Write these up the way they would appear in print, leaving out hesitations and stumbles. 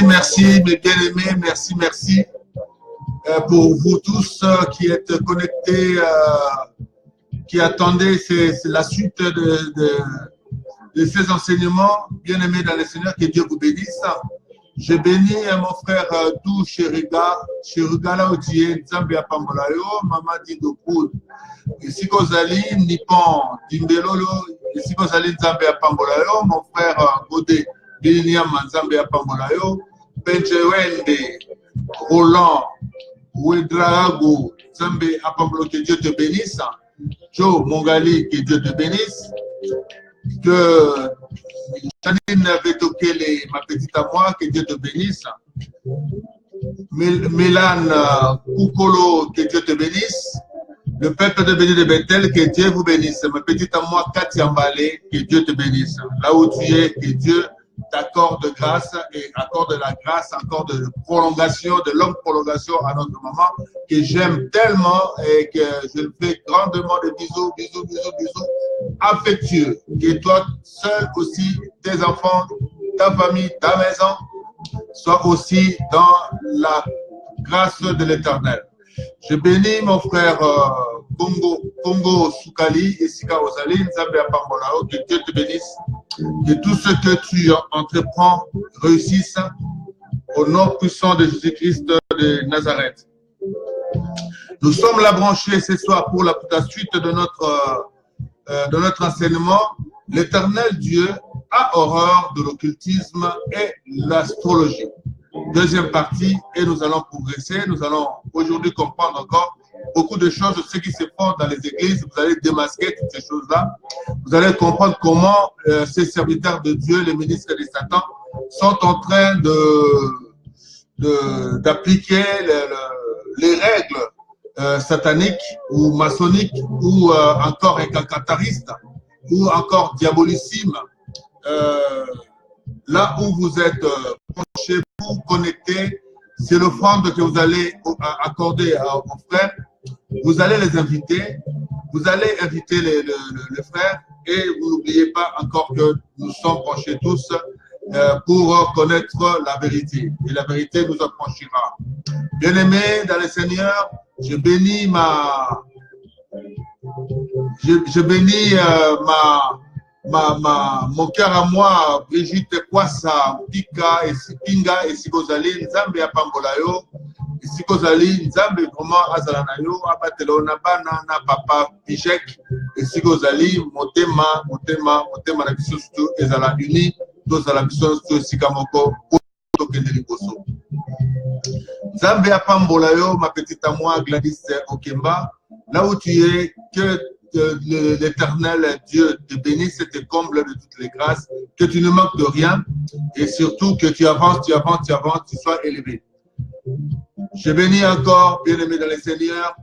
Merci, mes bien-aimés, merci pour vous tous qui êtes connectés, qui attendez la suite de ces enseignements. Bien-aimés dans le Seigneur, que Dieu vous bénisse. Je bénis mon frère Dou Cheriga là où tu es, Nzambe ya Pambolayo, Mama Didokou, ici Kozali, Nippon, Dimbelolo, ici Kozali Nzambe ya Pambolayo, mon frère Godé, Bilinia Nzambe ya Pambolayo, Benjewende, Roland, Ouedrago, Nzambe ya Pambolayo, que Dieu te bénisse. Joe Mongali, que Dieu te bénisse. Que Janine Vetokele, ma petite à moi, que Dieu te bénisse. Mélan Koukolo, que Dieu te bénisse. Le peuple de Béni de Bethel, que Dieu vous bénisse. Ma petite à moi, Katia Mbalé, que Dieu te bénisse. Là où tu es, que Dieu t'accorde grâce et accorde la grâce encore de prolongation, de longue prolongation à notre maman, que j'aime tellement et que je lui fais grandement de bisous affectueux. Que toi seul aussi, tes enfants, ta famille, ta maison, soient aussi dans la grâce de l'Éternel. Je bénis mon frère Congo Soukali et Sika Ozali, Nzambe ya Pambolao, que Dieu te bénisse, que tout ce que tu entreprends réussisse au nom puissant de Jésus-Christ de Nazareth. Nous sommes là branchés ce soir pour la suite de notre enseignement. L'Éternel Dieu a horreur de l'occultisme et l'astrologie. Deuxième partie, et nous allons progresser. Nous allons aujourd'hui comprendre encore beaucoup de choses de ce qui se font dans les églises. Vous allez démasquer toutes ces choses-là. Vous allez comprendre comment ces serviteurs de Dieu, les ministres de Satan, sont en train d'appliquer les règles sataniques ou maçonniques ou encore incataristes ou encore diabolissimes. Là où vous êtes penchés, vous connectés, c'est l'offrande que vous allez accorder à vos frères. Vous allez les inviter, vous allez inviter les frères et vous n'oubliez pas encore que nous sommes penchés tous pour connaître la vérité. Et la vérité nous affranchira. Bien-aimés dans le Seigneur, je bénis mon cœur à moi, Brigitte Kwasa, Pika, et Sipinga, et Sigozali, Nzambe ya Pambolayo, et Sigozali, Nzambe vraiment Azalanayo, Abatelona, Banana, Papa, Pijek, et Sigozali, Motema, la mission surtout, Ezala Uni, tous à la mission surtout, Sikamoko, Tokeneliboso. Nzambe ya Pambolayo, ma petite à moi, Gladys Okemba, là où tu es, que l'Éternel Dieu te bénisse et te comble de toutes les grâces, que tu ne manques de rien et surtout que tu avances, tu sois élevé. Je bénis encore, bien-aimé dans le Seigneur,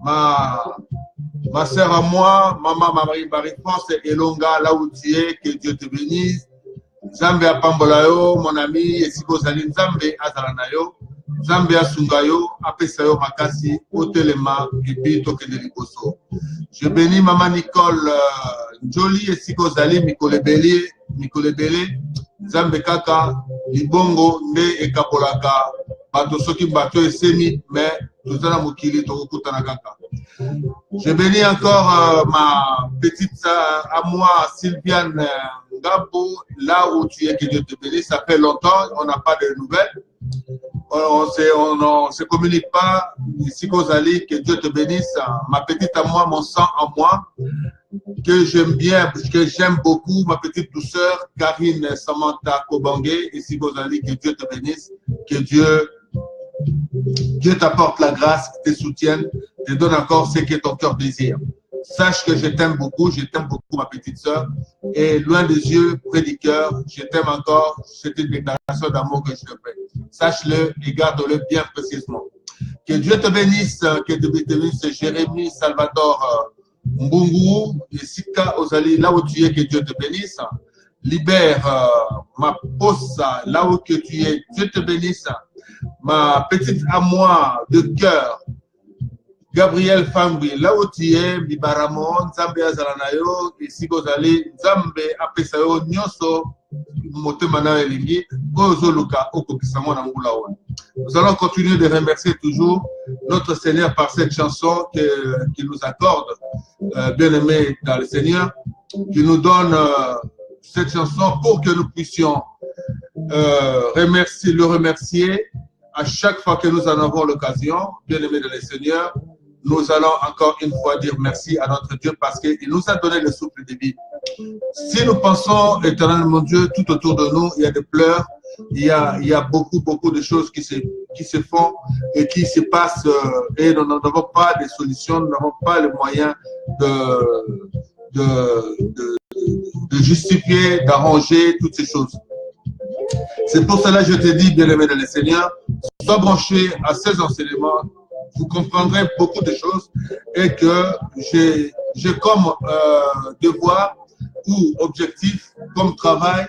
ma sœur à moi, maman Marie-France et Elonga, là où tu es, que Dieu te bénisse. Nzambe ya Pambolayo, mon ami, Esiko Zali Nzambe Azalanayo, Nzambe ya Sungayo, Apesayo Makasi, Otelema, Epi Tokeneliboso. Je bénis maman Nicole Njoli, Esiko Zali, Mikolebele, Nzambe Kaka, Libongo, Nde Ekapolaka, Bato Soki Bato Esemi, mais Tozana Mokili, Tokokutana Kaka. Je bénis encore ma petite à moi, Sylviane Gabo, là où tu es, que Dieu te bénisse. Ça fait longtemps, on n'a pas de nouvelles. On ne se communique pas. Ici, Kozali, que Dieu te bénisse. Ma petite à moi, mon sang à moi, que j'aime bien, que j'aime beaucoup. Ma petite douceur, Karine Samantha Kobangé. Ici, Kozali, que Dieu te bénisse. Que Dieu t'apporte la grâce, te soutienne, te donne encore ce que ton cœur désire. Sache que je t'aime beaucoup ma petite sœur. Et loin des yeux, près du cœur, je t'aime encore. C'est une déclaration d'amour que je te fais. Sache-le et garde-le bien précisément. Que Dieu te bénisse, Jérémie Salvatore Mbungu, et Sika Ozali, là où tu es, que Dieu te bénisse. Libère ma possa, là où que tu es, Dieu te bénisse. Ma petite à moi de cœur, Gabriel Fangui, là où tu es, Bibaramon, Nzambe Azalanayo, et Sigozali, Nzambe Apesayo, Nyoso, Motemana Elingi, Ozoluka, Okokisamo Namulaon. Nous allons continuer de remercier toujours notre Seigneur par cette chanson qu'il nous accorde, bien-aimé dans le Seigneur, qui nous donne cette chanson pour que nous puissions le remercier à chaque fois que nous en avons l'occasion, bien-aimé dans le Seigneur. Nous allons encore une fois dire merci à notre Dieu parce qu'il nous a donné le souffle de vie. Si nous pensons, éternel mon Dieu, tout autour de nous, il y a des pleurs, il y a beaucoup de choses qui se font et qui se passent et nous n'avons pas de solutions, nous n'avons pas les moyens de justifier, d'arranger toutes ces choses. C'est pour cela que je te dis, bien-aimé dans le Seigneur, sois branché à ces enseignements. Vous comprendrez beaucoup de choses et que j'ai comme devoir ou objectif, comme travail,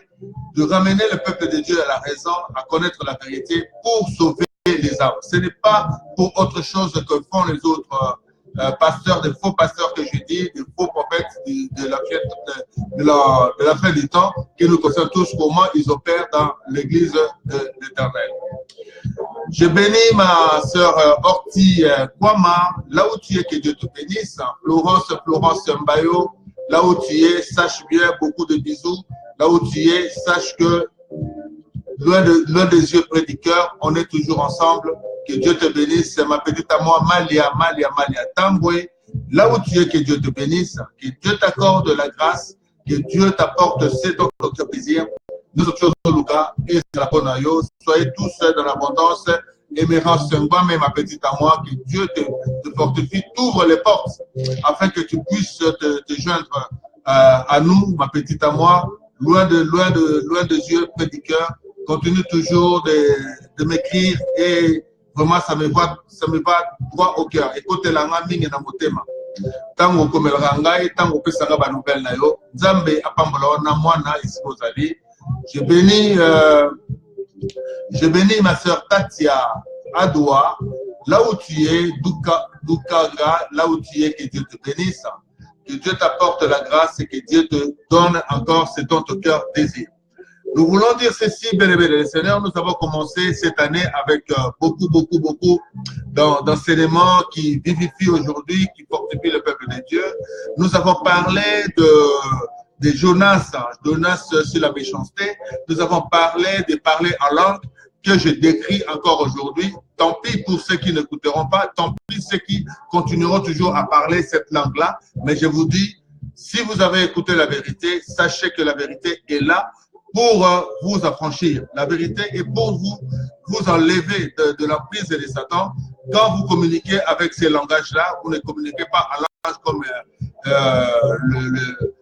de ramener le peuple de Dieu à la raison, à connaître la vérité pour sauver les âmes. Ce n'est pas pour autre chose que font les autres pasteurs, des faux pasteurs que je dis, des faux prophètes de la fin du temps, qui nous concernent tous comment ils opèrent dans l'église de l'Éternel. Je bénis ma sœur Horty Kwama, là où tu es, que Dieu te bénisse. Florence Mbayo, là où tu es, sache bien, beaucoup de bisous. Là où tu es, sache que loin des yeux, près du cœur, on est toujours ensemble. Que Dieu te bénisse. C'est ma petite à moi, Malia Tamboué. Là où tu es, que Dieu te bénisse. Que Dieu t'accorde la grâce. Que Dieu t'apporte ce dont tu as plaisir. Nous sommes Lucas et Salaponayo. Soyez tous dans l'abondance. Émérance Sengwame, ma petite à moi, que Dieu te fortifie, t'ouvre les portes afin que tu puisses te joindre à nous, ma petite à moi, loin des yeux, près du cœur. Continue toujours de m'écrire et vraiment ça me va droit au cœur. Écoutez la mingi na motema. Tango komelaka ngai, tango pesanga ba nouvelle na yo. Nzambe apambola na mwana ici ozali. Je bénis ma sœur Tatia Adoua, là où tu es, Dukaga, là où tu es, que Dieu te bénisse, que Dieu t'apporte la grâce et que Dieu te donne encore ce dont ton cœur désire. Nous voulons dire ceci, bien-aimés le Seigneur, nous avons commencé cette année avec beaucoup d'enseignements qui vivifient aujourd'hui, qui fortifient le peuple de Dieu. Nous avons parlé de Jonas sur la méchanceté. Nous avons parlé de parler en langue que je décris encore aujourd'hui. Tant pis pour ceux qui n'écouteront pas, tant pis ceux qui continueront toujours à parler cette langue-là. Mais je vous dis, si vous avez écouté la vérité, sachez que la vérité est là pour vous affranchir. La vérité est pour vous enlever de l'emprise de Satan. Quand vous communiquez avec ces langages-là, vous ne communiquez pas en langage comme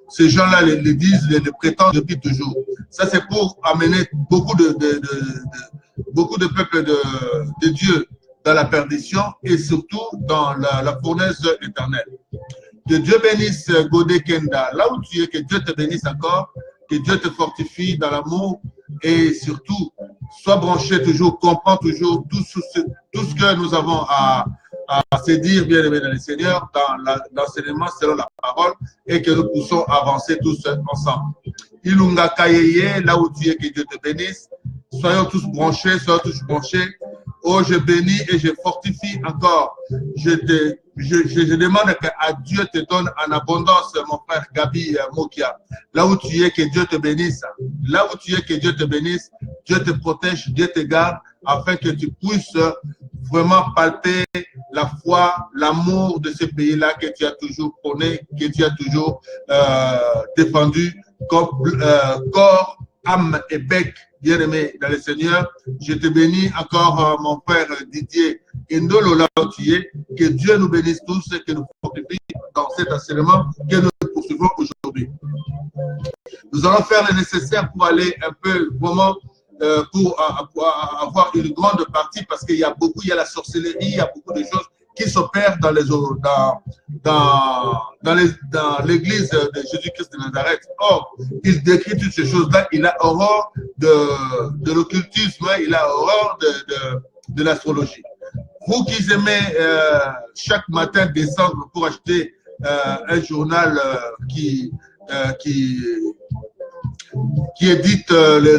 ces gens-là les disent, les prétendent depuis toujours. Ça, c'est pour amener beaucoup de peuples de Dieu dans la perdition et surtout dans la fournaise éternelle. Que Dieu bénisse Godé Kenda, là où tu es, que Dieu te bénisse encore, que Dieu te fortifie dans l'amour et surtout, sois branché toujours, comprends toujours tout ce que nous avons à se dire, bien aimé dans le Seigneur, dans l'enseignement selon la parole et que nous puissions avancer tous ensemble. Ilunga Kayeye, là où tu es, que Dieu te bénisse. Soyons tous branchés, Oh, je bénis et je fortifie encore. Je demande qu'à Dieu te donne en abondance, mon frère Gabi Mokia. Là où tu es, que Dieu te bénisse. Là où tu es, que Dieu te bénisse. Dieu te protège, Dieu te garde, afin que tu puisses vraiment palper la foi, l'amour de ce pays-là que tu as toujours prôné, que tu as toujours défendu comme corps, âme et bec. Bien-aimé dans le Seigneur, je te bénis encore, mon frère Didier et Ndolo là où tu es. Que Dieu nous bénisse tous et que nous fortifie dans cet enseignement que nous poursuivons aujourd'hui. Nous allons faire le nécessaire pour aller un peu vraiment pour avoir une grande partie parce qu'il y a beaucoup, il y a la sorcellerie, il y a beaucoup de choses qui s'opèrent dans l'église de Jésus-Christ de Nazareth. Or, il décrit toutes ces choses-là, il a horreur de l'occultisme, il a horreur de l'astrologie. Vous qui aimez chaque matin descendre pour acheter un journal qui édite les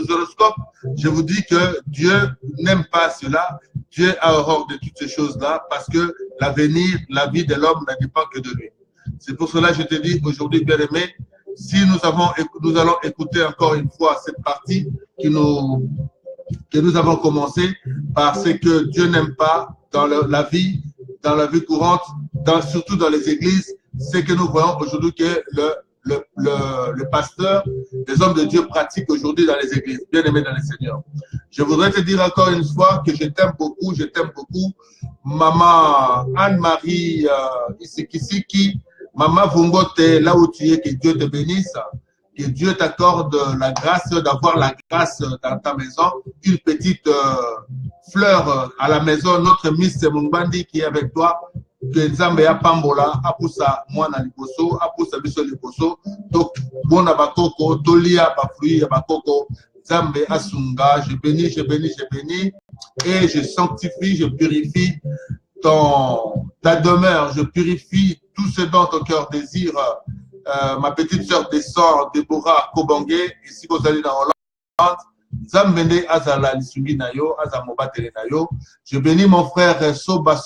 horoscopes, je vous dis que Dieu n'aime pas cela. Dieu a horreur de toutes ces choses-là parce que l'avenir, la vie de l'homme ne dépend que de lui. C'est pour cela que je te dis aujourd'hui, bien-aimé, si nous allons écouter encore une fois cette partie que nous avons commencé parce que Dieu n'aime pas dans la vie courante, surtout dans les églises, c'est que nous voyons aujourd'hui que le pasteur, les hommes de Dieu pratiquent aujourd'hui dans les églises, bien aimés dans les Seigneurs. Je voudrais te dire encore une fois que je t'aime beaucoup, Maman Anne-Marie Isikisiki, Maman Vungote, là où tu es, que Dieu te bénisse, que Dieu t'accorde la grâce d'avoir la grâce dans ta maison, une petite fleur à la maison, notre Miss Mungbandi qui est avec toi, que Nzambe ya pambola apusa mwana liboso apusa biso liboso donc bon abakoko tolia ba fruit ya bakoko Nzambe asunga je bénis et je sanctifie, je purifie ta demeure, je purifie tout ce dont ton cœur désire. Ma petite sœur descend, Déborah Kobangé, ici vous allez dans Hollande. Zambende azala lisungi nayo, azamobatele nayo. Je bénis mon frère Soba,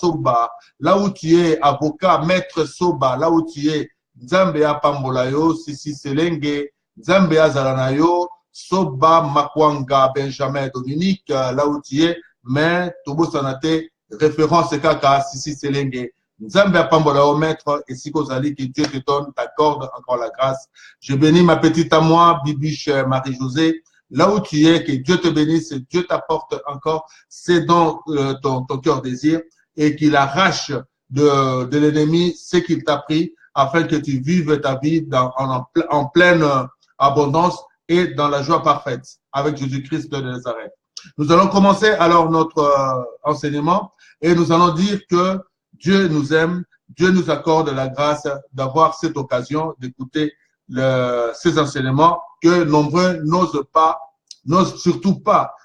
là où tu es, avocat, maître Soba, là où tu es, Nzambe apambolayo, Sisi Selenge, Nzambe azala nayo, Soba Makwanga, Benjamin Dominique, là où tu es, mais Tobo Sanate, référence Kaka, Sisi Selenge. Nzambe apambolayo, maître, et si Kozali, que Dieu te donne, t'accorde encore la grâce. Je bénis ma petite à moi, Bibiche Marie-Josée. Là où tu es, que Dieu te bénisse, Dieu t'apporte encore ce dont ton cœur désire et qu'il arrache de l'ennemi ce qu'il t'a pris afin que tu vives ta vie en pleine abondance et dans la joie parfaite avec Jésus-Christ de Nazareth. Nous allons commencer alors notre enseignement et nous allons dire que Dieu nous aime, Dieu nous accorde la grâce d'avoir cette occasion d'écouter ces enseignements que nombreux n'osent surtout pas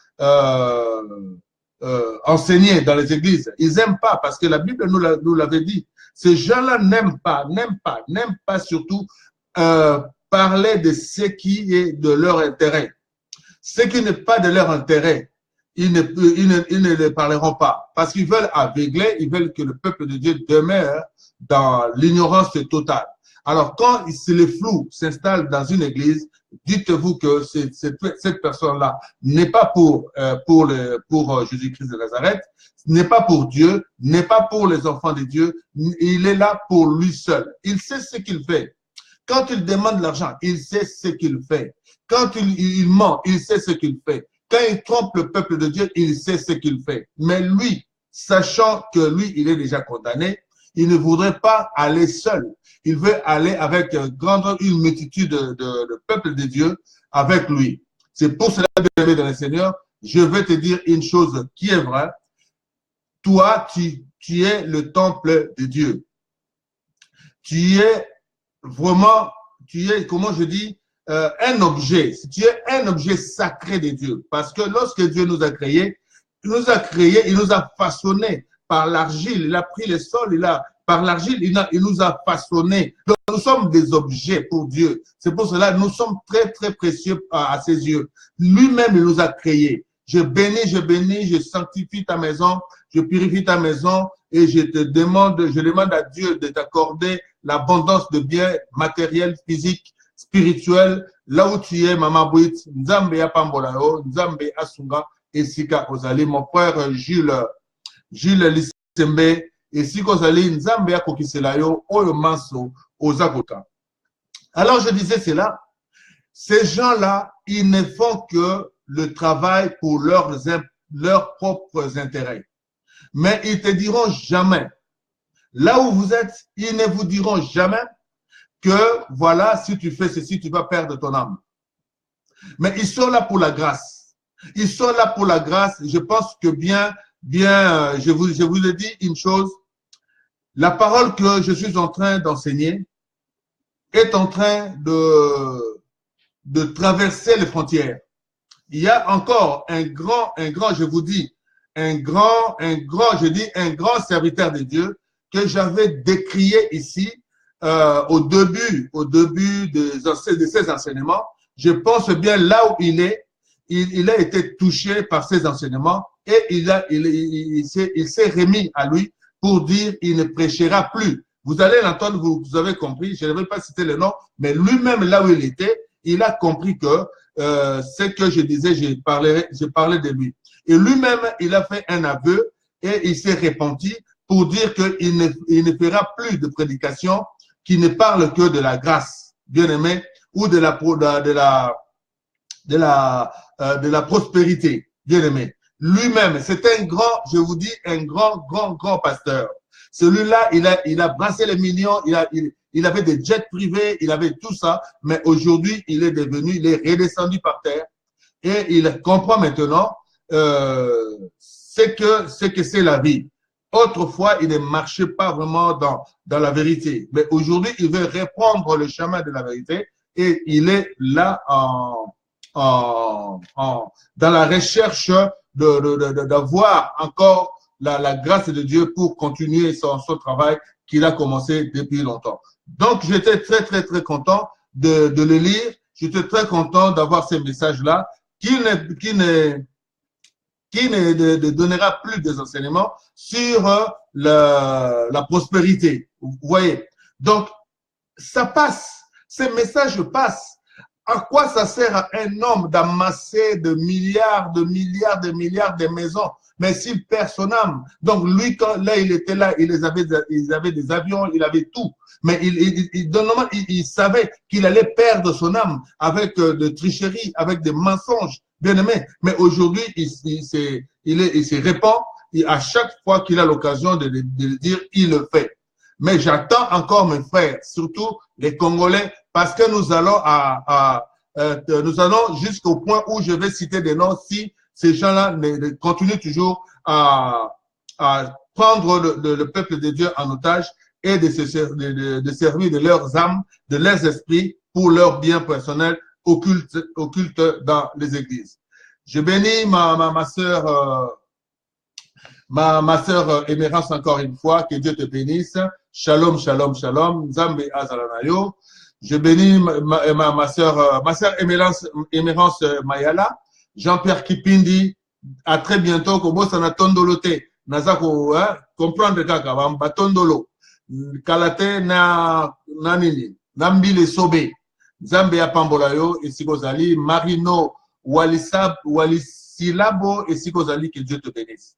enseigner dans les églises. Ils n'aiment pas parce que la Bible nous l'avait dit. Ces gens-là n'aiment pas surtout parler de ce qui est de leur intérêt. Ce qui n'est pas de leur intérêt, ils ne le parleront pas parce qu'ils veulent aveugler, ils veulent que le peuple de Dieu demeure dans l'ignorance totale. Alors, quand le flou s'installe dans une église, dites-vous que cette personne-là n'est pas pour Jésus-Christ de Nazareth, n'est pas pour Dieu, n'est pas pour les enfants de Dieu, il est là pour lui seul. Il sait ce qu'il fait. Quand il demande l'argent, il sait ce qu'il fait. Quand il ment, il sait ce qu'il fait. Quand il trompe le peuple de Dieu, il sait ce qu'il fait. Mais lui, sachant que lui, il est déjà condamné, il ne voudrait pas aller seul. Il veut aller avec une multitude de peuple de Dieu avec lui. C'est pour cela, bien-aimé dans le Seigneur, je vais te dire une chose qui est vraie. Toi, tu es le temple de Dieu. Tu es vraiment, comment je dis, un objet. Tu es un objet sacré de Dieu. Parce que lorsque Dieu nous a créés, il nous a façonnés par l'argile. Il a pris le sol, par l'argile, il nous a façonnés. Donc, nous sommes des objets pour Dieu. C'est pour cela que nous sommes très, très précieux à ses yeux. Lui-même, il nous a créés. Je bénis, je sanctifie ta maison, je purifie ta maison et je demande à Dieu de t'accorder l'abondance de biens matériels, physiques, spirituels. Là où tu es, Maman Bouit, Nzambe ya Pambolao, Nzambe Asunga, et Sika Ozali, mon frère Jules Lissembe, et si Kozali, Nzambe ya Kokiselayo, Oyo Manso, Ozagota. Alors je disais ces gens-là, ils ne font que le travail pour leurs leurs propres intérêts. Mais ils te diront jamais, là où vous êtes, ils ne vous diront jamais que voilà, si tu fais ceci, tu vas perdre ton âme. Mais ils sont là pour la grâce. Ils sont là pour la grâce. Je pense que je vous ai dit une chose. La parole que je suis en train d'enseigner est en train de traverser les frontières. Il y a encore un grand, je vous dis, un grand serviteur de Dieu que j'avais décrié ici au début de ces enseignements. Je pense bien là où il est, il a été touché par ces enseignements et il s'est remis à lui pour dire il ne prêchera plus. Vous allez l'entendre, vous avez compris, je ne vais pas citer le nom, mais lui-même là où il était, il a compris que ce que je disais, je parlais de lui. Et lui-même, il a fait un aveu et il s'est repenti pour dire qu'il ne fera plus de prédication qui ne parle que de la grâce, bien aimé, ou de la prospérité, bien aimé. Lui-même, c'est un grand, je vous dis, un grand pasteur. Celui-là, il a brassé les millions, il avait des jets privés, il avait tout ça, mais aujourd'hui, il est redescendu par terre et il comprend maintenant ce que c'est la vie. Autrefois, il ne marchait pas vraiment dans la vérité, mais aujourd'hui, il veut reprendre le chemin de la vérité et il est là dans la recherche d'avoir encore la grâce de Dieu pour continuer son travail qu'il a commencé depuis longtemps. Donc, j'étais très content de le lire. J'étais très content d'avoir ces messages-là qui ne donnera plus des enseignements sur la prospérité. Vous voyez? Donc, ça passe. Ces messages passent. À quoi ça sert à un homme d'amasser de milliards de maisons, mais s'il perd son âme? Donc lui, quand là, il était là, il avait des avions, il avait tout. Mais il savait qu'il allait perdre son âme avec de tricheries, avec des mensonges, bien aimé. Mais aujourd'hui, il se répand. Et à chaque fois qu'il a l'occasion de le dire, il le fait. Mais j'attends encore mes frères, surtout les Congolais, parce que nous allons jusqu'au point où je vais citer des noms si ces gens-là continuent toujours à prendre le peuple de Dieu en otage et de servir de leurs âmes, de leurs esprits pour leur bien personnel occulte dans les églises. Je bénis ma sœur Émérance encore une fois, que Dieu te bénisse. Shalom, shalom, shalom. Nzambe azalanayo. Je bénis ma sœur Émérance Mayala. Jean-Pierre Kipindi. À très bientôt. Kobo sana tondolote. Nazako comprendre kaka bamba tondolo. Kalate na nini. Nambile sobe. Nzambe ya pambolayo esikozali Marino Walisilabo esikozali, que Dieu te bénisse.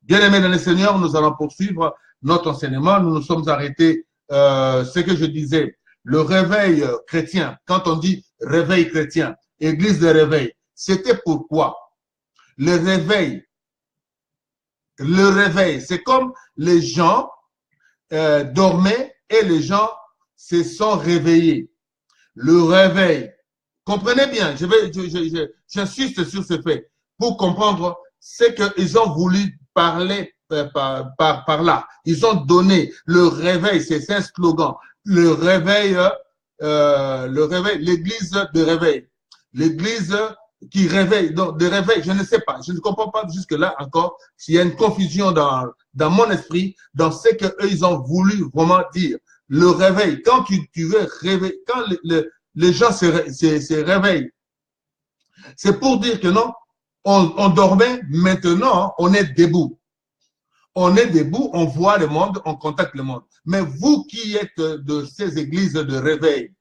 Bien-aimés dans le Seigneur, nous allons poursuivre notre enseignement. Nous nous sommes arrêtés, ce que je disais, le réveil chrétien. Quand on dit réveil chrétien, église de réveil, c'était pourquoi? Le réveil, c'est comme les gens dormaient et les gens se sont réveillés. Le réveil, comprenez bien, j'insiste sur ce fait pour comprendre ce qu'ils ont voulu parler par là. Ils ont donné le réveil, c'est un slogan. Le réveil, l'église de réveil. L'église qui réveille, donc de réveil, je ne sais pas, je ne comprends pas jusque-là encore s'il y a une confusion dans mon esprit, dans ce qu'eux, ils ont voulu vraiment dire. Le réveil, quand tu veux réveiller, quand les gens se réveillent, c'est pour dire que non, on dormait, maintenant, on est debout. On est debout, on voit le monde, on contacte le monde. Mais vous qui êtes de ces églises de réveil,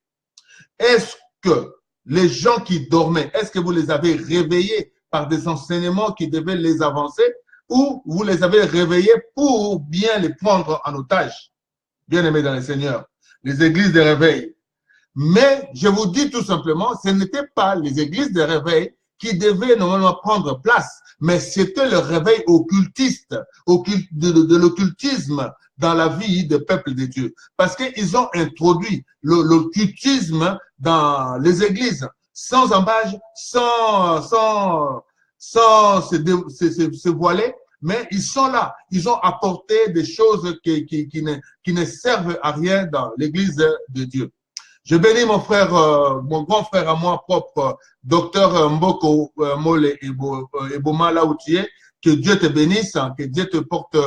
est-ce que les gens qui dormaient, est-ce que vous les avez réveillés par des enseignements qui devaient les avancer ou vous les avez réveillés pour bien les prendre en otage? Bien aimés dans le Seigneur, les églises de réveil. Mais je vous dis tout simplement, ce n'étaient pas les églises de réveil qui devait normalement prendre place, mais c'était le réveil occultiste, de l'occultisme dans la vie des peuples de Dieu. Parce qu'ils ont introduit l'occultisme dans les églises, sans embâche, sans se voiler, mais ils sont là. Ils ont apporté des choses qui ne servent à rien dans l'église de Dieu. Je bénis mon frère, mon grand frère à moi propre, docteur Mboko Mole Eboma, là où tu es. Que Dieu te bénisse, que Dieu te porte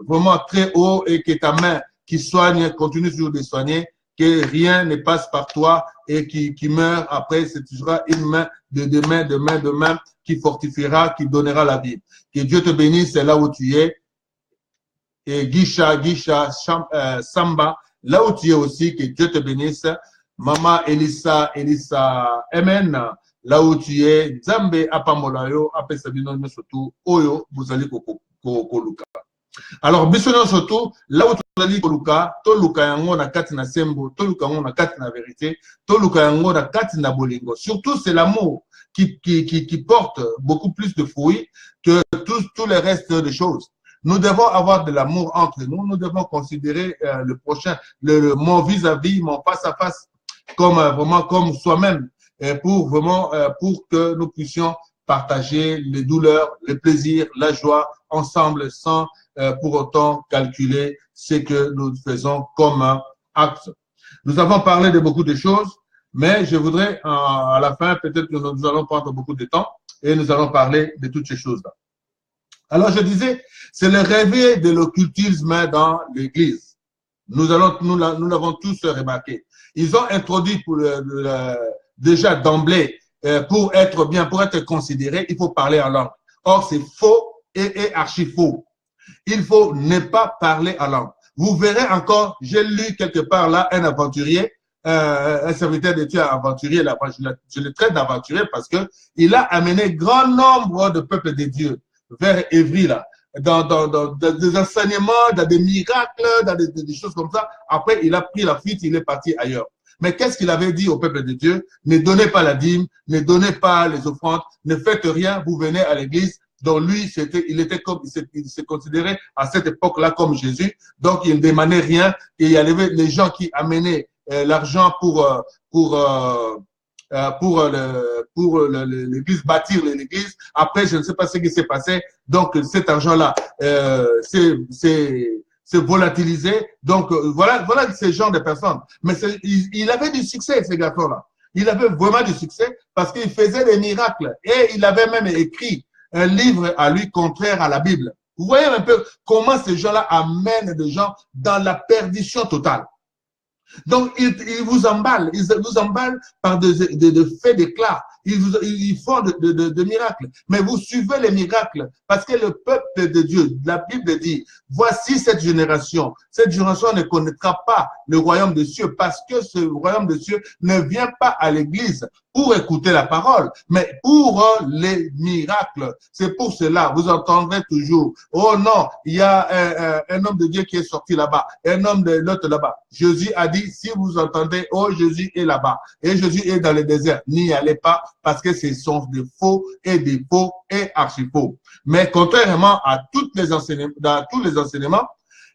vraiment très haut et que ta main qui soigne continue toujours de soigner, que rien ne passe par toi et qui meurt après, ce sera une main de main qui fortifiera, qui donnera la vie. Que Dieu te bénisse là où tu es. Et Gisha, Samba, là où tu es aussi, que Dieu te bénisse. Maman Elissa, Amen. Là où tu es, Nzambe apamolayo, apesabino surtout, oyo, buzali koluka. Alors, bisono surtout, là où tu as koluka, to luka yango na kati na sembo, to luka yango na kati na vérité, to luka yango na kati na bolingo. Surtout, c'est l'amour qui porte beaucoup plus de fruits que tous les restes des choses. Nous devons avoir de l'amour entre nous. Nous devons considérer le prochain, mon vis-à-vis, mon face-à-face, comme vraiment comme soi-même, pour que nous puissions partager les douleurs, les plaisirs, la joie ensemble, sans pour autant calculer ce que nous faisons comme acte. Nous avons parlé de beaucoup de choses, mais je voudrais à la fin, peut-être que nous allons prendre beaucoup de temps et nous allons parler de toutes ces choses-là. Alors, je disais, c'est le réveil de l'occultisme dans l'Église. Nous l'avons tous remarqué. Ils ont introduit déjà d'emblée, pour être bien, pour être considéré, il faut parler en langue. Or, c'est faux et archi faux. Il faut ne pas parler en langue. Vous verrez encore, j'ai lu quelque part là, un aventurier, un serviteur de Dieu aventurier, là, je le traite d'aventurier parce que il a amené grand nombre de peuples de Dieu vers Évry, là, dans des enseignements, dans des miracles, dans des choses comme ça. Après, il a pris la fuite, il est parti ailleurs. Mais qu'est-ce qu'il avait dit au peuple de Dieu? Ne donnez pas la dîme, ne donnez pas les offrandes, ne faites rien, vous venez à l'église. Donc lui, il se considérait à cette époque-là comme Jésus. Donc il ne demandait rien. Et il y avait les gens qui amenaient l'argent pour l'église, bâtir l'église. Après, je ne sais pas ce qui s'est passé. Donc cet argent-là, c'est volatilisé. Donc, voilà ce genre de personnes. Mais il avait du succès, ces garçons-là. Il avait vraiment du succès parce qu'il faisait des miracles. Et il avait même écrit un livre à lui contraire à la Bible. Vous voyez un peu comment ces gens-là amènent des gens dans la perdition totale. Donc, ils vous emballent par des faits d'éclat. Ils font de miracles. Mais vous suivez les miracles parce que le peuple de Dieu, la Bible dit, voici cette génération ne connaîtra pas le royaume des cieux parce que ce royaume des cieux ne vient pas à l'église pour écouter la parole, mais pour les miracles. C'est pour cela, vous entendrez toujours, oh non, il y a un homme de Dieu qui est sorti là-bas, un homme de l'autre là-bas. Jésus a dit, si vous entendez, oh Jésus est là-bas, et Jésus est dans le désert, n'y allez pas parce que ce sont des faux et archi-faux. Mais contrairement à dans tous les enseignements,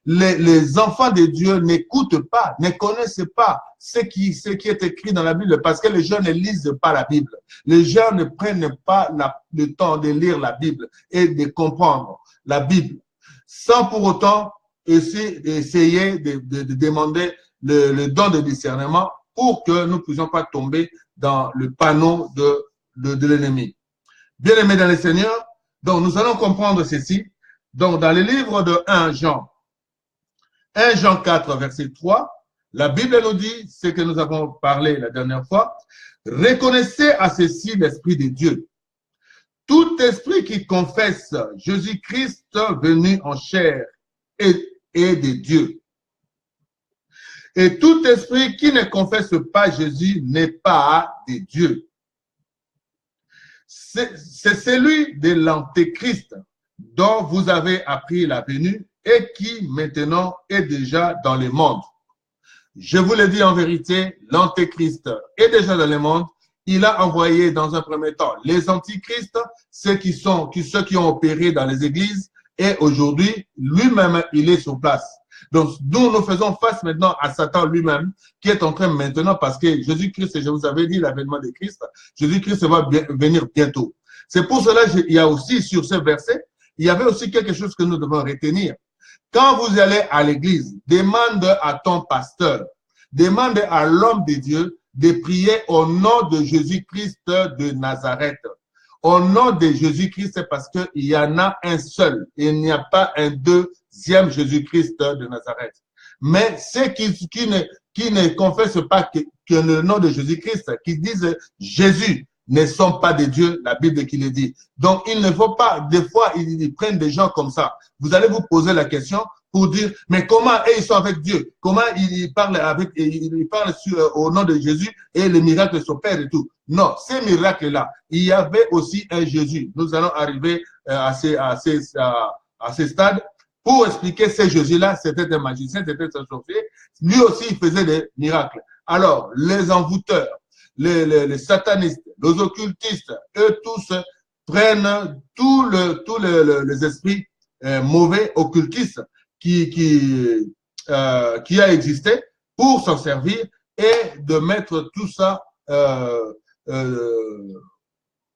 les enfants de Dieu n'écoutent pas, ne connaissent pas ce qui est écrit dans la Bible parce que les gens ne lisent pas la Bible. Les gens ne prennent pas le temps de lire la Bible et de comprendre la Bible sans pour autant essayer de demander le don de discernement pour que nous ne puissions pas tomber dans le panneau de l'ennemi. Bien-aimés dans le Seigneur, donc nous allons comprendre ceci. Donc dans le livre de 1 Jean 4, verset 3, la Bible nous dit ce que nous avons parlé la dernière fois. Reconnaissez à ceci l'Esprit de Dieu. Tout esprit qui confesse Jésus-Christ venu en chair est de Dieu. Et tout esprit qui ne confesse pas Jésus n'est pas de Dieu. C'est celui de l'Antéchrist dont vous avez appris la venue et qui maintenant est déjà dans le monde. Je vous le dis en vérité, l'Antéchrist est déjà dans le monde il a envoyé dans un premier temps les antichrists, ceux qui ont opéré dans les églises, et aujourd'hui, lui-même, il est sur place. Donc, nous faisons face maintenant à Satan lui-même, qui est en train maintenant, parce que Jésus-Christ, je vous avais dit l'avènement de Christ, Jésus-Christ va venir bientôt. C'est pour cela qu'il y a aussi sur ce verset, il y avait aussi quelque chose que nous devons retenir. Quand vous allez à l'église, demande à ton pasteur, demande à l'homme de Dieu de prier au nom de Jésus-Christ de Nazareth. Au nom de Jésus-Christ, parce qu'il y en a un seul. Il n'y a pas un deuxième Jésus-Christ de Nazareth. Mais ceux qui ne confessent pas que le nom de Jésus-Christ, qui disent Jésus, ne sont pas de Dieu, la Bible qui le dit. Donc, il ne faut pas, des fois, ils prennent des gens comme ça. Vous allez vous poser la question pour dire, mais comment ils sont avec Dieu? Comment ils parlent au nom de Jésus et les miracles s'opèrent et tout? Non, ces miracles-là, il y avait aussi un Jésus. Nous allons arriver à ces stades pour expliquer ces Jésus-là. C'était un magicien, c'était un sorcier. Lui aussi, il faisait des miracles. Alors, les envoûteurs, les satanistes, les occultistes, eux tous prennent tous les esprits mauvais, occultistes qui a existé pour s'en servir et de mettre tout ça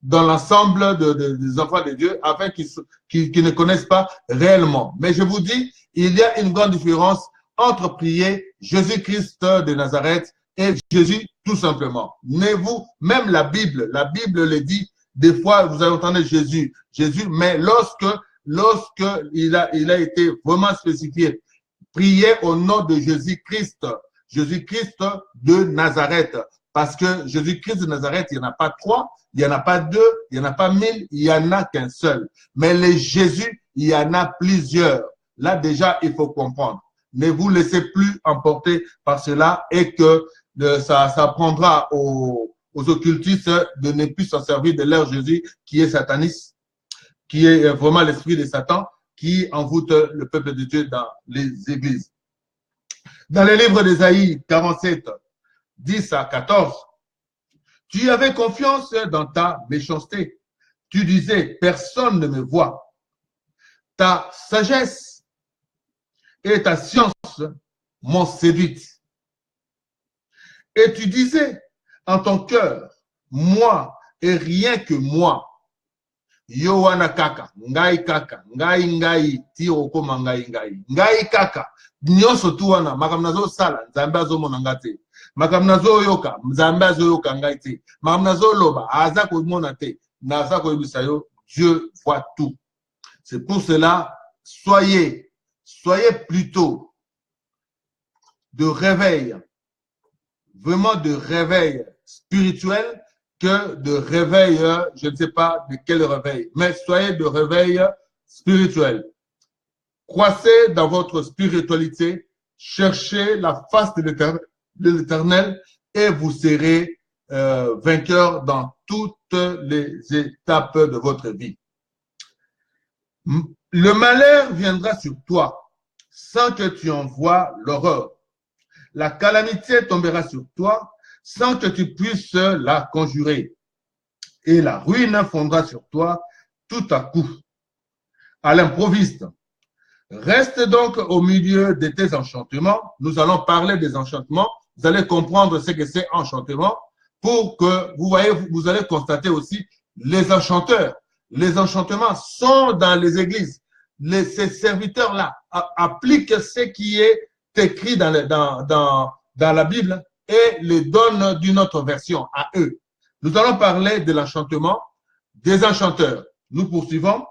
dans l'ensemble des enfants de Dieu afin qu'ils ne connaissent pas réellement. Mais je vous dis, il y a une grande différence entre prier Jésus-Christ de Nazareth et Jésus tout simplement. Même la Bible le dit, des fois vous allez entendre Jésus, mais lorsque il a été vraiment spécifié, priez au nom de Jésus-Christ de Nazareth. Parce que Jésus-Christ de Nazareth, il n'y en a pas 3, il n'y en a pas 2, il n'y en a pas 1000, il n'y en a qu'un seul. Mais les Jésus, il y en a plusieurs. Là, déjà, il faut comprendre. Ne vous laissez plus emporter par cela et que ça apprendra aux occultistes de ne plus s'en servir de leur Jésus qui est sataniste, qui est vraiment l'esprit de Satan, qui envoûte le peuple de Dieu dans les églises. Dans le livre d'Ésaïe 47, 10 à 14, tu avais confiance dans ta méchanceté. Tu disais, personne ne me voit. Ta sagesse et ta science m'ont séduite. Et tu disais en ton cœur, moi et rien que moi. Yowana kaka, ngai kaka, ngai, tiro koma ngai kaka. Nyonso tu wana, makamnazo sala, nzambe azomona ngate. Makamnazo yoka, nzambe azoyoka ngai te. Makamnazo loba, aza koimona te, naza koyebisa yo, Dieu voit tout. C'est pour cela, soyez plutôt de réveil, vraiment de réveil spirituel, que de réveil, je ne sais pas de quel réveil, mais soyez de réveil spirituel. Croissez dans votre spiritualité, cherchez la face de l'Éternel et vous serez vainqueur dans toutes les étapes de votre vie. Le malheur viendra sur toi sans que tu en vois l'horreur. La calamité tombera sur toi sans que tu puisses la conjurer. Et la ruine fondra sur toi tout à coup, à l'improviste. Reste donc au milieu de tes enchantements. Nous allons parler des enchantements. Vous allez comprendre ce que c'est enchantement pour que vous allez constater aussi les enchanteurs. Les enchantements sont dans les églises. Ces serviteurs-là appliquent ce qui est écrit dans la Bible et les donnent d'une autre version à eux. Nous allons parler de l'enchantement, des enchanteurs. Nous poursuivons.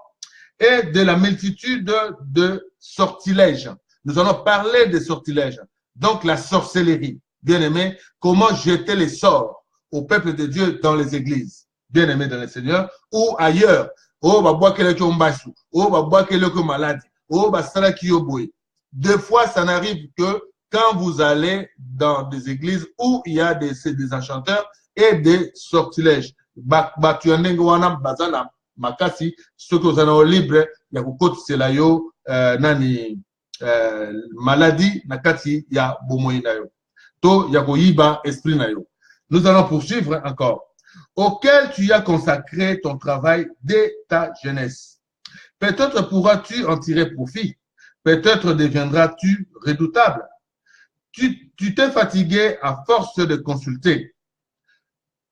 Et de la multitude de sortilèges. Nous allons parler des sortilèges. Donc la sorcellerie. Bien aimé, comment jeter les sorts au peuple de Dieu dans les églises. Bien aimé dans le Seigneur ou ailleurs. Oh, bah, bois quelqu'un mbassou. Oh, bah, bois quelqu'un malade. Oh, bah, ça qui oboué. Deux fois, ça n'arrive que quand vous allez dans des églises où il y a des enchanteurs et des sortilèges. Makasi, ceux qui sont libres, il y a beaucoup de nani maladie, nakati, il y a bomoï nayo. To, il y a koyiba esprit nayo. Nous allons poursuivre encore. auquel tu as consacré ton travail dès ta jeunesse. Peut-être pourras-tu en tirer profit. Peut-être deviendras-tu redoutable. Tu t'es fatigué à force de consulter.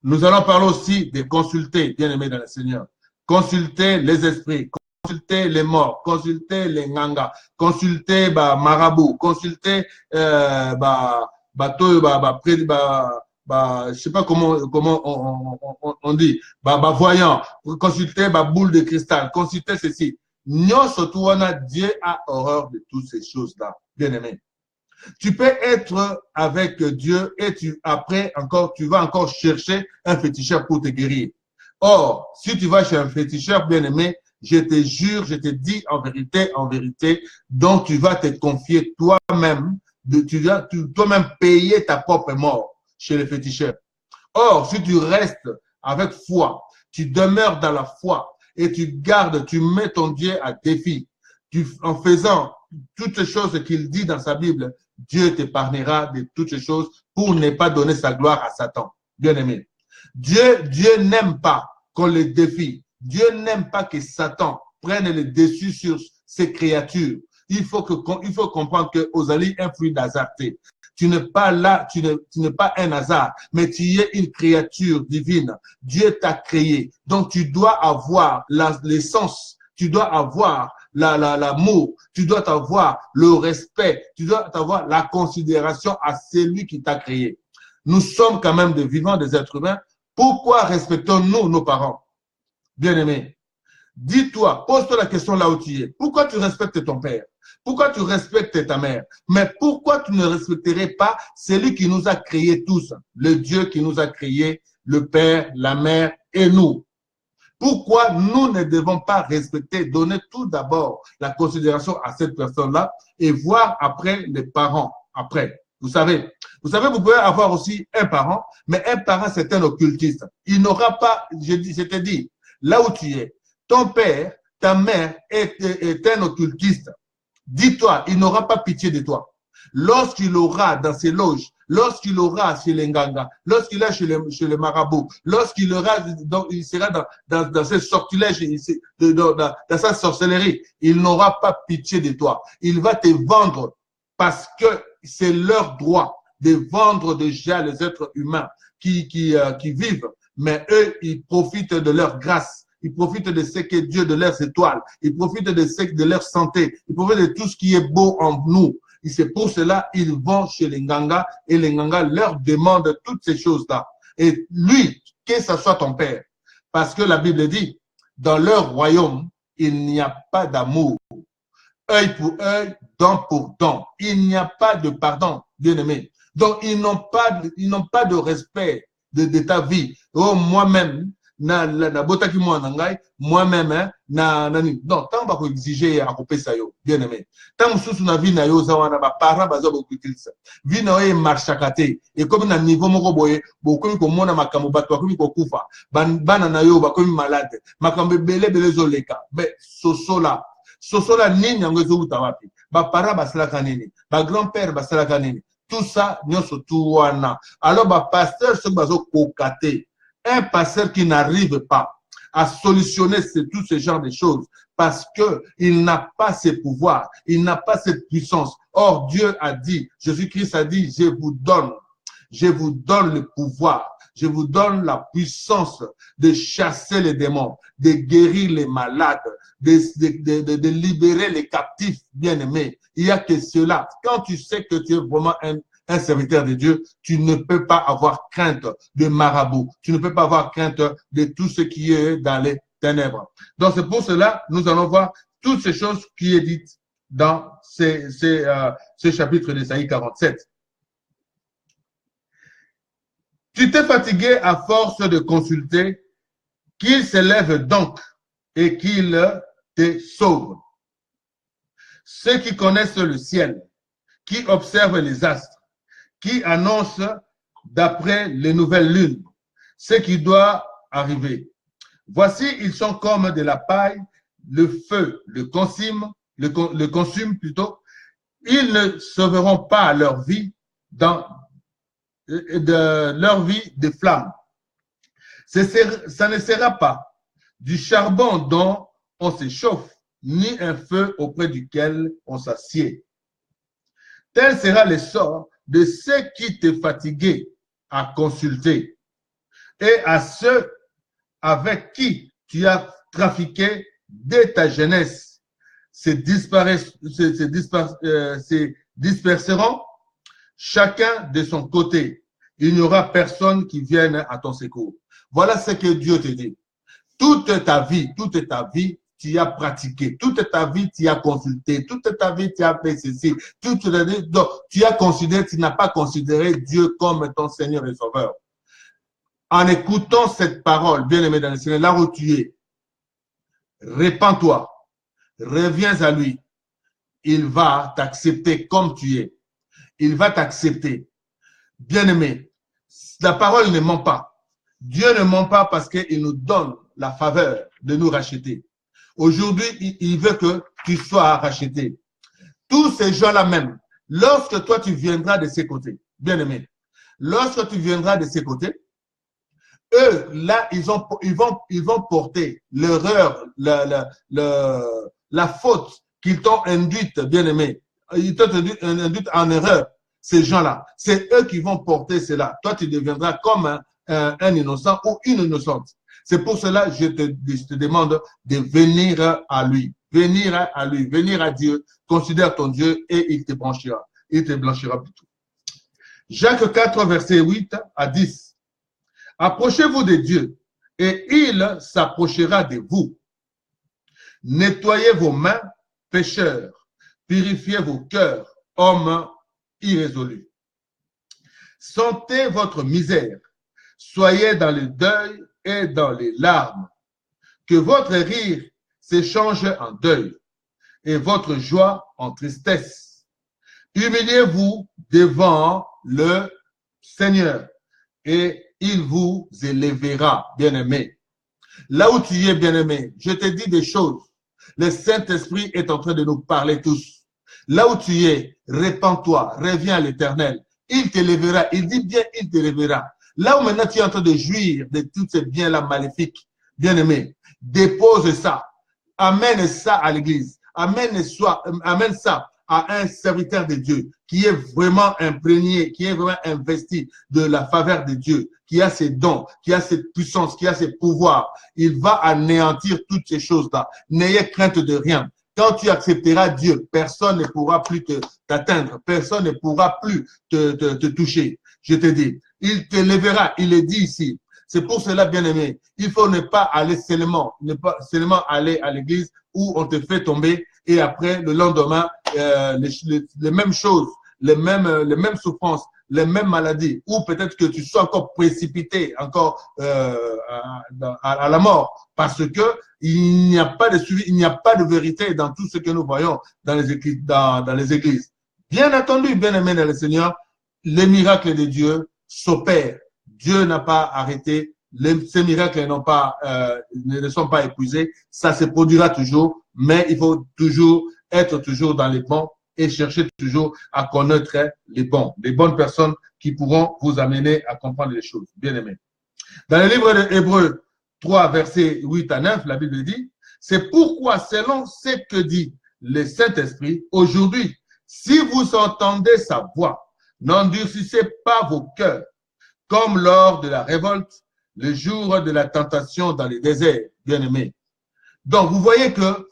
Nous allons parler aussi de consulter, bien aimé dans le Seigneur. Consulter les esprits, consulter les morts, consulter les ngangas, consulter marabout, consulter je sais pas comment on dit, voyant, consulter boule de cristal, consulter ceci. Nous, surtout, Dieu a horreur de toutes ces choses-là, bien aimé. Tu peux être avec Dieu et après encore, tu vas encore chercher un féticheur pour te guérir. Or, si tu vas chez un féticheur, bien aimé, je te jure, je te dis en vérité, donc tu vas te confier toi-même, tu vas toi-même payer ta propre mort chez le féticheur. Or, si tu restes avec foi, tu demeures dans la foi et tu gardes, tu mets ton Dieu à défi, en faisant toutes les choses qu'il dit dans sa Bible, Dieu t'épargnera de toutes ces choses pour ne pas donner sa gloire à Satan. Bien aimé. Dieu n'aime pas qu'on le défie. Dieu n'aime pas que Satan prenne le dessus sur ses créatures. Il faut comprendre que Ozali est un fruit d'hasardé. Tu n'es pas là, tu n'es pas un hasard, mais tu es une créature divine. Dieu t'a créé. Donc tu dois avoir l'essence, tu dois avoir l'amour, tu dois avoir le respect, tu dois avoir la considération à celui qui t'a créé. Nous sommes quand même des vivants, des êtres humains. Pourquoi respectons-nous nos parents? Bien-aimés, dis-toi, pose-toi la question là où tu es. Pourquoi tu respectes ton père? Pourquoi tu respectes ta mère? Mais pourquoi tu ne respecterais pas celui qui nous a créés tous, le Dieu qui nous a créés, le père, la mère et nous? Pourquoi nous ne devons pas respecter, donner tout d'abord la considération à cette personne-là et voir après les parents après? Vous savez, vous pouvez avoir aussi un parent, mais un parent, c'est un occultiste. Il n'aura pas, je te dis, là où tu es, ton père, ta mère est un occultiste. Dis-toi, il n'aura pas pitié de toi. Lorsqu'il aura dans ses loges, lorsqu'il aura chez les Nganga, lorsqu'il est chez les marabouts, lorsqu'il aura, il sera dans ses sortilèges, dans sa sorcellerie, il n'aura pas pitié de toi. Il va te vendre parce que c'est leur droit de vendre déjà les êtres humains qui vivent, mais eux, ils profitent de leur grâce. Ils profitent de ce que Dieu, de leurs étoiles. Ils profitent de leur santé. Ils profitent de tout ce qui est beau en nous. Et c'est pour cela qu'ils vont chez les Nganga et les Nganga leur demandent toutes ces choses-là. Et lui, que ce soit ton père, parce que la Bible dit, dans leur royaume, il n'y a pas d'amour. Œil pour œil, dent pour dent. Il n'y a pas de pardon, bien-aimé. Donc, ils n'ont pas de respect de ta vie. Oh, moi-même, botaki moi-même hein, non tant ba ko exiger à couper ça yo bien aimé tant mususu na vie na yo za wana ba parents bazo ba kutilisa vie na yo marchakate et comme na niveau moko boye bokomi ko mona makambo bato bakomi ko kufa bana na yo bakomi malade makambo belé zoleka be sosola nini yango ezobuta wapi ba parents basalaka nini ba grand-père basalaka nini tout ça nyonso tu wana alors ba pasteur ceux bazo kokate. Un pasteur qui n'arrive pas à solutionner tous ce genre de choses parce qu'il n'a pas ce pouvoirs, il n'a pas cette puissance. Or, Dieu a dit, Jésus-Christ a dit, je vous donne le pouvoir, je vous donne la puissance de chasser les démons, de guérir les malades, de libérer les captifs bien-aimés. Il n'y a que cela. Quand tu sais que tu es vraiment un serviteur de Dieu, tu ne peux pas avoir crainte de marabout. Tu ne peux pas avoir crainte de tout ce qui est dans les ténèbres. Donc, c'est pour cela, nous allons voir toutes ces choses qui est dites dans ce chapitre d'Ésaïe 47. Tu t'es fatigué à force de consulter, qu'il s'élève donc et qu'il te sauve. Ceux qui connaissent le ciel, qui observent les astres, qui annonce d'après les nouvelles lunes ce qui doit arriver. Voici, ils sont comme de la paille, le feu le consume plutôt. Ils ne sauveront pas leur vie de flammes. Ça ne sera pas du charbon dont on s'échauffe, ni un feu auprès duquel on s'assied. Tel sera le sort de ceux qui te fatiguaient à consulter et à ceux avec qui tu as trafiqué dès ta jeunesse. Se disperseront chacun de son côté. Il n'y aura personne qui vienne à ton secours. Voilà ce que Dieu te dit. Toute ta vie, tu as pratiqué. Toute ta vie, tu as consulté. Toute ta vie, tu as fait ceci. Toute ta vie, donc, tu n'as pas considéré Dieu comme ton Seigneur et Sauveur. En écoutant cette parole, bien-aimé dans le Seigneur, là où tu es, répands-toi, reviens à lui. Il va t'accepter comme tu es. Il va t'accepter. Bien-aimé, la parole ne ment pas. Dieu ne ment pas parce qu'il nous donne la faveur de nous racheter. Aujourd'hui, il veut que tu sois racheté. Tous ces gens-là même, lorsque toi tu viendras de ces côtés, bien-aimé, lorsque tu viendras de ces côtés, eux, là, ils vont porter l'erreur, la faute qu'ils t'ont induite, bien-aimé. Ils t'ont induite en erreur, ces gens-là. C'est eux qui vont porter cela. Toi, tu deviendras comme un innocent ou une innocente. C'est pour cela que je te demande de venir à lui. Venir à lui, venir à Dieu. Considère ton Dieu et il te blanchira. Il te blanchira plutôt. Jacques 4, verset 8 à 10. Approchez-vous de Dieu et il s'approchera de vous. Nettoyez vos mains, pécheurs. Purifiez vos cœurs, hommes irrésolus. Sentez votre misère. Soyez dans le deuil et dans les larmes. Que votre rire s'échange en deuil et votre joie en tristesse. Humiliez-vous devant le Seigneur et il vous élèvera, bien-aimé. Là où tu es, bien-aimé, je te dis des choses. Le Saint-Esprit est en train de nous parler tous. Là où tu es, répands-toi, reviens à l'Éternel. Il t'élèvera. Il dit bien, il t'élèvera. Là où maintenant tu es en train de jouir de tous ces biens-là maléfiques, bien-aimé, dépose ça. Amène ça à l'église. Amène ça à un serviteur de Dieu qui est vraiment imprégné, qui est vraiment investi de la faveur de Dieu, qui a ses dons, qui a cette puissance, qui a ses pouvoirs. Il va anéantir toutes ces choses-là. N'ayez crainte de rien. Quand tu accepteras Dieu, personne ne pourra plus t'atteindre, personne ne pourra plus te toucher. Je te dis, il te lèvera, il est dit ici. C'est pour cela, bien-aimé, il faut ne pas aller ne pas seulement aller à l'église où on te fait tomber et après, le lendemain, les mêmes choses, les mêmes souffrances, les mêmes maladies, ou peut-être que tu sois encore précipité encore à la mort, parce que il n'y a pas de suivi, il n'y a pas de vérité dans tout ce que nous voyons dans les églises. Bien entendu, bien-aimé dans le Seigneur, les miracles de Dieu s'opèrent. Dieu n'a pas arrêté, ces miracles ne sont pas épuisés, ça se produira toujours, mais il faut toujours être toujours dans les bons et chercher toujours à connaître les bonnes personnes qui pourront vous amener à comprendre les choses. Bien aimé. Dans le livre de Hébreux 3, versets 8 à 9, la Bible dit, c'est pourquoi, selon ce que dit le Saint-Esprit, aujourd'hui, si vous entendez sa voix, n'endurcissez pas vos cœurs, comme lors de la révolte, le jour de la tentation dans les déserts, bien aimé. Donc, vous voyez que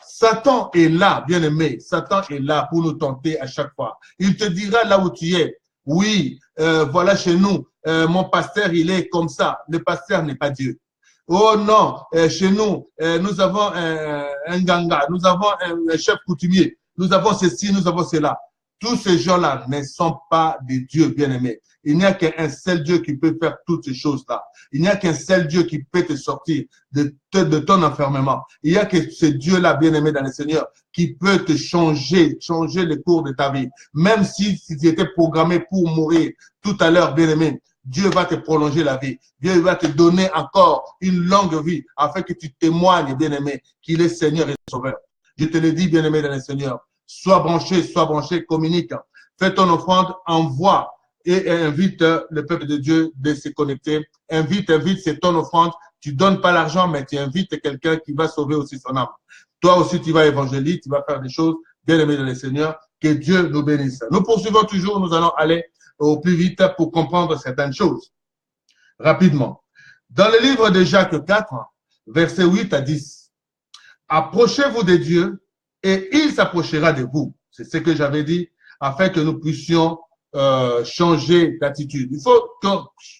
Satan est là, bien aimé. Satan est là pour nous tenter à chaque fois. Il te dira là où tu es. Oui, voilà chez nous, mon pasteur, il est comme ça. Le pasteur n'est pas Dieu. Oh non, chez nous, nous avons un ganga, nous avons un chef coutumier, nous avons ceci, nous avons cela. Tous ces gens-là ne sont pas des dieux, bien aimés. Il n'y a qu'un seul Dieu qui peut faire toutes ces choses-là. Il n'y a qu'un seul Dieu qui peut te sortir de ton enfermement. Il n'y a que ce Dieu-là, bien-aimé dans le Seigneur, qui peut te changer le cours de ta vie. Même si tu étais programmé pour mourir tout à l'heure, bien-aimé, Dieu va te prolonger la vie. Dieu va te donner encore une longue vie afin que tu témoignes, bien-aimé, qu'il est Seigneur et Sauveur. Je te le dis, bien-aimé dans le Seigneur. Sois branché, communique. Fais ton offrande, envoie et invite le peuple de Dieu de se connecter. Invite, c'est ton offrande. Tu ne donnes pas l'argent, mais tu invites quelqu'un qui va sauver aussi son âme. Toi aussi, tu vas évangéliser, tu vas faire des choses, bien aimé dans le Seigneur. Que Dieu nous bénisse. Nous poursuivons toujours, nous allons aller au plus vite pour comprendre certaines choses. Rapidement. Dans le livre de Jacques 4, versets 8 à 10, approchez-vous de Dieu et il s'approchera de vous. C'est ce que j'avais dit, afin que nous puissions changer d'attitude. Il faut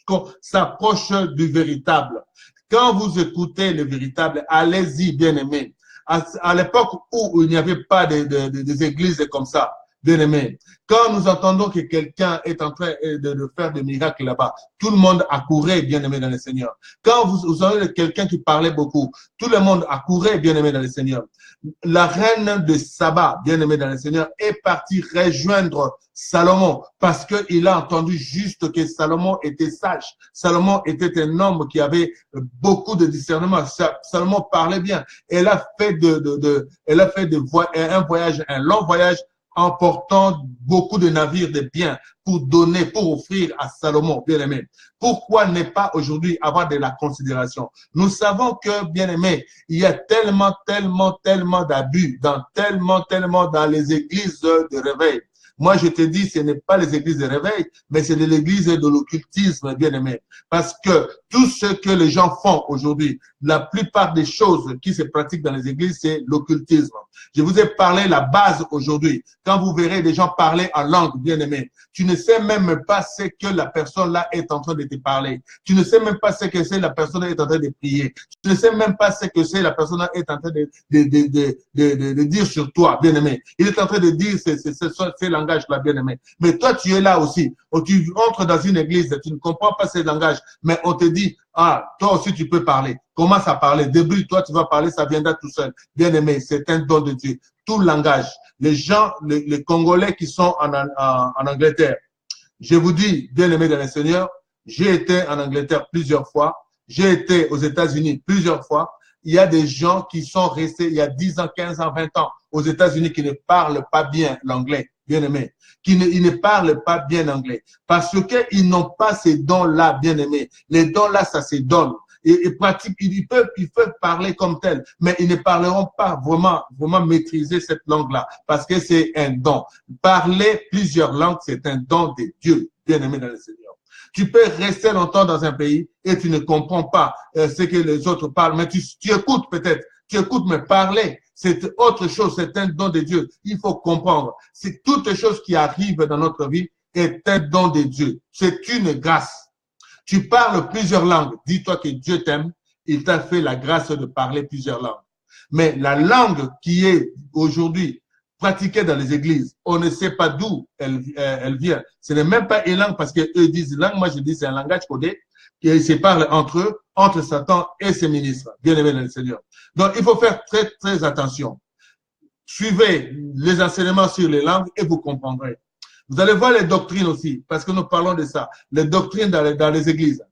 qu'on s'approche du véritable. Quand vous écoutez le véritable, allez-y, bien-aimés. À l'époque où il n'y avait pas des églises comme ça, bien-aimés, quand nous entendons que quelqu'un est en train de faire des miracles là-bas, tout le monde accourait, bien-aimé dans le Seigneur. Quand vous avez quelqu'un qui parlait beaucoup, tout le monde accourait, bien-aimé dans le Seigneur. La reine de Saba, bien-aimé dans le Seigneur, est partie rejoindre Salomon parce qu'il a entendu juste que Salomon était sage. Salomon était un homme qui avait beaucoup de discernement. Salomon parlait bien. Elle a fait un voyage, un long voyage, emportant beaucoup de navires de biens pour donner, pour offrir à Salomon, bien-aimé. Pourquoi ne pas aujourd'hui avoir de la considération? Nous savons que, bien-aimé, il y a tellement d'abus tellement dans les églises de réveil. Moi, je te dis, ce n'est pas les églises de réveil, mais c'est l'église de l'occultisme, bien-aimé. Parce que tout ce que les gens font aujourd'hui, la plupart des choses qui se pratiquent dans les églises, c'est l'occultisme. Je vous ai parlé la base aujourd'hui. Quand vous verrez des gens parler en langue, bien-aimé, tu ne sais même pas ce que la personne là est en train de te parler. Tu ne sais même pas ce que c'est la personne est en train de prier. Tu ne sais même pas ce que c'est la personne là est en train de dire sur toi, bien-aimé. Il est en train de dire ces langages-là, bien-aimé. Mais toi, tu es là aussi. Tu entres dans une église, tu ne comprends pas ces langages, mais on te dit, ah, toi aussi tu peux parler. Commence à parler. Débrouille-toi, tu vas parler, ça viendra tout seul. Bien-aimé, c'est un don de Dieu. Tout langage. Les gens, les Congolais qui sont en Angleterre, je vous dis, bien-aimé dans le Seigneur, j'ai été en Angleterre plusieurs fois. J'ai été aux États-Unis plusieurs fois. Il y a des gens qui sont restés il y a 10 ans, 15 ans, 20 ans aux États-Unis qui ne parlent pas bien l'anglais, bien-aimé, ils ne parlent pas bien anglais parce qu'ils n'ont pas ces dons-là, bien-aimé. Les dons-là, ça se donne. Ils pratiquent, ils peuvent parler comme tel, mais ils ne parleront pas vraiment maîtriser cette langue-là parce que c'est un don. Parler plusieurs langues, c'est un don de Dieu, bien-aimé dans le Seigneur. Tu peux rester longtemps dans un pays et tu ne comprends pas ce que les autres parlent, mais tu écoutes peut-être, tu écoutes, mais parler, c'est autre chose, c'est un don de Dieu. Il faut comprendre. C'est toute chose qui arrive dans notre vie est un don de Dieu. C'est une grâce. Tu parles plusieurs langues. Dis-toi que Dieu t'aime. Il t'a fait la grâce de parler plusieurs langues. Mais la langue qui est aujourd'hui pratiquée dans les églises, on ne sait pas d'où elle vient. Ce n'est même pas une langue parce qu'eux disent langue. Moi, je dis c'est un langage codé qui se parle entre eux, entre Satan et ses ministres. Bien-aimés dans le Seigneur. Donc, il faut faire très attention. Suivez les enseignements sur les langues et vous comprendrez. Vous allez voir les doctrines aussi, parce que nous parlons de ça. Les doctrines dans les églises.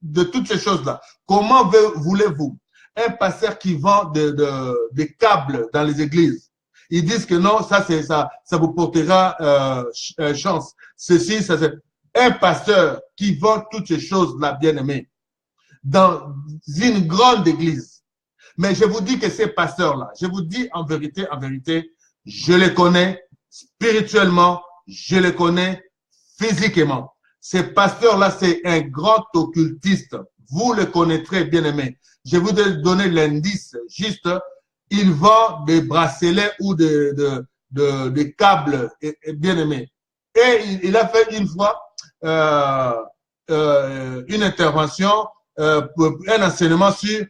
De toutes ces choses-là. Comment voulez-vous un pasteur qui vend des câbles dans les églises? Ils disent que non, ça vous portera chance. Ceci, ça c'est un pasteur qui vend toutes ces choses-là, bien aimé, dans une grande église. Mais je vous dis que ces pasteurs-là, je vous dis en vérité, je les connais spirituellement, je les connais physiquement. Ces pasteurs-là, c'est un grand occultiste. Vous le connaîtrez, bien aimé. Je vous ai donné l'indice, juste, il vend des bracelets ou des câbles, bien aimé. Et il a fait une fois une intervention, un enseignement sur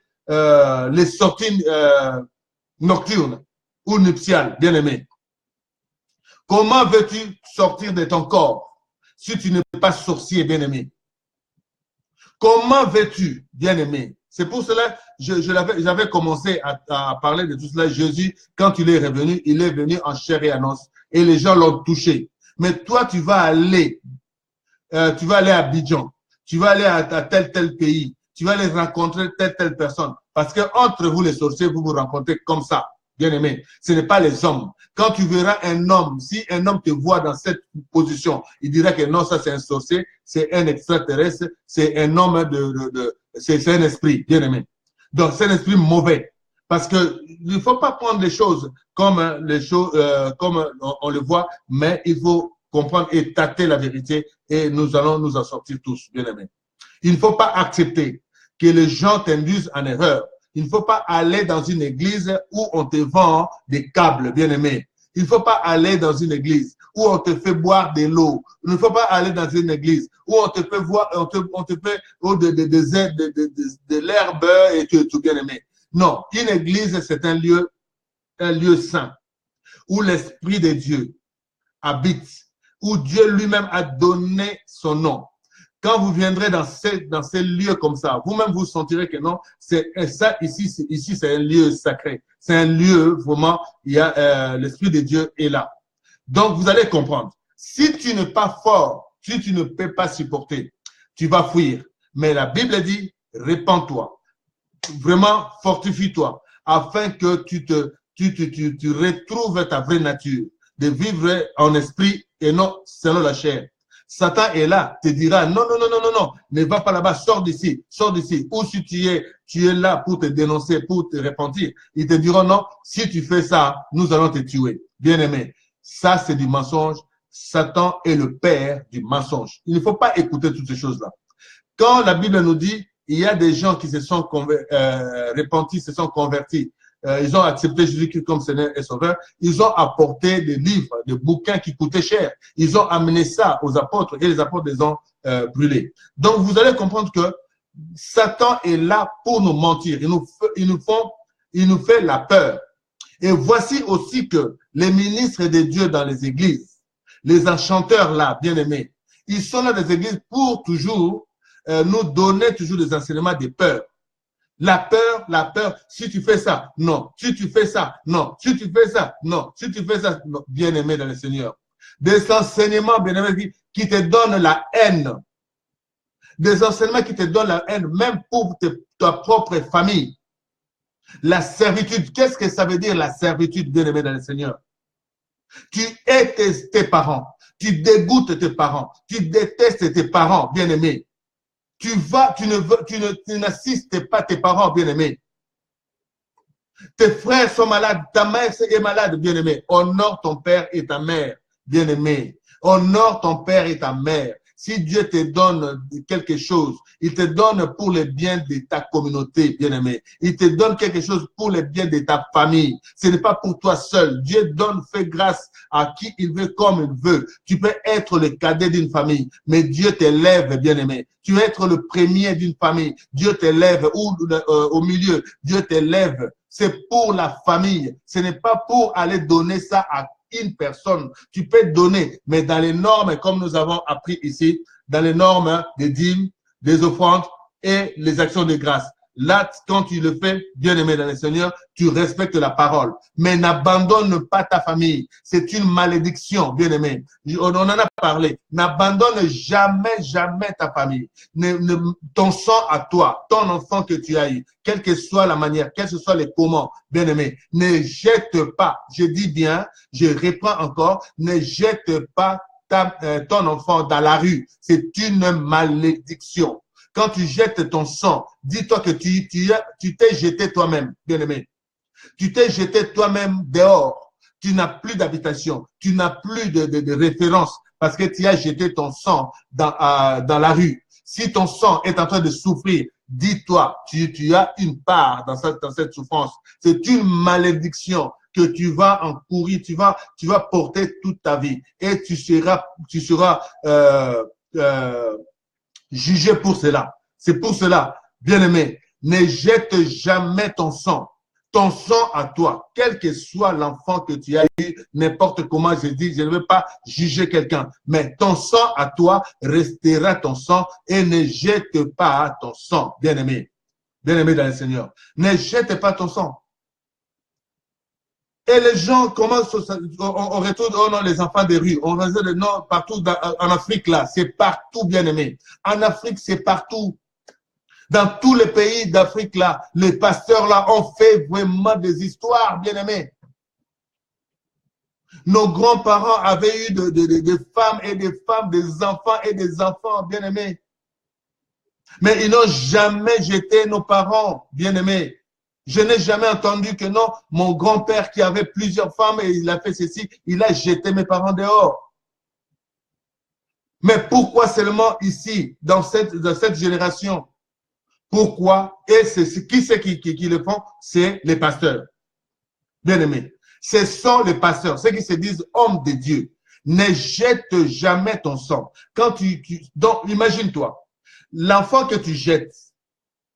les sorties nocturnes ou nuptiales, bien aimé. Comment veux-tu sortir de ton corps si tu n'es pas sorcier, bien aimé? Comment veux-tu, bien aimé? C'est pour cela que j'avais commencé à parler de tout cela. Jésus, quand il est venu en chair et en os et les gens l'ont touché. Mais toi, tu vas aller à Abidjan, tu vas aller à tel pays, tu vas aller rencontrer telle personne. Parce que entre vous les sorciers, vous vous rencontrez comme ça. bien-aimé. Ce n'est pas les hommes. Quand tu verras un homme, si un homme te voit dans cette position, il dira que non, ça c'est un sorcier, c'est un extraterrestre, c'est un homme c'est un esprit, bien-aimé. Donc, c'est un esprit mauvais. Parce que il ne faut pas prendre les choses comme comme on le voit, mais il faut comprendre et tâter la vérité et nous allons nous en sortir tous, bien-aimés. Il ne faut pas accepter que les gens t'induisent en erreur. Il ne faut pas aller dans une église où on te vend des câbles, bien-aimés. Il ne faut pas aller dans une église où on te fait boire de l'eau. Il ne faut pas aller dans une église où on te fait voir, on te fait de l'herbe et tout, bien-aimé. Non, une église, c'est un lieu saint où l'Esprit de Dieu habite, où Dieu lui-même a donné son nom. Quand vous viendrez dans ces lieux comme ça, vous-même vous sentirez que non, c'est ça ici, c'est un lieu sacré. C'est un lieu vraiment, il y a l'Esprit de Dieu est là. Donc vous allez comprendre. Si tu n'es pas fort, si tu ne peux pas supporter, tu vas fuir. Mais la Bible dit, répands-toi. Vraiment, fortifie-toi afin que tu retrouves ta vraie nature, de vivre en esprit et non selon la chair. Satan est là, te dira non, ne va pas là-bas, sors d'ici. Ou si tu es là pour te dénoncer, pour te repentir, ils te diront non, si tu fais ça, nous allons te tuer. Bien-aimé, ça c'est du mensonge. Satan est le père du mensonge. Il ne faut pas écouter toutes ces choses-là. Quand la Bible nous dit, il y a des gens qui se sont repentis, se sont convertis. Ils ont accepté Jésus-Christ comme Seigneur et Sauveur. Ils ont apporté des livres, des bouquins qui coûtaient cher. Ils ont amené ça aux apôtres et les apôtres les ont brûlés. Donc, vous allez comprendre que Satan est là pour nous mentir. Il nous fait la peur. Et voici aussi que les ministres de Dieu dans les églises, les enchanteurs là, bien-aimés, ils sont là dans les églises pour toujours nous donner toujours des enseignements de peur. La peur, si tu fais ça, non. Si tu fais ça, non. Si tu fais ça, non. Si tu fais ça, non. Bien-aimé dans le Seigneur. Des enseignements, bien-aimé, qui te donnent la haine. Des enseignements qui te donnent la haine, même pour ta propre famille. La servitude. Qu'est-ce que ça veut dire, la servitude, bien-aimé dans le Seigneur? Tu hais tes parents. Tu dégoûtes tes parents. Tu détestes tes parents, bien-aimé. Tu n'assistes pas tes parents, bien-aimés. Tes frères sont malades, ta mère est malade, bien-aimé. Honore ton père et ta mère, bien-aimé. Honore ton père et ta mère. Si Dieu te donne quelque chose, il te donne pour le bien de ta communauté, bien-aimé. Il te donne quelque chose pour le bien de ta famille. Ce n'est pas pour toi seul. Dieu donne, fait grâce à qui il veut, comme il veut. Tu peux être le cadet d'une famille, mais Dieu t'élève, bien-aimé. Tu veux être le premier d'une famille. Dieu t'élève, ou au milieu, Dieu t'élève. C'est pour la famille. Ce n'est pas pour aller donner ça à une personne. Tu peux donner, mais dans les normes, comme nous avons appris ici, dans les normes des dîmes, des offrandes et les actions de grâce. Là, quand tu le fais, bien-aimé dans le Seigneur, tu respectes la parole. Mais n'abandonne pas ta famille. C'est une malédiction, bien-aimé. On en a parlé. N'abandonne jamais, jamais ta famille. Ton sang à toi, ton enfant que tu as eu, quelle que soit la manière, quels que soient les comment, bien-aimé, ne jette pas. Je dis bien, je reprends encore, ne jette pas ton enfant dans la rue. C'est une malédiction. Quand tu jettes ton sang, dis-toi que tu t'es jeté toi-même, bien-aimé. Tu t'es jeté toi-même dehors. Tu n'as plus d'habitation. Tu n'as plus de référence parce que tu as jeté ton sang dans la rue. Si ton sang est en train de souffrir, dis-toi, tu as une part dans cette souffrance. C'est une malédiction que tu vas encourir, tu vas porter toute ta vie et tu seras jugé pour cela. C'est pour cela, bien-aimé, ne jette jamais ton sang à toi, quel que soit l'enfant que tu as eu, n'importe comment je dis, je ne veux pas juger quelqu'un, mais ton sang à toi restera ton sang et ne jette pas ton sang, bien-aimé dans le Seigneur. Ne jette pas ton sang. Et les gens commencent, on retourne, oh non, les enfants des rues, on reste non, partout en Afrique là, c'est partout, bien aimé. En Afrique, c'est partout. Dans tous les pays d'Afrique, là, les pasteurs là ont fait vraiment des histoires, bien aimés. Nos grands-parents avaient eu des femmes et des femmes, des enfants et des enfants, bien aimés. Mais ils n'ont jamais jeté nos parents, bien aimés. Je n'ai jamais entendu que non, mon grand-père qui avait plusieurs femmes et il a fait ceci, il a jeté mes parents dehors. Mais pourquoi seulement ici, dans cette génération? Pourquoi? Et qui c'est qui le font? C'est les pasteurs. Bien aimés. Ce sont les pasteurs, ceux qui se disent hommes de Dieu. Ne jette jamais ton sang. Quand donc, imagine-toi, l'enfant que tu jettes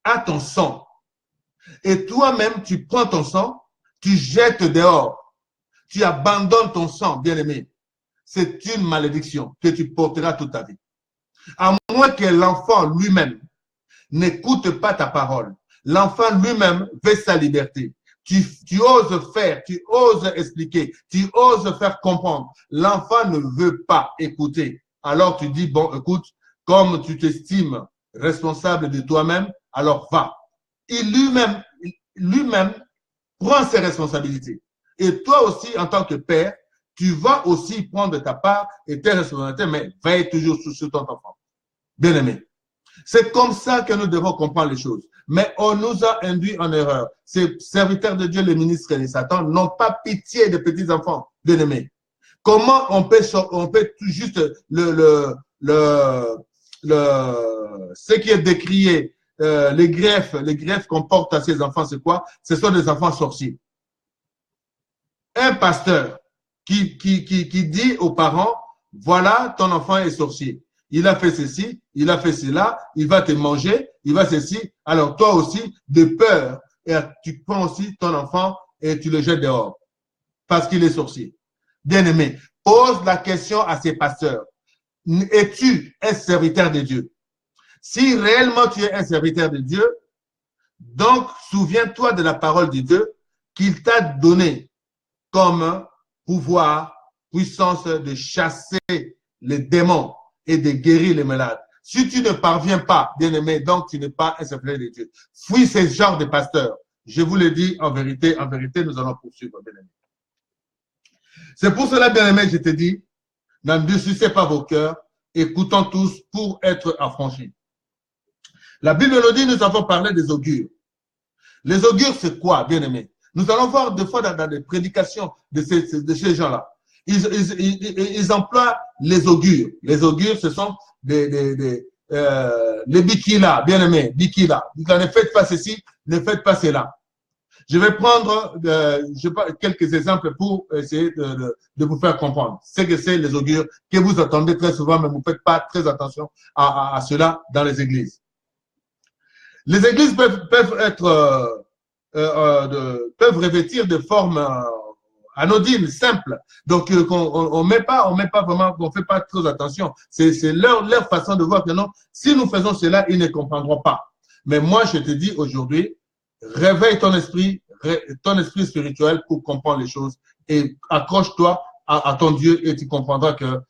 a ton sang. Et toi-même, tu prends ton sang, tu jettes dehors. Tu abandonnes ton sang, bien aimé. C'est une malédiction que tu porteras toute ta vie. À moins que l'enfant lui-même n'écoute pas ta parole. L'enfant lui-même veut sa liberté. Tu oses faire, tu oses expliquer, tu oses faire comprendre. L'enfant ne veut pas écouter. Alors tu dis, bon, écoute, comme tu t'estimes responsable de toi-même, alors va. Il lui-même prend ses responsabilités. Et toi aussi, en tant que père, tu vas aussi prendre ta part et tes responsabilités, mais veille toujours sur ton enfant. Bien aimé. C'est comme ça que nous devons comprendre les choses. Mais on nous a induit en erreur. Ces serviteurs de Dieu, les ministres et les satans, n'ont pas pitié des petits enfants, bien aimés. Comment on peut juste ce qui est décrié, les greffes qu'on porte à ces enfants, c'est quoi? Ce sont des enfants sorciers. Un pasteur qui dit aux parents, voilà, ton enfant est sorcier. Il a fait ceci, il a fait cela, il va te manger, il va ceci. Alors toi aussi, de peur, et tu prends aussi ton enfant et tu le jettes dehors parce qu'il est sorcier. Bien aimé, pose la question à ces pasteurs. Es-tu un serviteur de Dieu? Si réellement tu es un serviteur de Dieu, donc souviens-toi de la parole de Dieu qu'il t'a donnée comme pouvoir, puissance de chasser les démons et de guérir les malades. Si tu ne parviens pas, bien aimé, donc tu n'es pas un serviteur de Dieu. Fuis ce genre de pasteurs. Je vous le dis en vérité, nous allons poursuivre, bien aimé. C'est pour cela, bien aimé, je te dis, n'endurcissez pas vos cœurs, écoutons tous pour être affranchis. La Bible nous dit, nous avons parlé des augures. Les augures, c'est quoi, bien aimé? Nous allons voir des fois dans des prédications de ces gens-là. Ils emploient les augures. Les augures, ce sont les bikila, bien aimé, bikila. Ne faites pas ceci, ne faites pas cela. Je vais prendre quelques exemples pour essayer de vous faire comprendre ce que c'est les augures que vous entendez très souvent, mais vous ne faites pas très attention à cela dans les églises. Les églises peuvent revêtir de formes anodines, simples. Donc, on met pas vraiment, on fait pas trop attention. C'est leur façon de voir que non, si nous faisons cela, ils ne comprendront pas. Mais moi, je te dis aujourd'hui, réveille ton esprit spirituel pour comprendre les choses et accroche-toi à ton Dieu et tu comprendras que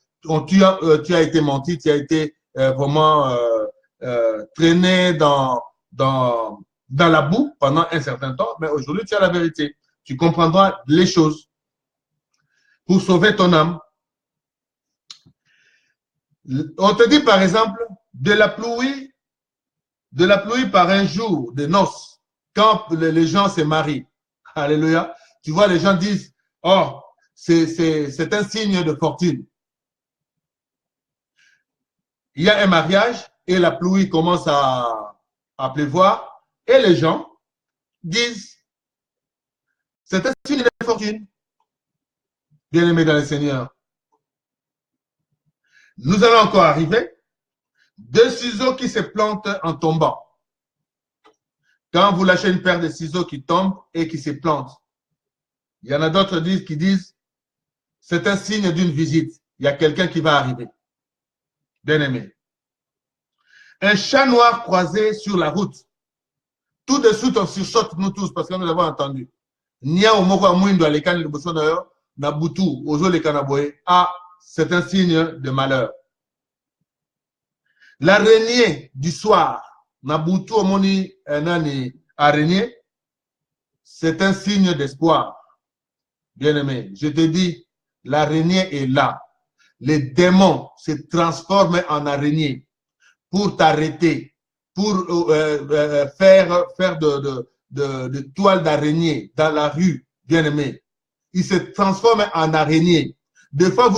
tu as été menti, tu as été vraiment traîné dans la boue pendant un certain temps, mais aujourd'hui tu as la vérité. Tu comprendras les choses pour sauver ton âme. On te dit par exemple de la pluie par un jour de noces, quand les gens se marient. Alléluia. Tu vois, les gens disent, oh, c'est un signe de fortune. Il y a un mariage et la pluie commence à pleuvoir et les gens disent, c'est un signe de fortune. Bien-aimés dans le Seigneur. Nous allons encore arriver. 2 ciseaux qui se plantent en tombant. Quand vous lâchez une paire de ciseaux qui tombent et qui se plantent, il y en a d'autres qui disent, c'est un signe d'une visite. Il y a quelqu'un qui va arriver. Bien-aimé. Un chat noir croisé sur la route. Tout de suite, on sursaute nous tous parce que nous l'avons entendu. Ah, c'est un signe de malheur. L'araignée du soir Nabutu omoni nani araignée, c'est un signe d'espoir. Bien-aimé, je te dis, l'araignée est là. Les démons se transforment en araignée pour t'arrêter, pour faire de toile d'araignée dans la rue, bien-aimé. Ils se transforment en araignée. Des fois,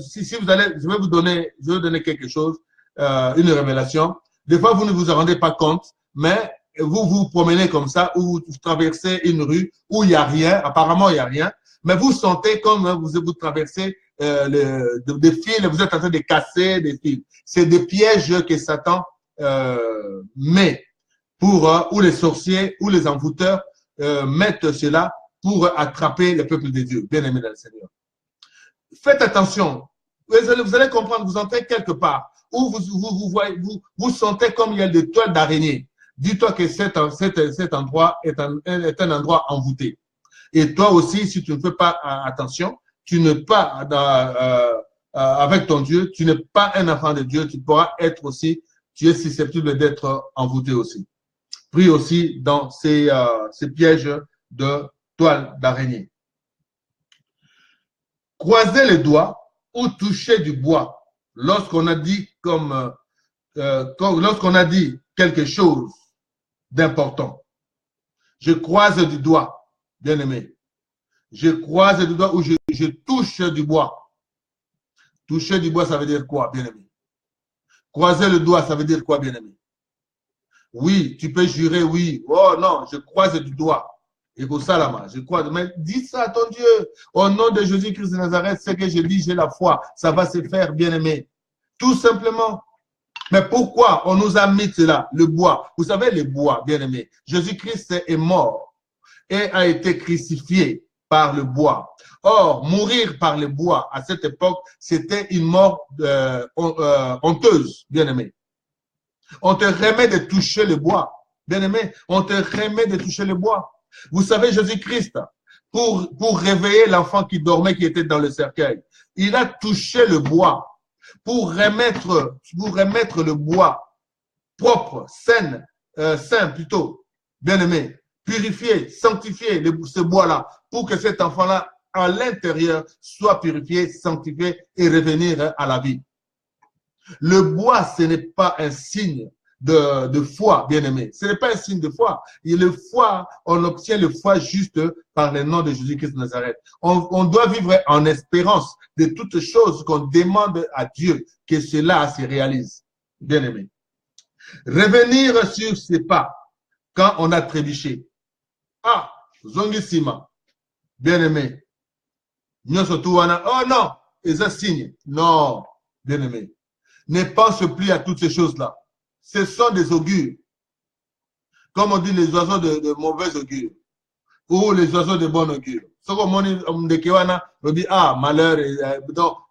si vous allez, je vais vous donner quelque chose, une révélation. Des fois, vous ne vous en rendez pas compte, mais vous vous promenez comme ça, ou vous traversez une rue où il n'y a rien, apparemment il n'y a rien, mais vous sentez comme vous traversez des fils, vous êtes en train de casser des fils. C'est des pièges que Satan met pour, ou les sorciers, ou les envoûteurs mettent cela pour attraper le peuple de Dieu, bien aimé dans le Seigneur. Faites attention, vous allez comprendre, vous entrez quelque part où vous sentez comme il y a des toiles d'araignée. Dis-toi que cet endroit est un endroit envoûté. Et toi aussi, si tu ne fais pas attention, tu n'es pas avec ton Dieu, tu n'es pas un enfant de Dieu, tu pourras être aussi, tu es susceptible d'être envoûté aussi. Pris aussi dans ces pièges de toiles d'araignée. Croiser les doigts ou toucher du bois lorsqu'on a dit lorsqu'on a dit quelque chose d'important. Je croise du doigt, bien aimé. Je croise du doigt ou je touche du bois. Toucher du bois, ça veut dire quoi, bien aimé? Croiser le doigt, ça veut dire quoi, bien aimé? Oui, tu peux jurer, oui. Oh non, je croise du doigt. Et pour ça, là, je crois. Mais dis ça à ton Dieu. Au nom de Jésus-Christ de Nazareth, c'est que je dis, j'ai la foi. Ça va se faire, bien aimé. Tout simplement. Mais pourquoi on nous a mis cela, le bois? Vous savez, le bois, bien aimé. Jésus-Christ est mort et a été crucifié par le bois. Or, mourir par le bois à cette époque, c'était une mort honteuse, bien aimé. On te remet de toucher le bois, bien aimé. On te remet de toucher le bois. Vous savez, Jésus-Christ, pour réveiller l'enfant qui dormait, qui était dans le cercueil, il a touché le bois pour remettre le bois propre, sain plutôt, bien aimé, purifié, sanctifié ce bois-là, pour que cet enfant-là, à l'intérieur, soit purifié, sanctifié et revenir à la vie. Le bois, ce n'est pas un signe de foi, bien aimé. Ce n'est pas un signe de foi. Et le foi, on obtient le foi juste par le nom de Jésus-Christ de Nazareth. On doit vivre en espérance de toutes choses qu'on demande à Dieu, que cela se réalise. Bien aimé. Revenir sur ses pas quand on a trébuché. Ah, zongisima. Bien aimé. Oh non, c'est un signe. Non, bien aimé. Ne pense plus à toutes ces choses-là. Ce sont des augures. Comme on dit, les oiseaux de mauvais augure. Ou les oiseaux de bon augure. Ce qu'on dit, ah, malheur,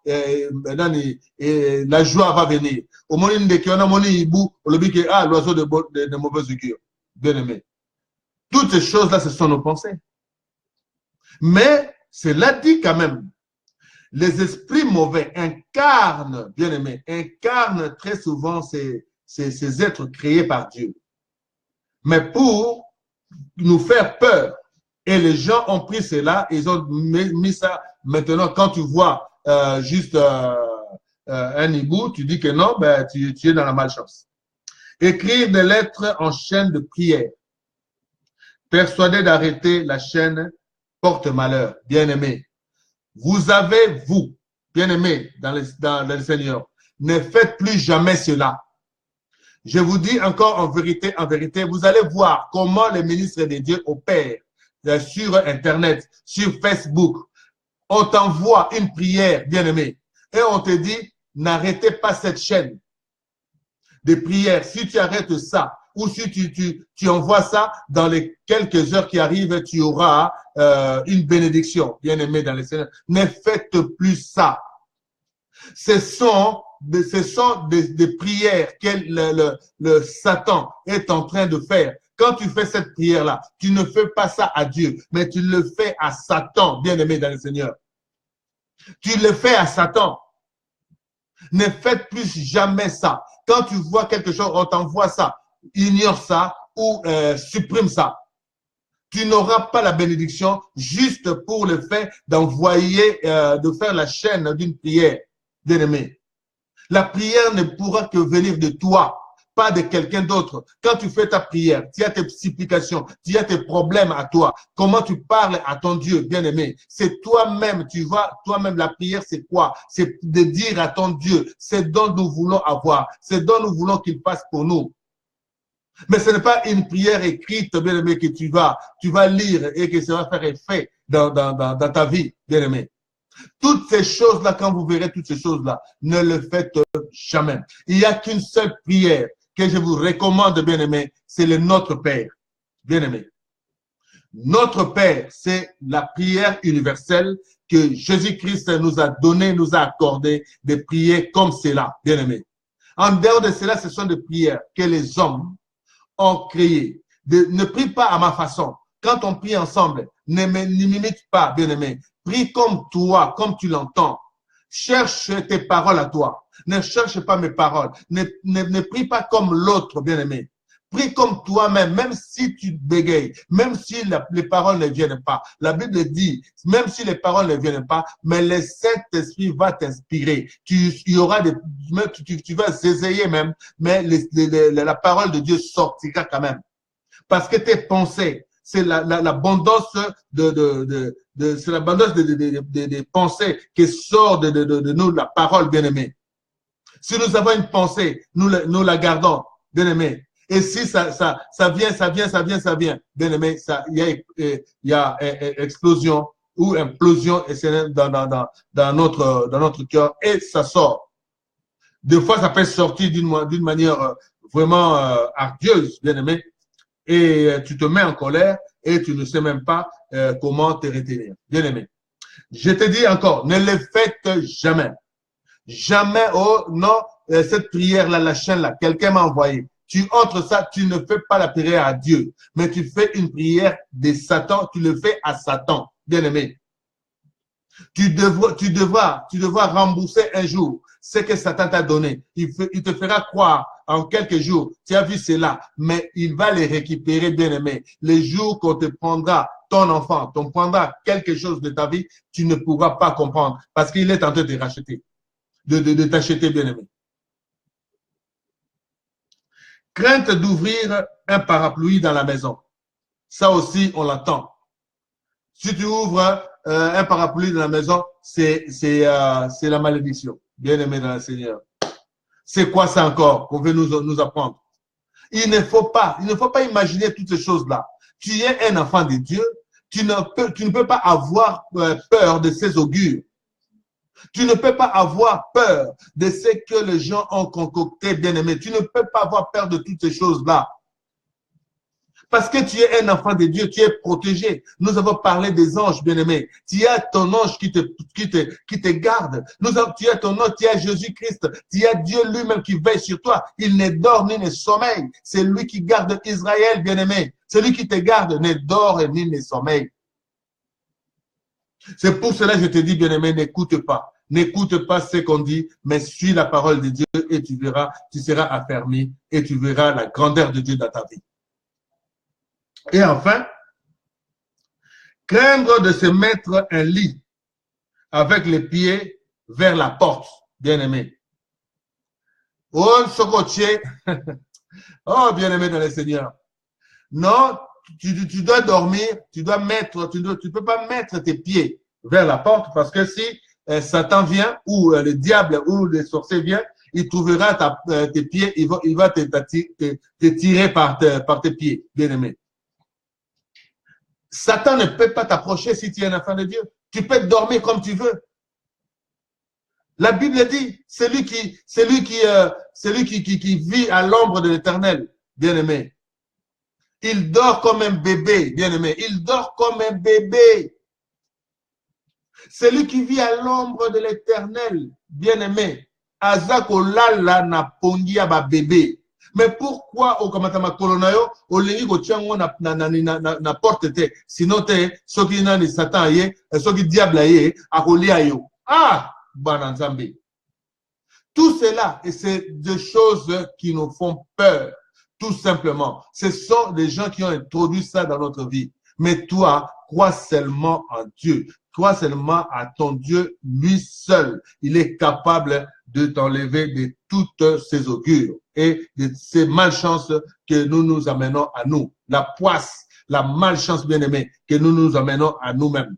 la joie va venir. Au moment on dit que, ah, l'oiseau de mauvais augure. Bien aimé. Toutes ces choses-là, ce sont nos pensées. Mais, cela dit quand même, les esprits mauvais incarnent, bien aimé, incarnent très souvent ces êtres créés par Dieu. Mais pour nous faire peur, et les gens ont pris cela, ils ont mis ça. Maintenant, quand tu vois juste un hibou, tu dis que non, ben, tu es dans la malchance. Écrire des lettres en chaîne de prière. Persuadé d'arrêter la chaîne porte malheur, bien aimé. Vous avez, vous, bien-aimés dans le Seigneur, ne faites plus jamais cela. Je vous dis encore en vérité, vous allez voir comment les ministres de Dieu opèrent sur Internet, sur Facebook. On t'envoie une prière, bien-aimé, et on te dit, n'arrêtez pas cette chaîne de prière. Si tu arrêtes ça, ou si tu envoies ça, dans les quelques heures qui arrivent, tu auras une bénédiction, bien-aimé dans le Seigneur. Ne faites plus ça. Ce sont des prières que le Satan est en train de faire. Quand tu fais cette prière-là, tu ne fais pas ça à Dieu, mais tu le fais à Satan, bien-aimé dans le Seigneur. Tu le fais à Satan. Ne faites plus jamais ça. Quand tu vois quelque chose, on t'envoie ça. ignore ça ou supprime ça. Tu n'auras pas la bénédiction juste pour le fait d'envoyer, de faire la chaîne d'une prière, bien-aimé. La prière ne pourra que venir de toi, pas de quelqu'un d'autre. Quand tu fais ta prière, tu as tes supplications, tu as tes problèmes à toi. Comment tu parles à ton Dieu, bien-aimé? C'est toi-même, tu vas, toi-même, la prière, c'est quoi? C'est de dire à ton Dieu, c'est dont nous voulons avoir, c'est dont nous voulons qu'il fasse pour nous. Mais ce n'est pas une prière écrite, bien-aimé, que tu vas lire et que ça va faire effet dans ta vie, bien-aimé. Toutes ces choses-là, quand vous verrez toutes ces choses-là, ne le faites jamais. Il n'y a qu'une seule prière que je vous recommande, bien-aimé, c'est le Notre Père, bien-aimé. Notre Père, c'est la prière universelle que Jésus-Christ nous a donné, nous a accordé de prier comme cela, bien-aimé. En dehors de cela, ce sont des prières que les hommes ont créées. Ne prie pas à ma façon. Quand on prie ensemble, ne m'imite pas, bien-aimé. Prie comme toi, comme tu l'entends. Cherche tes paroles à toi. Ne cherche pas mes paroles. Ne prie pas comme l'autre, bien-aimé. Prie comme toi-même, même si tu bégayes, même si les paroles ne viennent pas. La Bible dit, même si les paroles ne viennent pas, mais le Saint-Esprit va t'inspirer. Tu vas essayer même, mais la parole de Dieu sortira quand même. Parce que tes pensées, c'est l'abondance c'est l'abondance des pensées qui sort de nous, la parole, bien-aimée. Si nous avons une pensée, nous la gardons, bien-aimé. Et si ça vient, bien-aimé, il y a explosion ou implosion dans notre cœur et ça sort. Des fois, ça peut sortir d'une manière vraiment ardieuse, bien-aimé, et tu te mets en colère et tu ne sais même pas comment te retenir. Bien-aimé, je te dis encore, ne le faites jamais. Jamais, oh non, cette prière-là, la chaîne-là, quelqu'un m'a envoyé. Tu entres ça, tu ne fais pas la prière à Dieu, mais tu fais une prière de Satan, tu le fais à Satan, bien-aimé. Tu devras rembourser un jour ce que Satan t'a donné. Il te fera croire en quelques jours, tu as vu cela, mais il va les récupérer, bien-aimé. Les jours qu'on te prendra ton enfant, t'en prendra quelque chose de ta vie, tu ne pourras pas comprendre parce qu'il est en train de te racheter, de t'acheter, bien-aimé. Crainte d'ouvrir un parapluie dans la maison. Ça aussi, on l'attend. Si tu ouvres un parapluie dans la maison, c'est la malédiction. Bien-aimé dans le Seigneur. C'est quoi ça encore qu'on veut nous apprendre? Il ne faut pas imaginer toutes ces choses-là. Tu es un enfant de Dieu. Tu ne peux pas avoir peur de ces augures. Tu ne peux pas avoir peur de ce que les gens ont concocté, bien-aimé. Tu ne peux pas avoir peur de toutes ces choses-là. Parce que tu es un enfant de Dieu, tu es protégé. Nous avons parlé des anges, bien-aimés. Tu as ton ange qui te garde. Tu as ton ange, tu as Jésus-Christ. Tu as Dieu lui-même qui veille sur toi. Il ne dort ni ne sommeille. C'est lui qui garde Israël, bien-aimé. Celui qui te garde ne dort ni ne sommeille. C'est pour cela que je te dis, bien-aimé, n'écoute pas. N'écoute pas ce qu'on dit, mais suis la parole de Dieu et tu verras, tu seras affermi et tu verras la grandeur de Dieu dans ta vie. Et enfin, craindre de se mettre un lit avec les pieds vers la porte, bien-aimé. Oh, Sokotier, oh, bien-aimé dans le Seigneur. Non, tu dois dormir, tu ne peux pas mettre tes pieds vers la porte parce que si Satan vient ou le diable ou le sorcier vient, il trouvera tes pieds, il va te tirer par tes pieds, bien-aimé. Satan ne peut pas t'approcher si tu es un enfant de Dieu. Tu peux dormir comme tu veux. La Bible dit, celui qui vit à l'ombre de l'Éternel, bien-aimé, il dort comme un bébé, bien-aimé. Il dort comme un bébé. Celui qui vit à l'ombre de l'Éternel, bien-aimé, azakolala na pongia ba bébé. Mais pourquoi au kamatama kolonayo au lengi ko tiango na porte te sinon te soki nani Satan ye soki diable ye akolia yo. Ah, bana nzambe. Tout cela et c'est des choses qui nous font peur. tout simplement. Ce sont des gens qui ont introduit ça dans notre vie. Mais toi, crois seulement en Dieu. Crois seulement à ton Dieu, lui seul. Il est capable de t'enlever de toutes ces augures et de ces malchances que nous nous amenons à nous. La poisse, la malchance bien-aimée que nous nous amenons à nous-mêmes.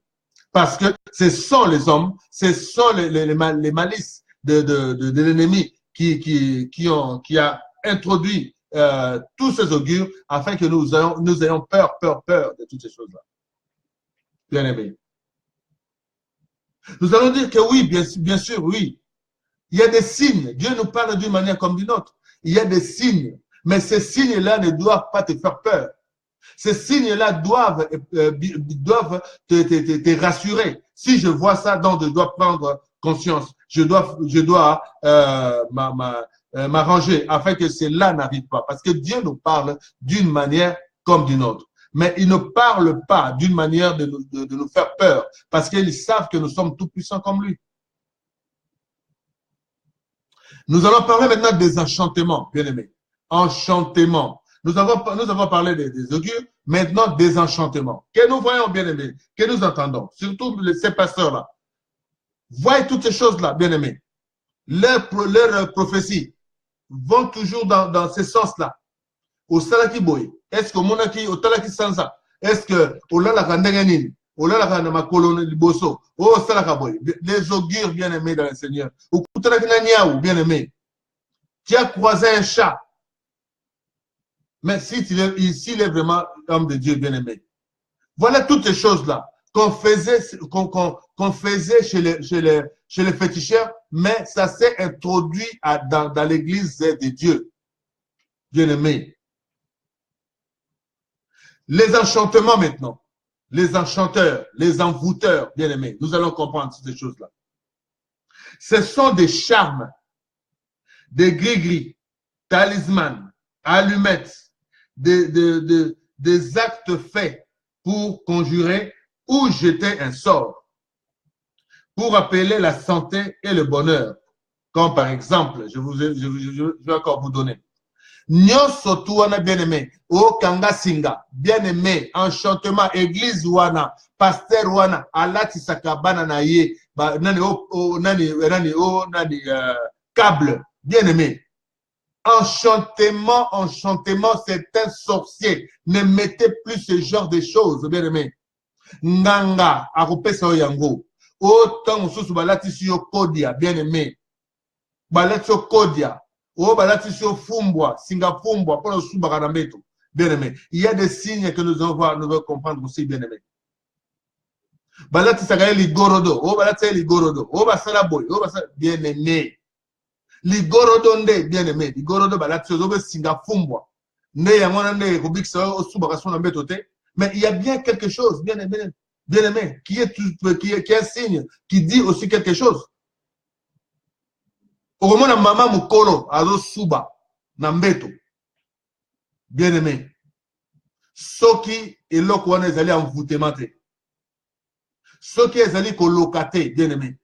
Parce que ce sont les hommes, ce sont les malices de l'ennemi qui a introduit tous ces augures afin que nous ayons peur de toutes ces choses-là. Bien-aimés. Nous allons dire que oui, bien sûr, oui. Il y a des signes. Dieu nous parle d'une manière comme d'une autre. Il y a des signes. Mais ces signes-là ne doivent pas te faire peur. Ces signes-là doivent te rassurer. Si je vois ça, donc je dois prendre conscience. Je dois m'arranger afin que cela n'arrive pas. Parce que Dieu nous parle d'une manière comme d'une autre. Mais il ne parle pas d'une manière de nous faire peur. Parce qu'ils savent que nous sommes tout puissants comme lui. Nous allons parler maintenant des enchantements, bien aimés. Enchantements. Nous avons parlé des augures, maintenant des enchantements. Que nous voyons, bien aimés, que nous entendons, surtout ces pasteurs-là. Voyez toutes ces choses-là, bien aimés. Leurs prophéties vont toujours dans ce sens-là. Au salaki boy, est-ce que monaki au talaki sansa, est-ce que au la kandenganini, au la kana makolo liboso, au salaka boy, les augures bien aimés dans le Seigneur. Au kutalaki naniaou bien aimé. Tu as croisé un chat. Mais s'il est vraiment homme de Dieu bien aimé. Voilà toutes ces choses-là qu'on faisait chez les féticheurs, mais ça s'est introduit dans l'église de Dieu. Bien aimé. Les enchantements maintenant, les enchanteurs, les envoûteurs, bien aimés, nous allons comprendre ces choses-là. Ce sont des charmes, des gris-gris, talismans, allumettes, des actes faits pour conjurer ou jeter un sort, pour appeler la santé et le bonheur. Comme par exemple, je vais encore vous donner. Nyoso tu wana bien-aimé, o kanga singa, bien-aimé, enchantement, église wana, pasteur wana, alati sakabana na ye, câble, bien-aimé. Enchantement, c'est un sorcier. Ne mettez plus ce genre de choses, bien-aimé. Nganga, akopesa yango. Autant mususu balati si yo kodia, bien-aimé. Balati yo kodia. Oh, balati si yo fumbwa, singa fumbwa, pour le subakanambeto. Bien-aimé. Il y a des signes que nous devons comprendre aussi, bien-aimé. Balati sagaye ligorodo. Oh, balati ligorodo. Oh, basala boy. Oh, basala, bien-aimé. Ligorodo nde, bien-aimé. Ligorodo balati yo singa fumbwa. Ne yamona ne kubikisa o subakanambeto te. Mais il y a bien quelque chose, bien-aimé, qui est un signe, qui dit aussi quelque chose. Au moment où maman mukolo azo suba nambeto, bien-aimé, soki eloko wana ezali envoûtement te, soki ezali kolokate, bien-aimé,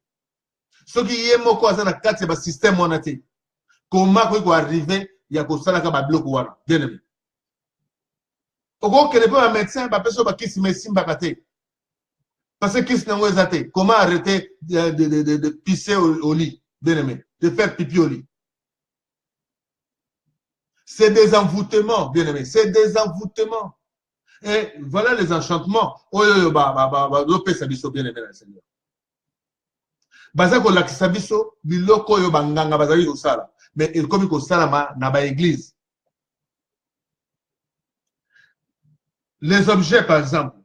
soki ye moko aza na kati ba système wana te, comment ko arriver ya kosalaka ba biloko wana, bien-aimé. Oko kele pe ba médecin ba peso ba kisi médecine bakate. Parce que kisi nango ezate. Comment arrêter de pisser au lit, bien-aimé, de faire pipi au lit. C'est des envoûtements, bien-aimé, c'est des envoûtements. Et voilà les enchantements. Oyo lope sabiso, bien-aimé dans le Seigneur. Bazako la sabiso biloko yo banganga bazali kosala. Mais il comme kosala na ba église. Les objets, par exemple,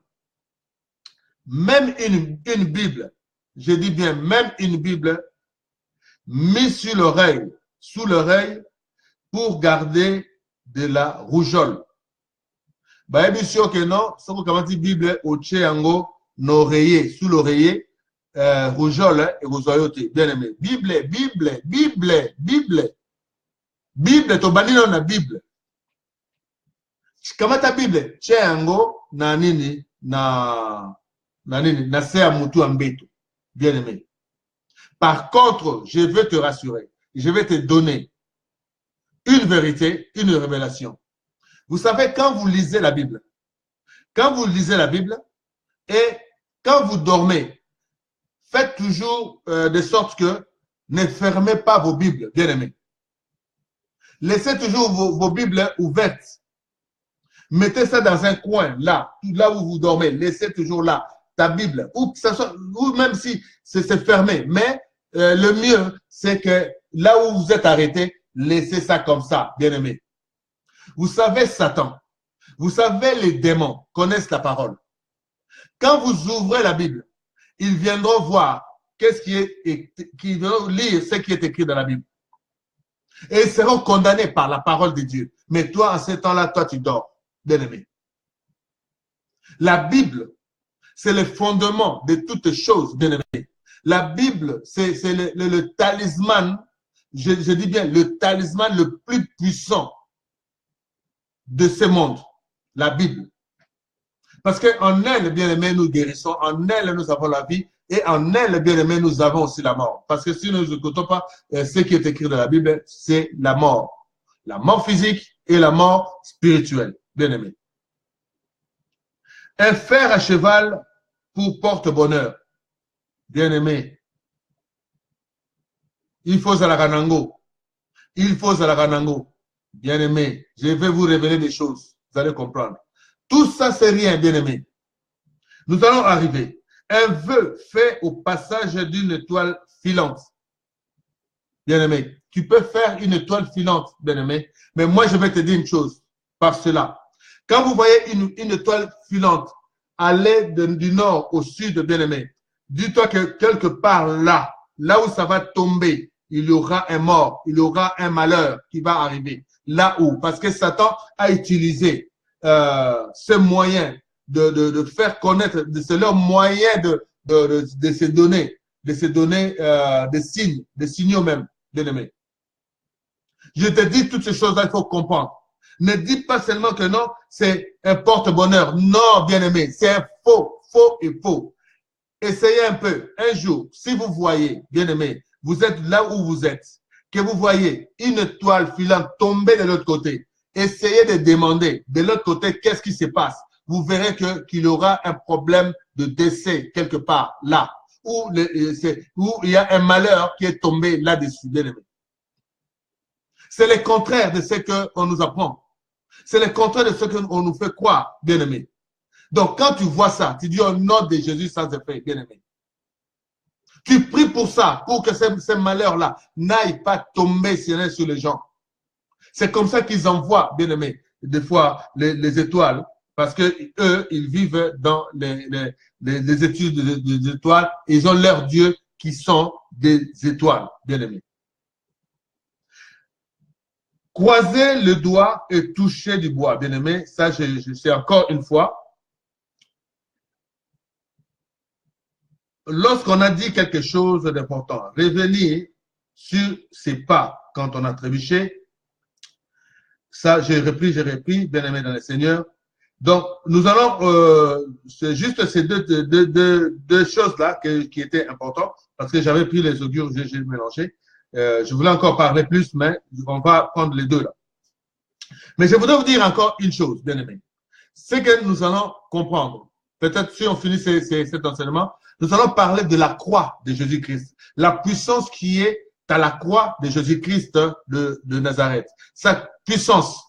même une Bible, je dis bien, même une Bible mise sur l'oreille, sous l'oreille, pour garder de la rougeole. Bah, bien sûr que non, c'est comme dit Bible au tchéango, l'oreiller, sous l'oreiller, rougeole et rosoyote, bien aimé. Bible, to banino na Bible. Kama ta Bible, tchéango, na nini, na sea mutu ambeto, bien aimé. Par contre, je veux te rassurer, je vais te donner une vérité, une révélation. Vous savez, quand vous lisez la Bible et quand vous dormez, faites toujours de sorte que ne fermez pas vos Bibles, bien-aimés. Laissez toujours vos Bibles ouvertes. Mettez ça dans un coin, là où vous dormez. Laissez toujours là ta Bible, ou même si c'est fermé. Mais le mieux, c'est que là où vous êtes arrêté, laissez ça comme ça, bien-aimés. Vous savez, Satan, vous savez, les démons connaissent la parole. Quand vous ouvrez la Bible, ils viendront voir qu'ils viendront lire ce qui est écrit dans la Bible. Et ils seront condamnés par la parole de Dieu. Mais toi, en ce temps-là, toi, tu dors, bien-aimé. La Bible, c'est le fondement de toutes choses, bien-aimé. La Bible, c'est le talisman, je dis bien, le talisman le plus puissant de ce monde, la Bible. Parce qu'en elle, bien-aimé, nous guérissons, en elle, nous avons la vie, et en elle, bien-aimé, nous avons aussi la mort. Parce que si nous n'écoutons pas ce qui est écrit dans la Bible, c'est la mort. La mort physique et la mort spirituelle, bien-aimé. Un fer à cheval pour porte-bonheur, bien-aimé. Il faut Zalaranango. Il faut Zalaranango. Bien-aimé, je vais vous révéler des choses. Vous allez comprendre. Tout ça, c'est rien, bien-aimé. Nous allons arriver. Un vœu fait au passage d'une étoile filante. Bien-aimé, tu peux faire une étoile filante, bien-aimé. Mais moi, je vais te dire une chose. Par cela, quand vous voyez une étoile filante aller du nord au sud, bien-aimé, dis-toi que quelque part là où ça va tomber, il y aura un mort, il y aura un malheur qui va arriver. Là où, parce que Satan a utilisé ce moyen de faire connaître, c'est leur moyen de se donner des signes, des signaux même, bien-aimé. Je te dis toutes ces choses-là, il faut comprendre. Ne dis pas seulement que non, c'est un porte-bonheur. Non, bien-aimé, c'est un faux et faux. Essayez un peu. Un jour, si vous voyez, bien-aimé, vous êtes là où vous êtes, que vous voyez une étoile filante tomber de l'autre côté, essayez de demander de l'autre côté qu'est-ce qui se passe. Vous verrez qu'il y aura un problème de décès quelque part là, où il y a un malheur qui est tombé là-dessus, bien-aimé. C'est le contraire de ce qu'on nous apprend. C'est le contraire de ce qu'on nous fait croire, bien-aimé. Donc, quand tu vois ça, tu dis au nom de Jésus sans effet, bien-aimé. Tu pries pour ça, pour que ces malheurs-là n'aillent pas tomber sur les gens. C'est comme ça qu'ils envoient, bien-aimé, des fois, les étoiles, parce que eux, ils vivent dans les études des étoiles. Ils ont leurs dieux qui sont des étoiles, bien-aimé. Croiser le doigt et toucher du bois, bien-aimé, ça, je sais encore une fois. Lorsqu'on a dit quelque chose d'important, revenir sur ses pas quand on a trébuché, ça, j'ai repris, bien-aimé dans le Seigneur. Donc, nous allons, c'est juste ces deux choses-là qui étaient importantes, parce que j'avais pris les augures, j'ai mélangé. Je voulais encore parler plus, mais on va prendre les deux là. Mais je voudrais vous dire encore une chose, bien-aimé. C'est que nous allons comprendre, peut-être si on finit cet enseignement, nous allons parler de la croix de Jésus-Christ. La puissance qui est à la croix de Jésus-Christ de Nazareth. Sa puissance.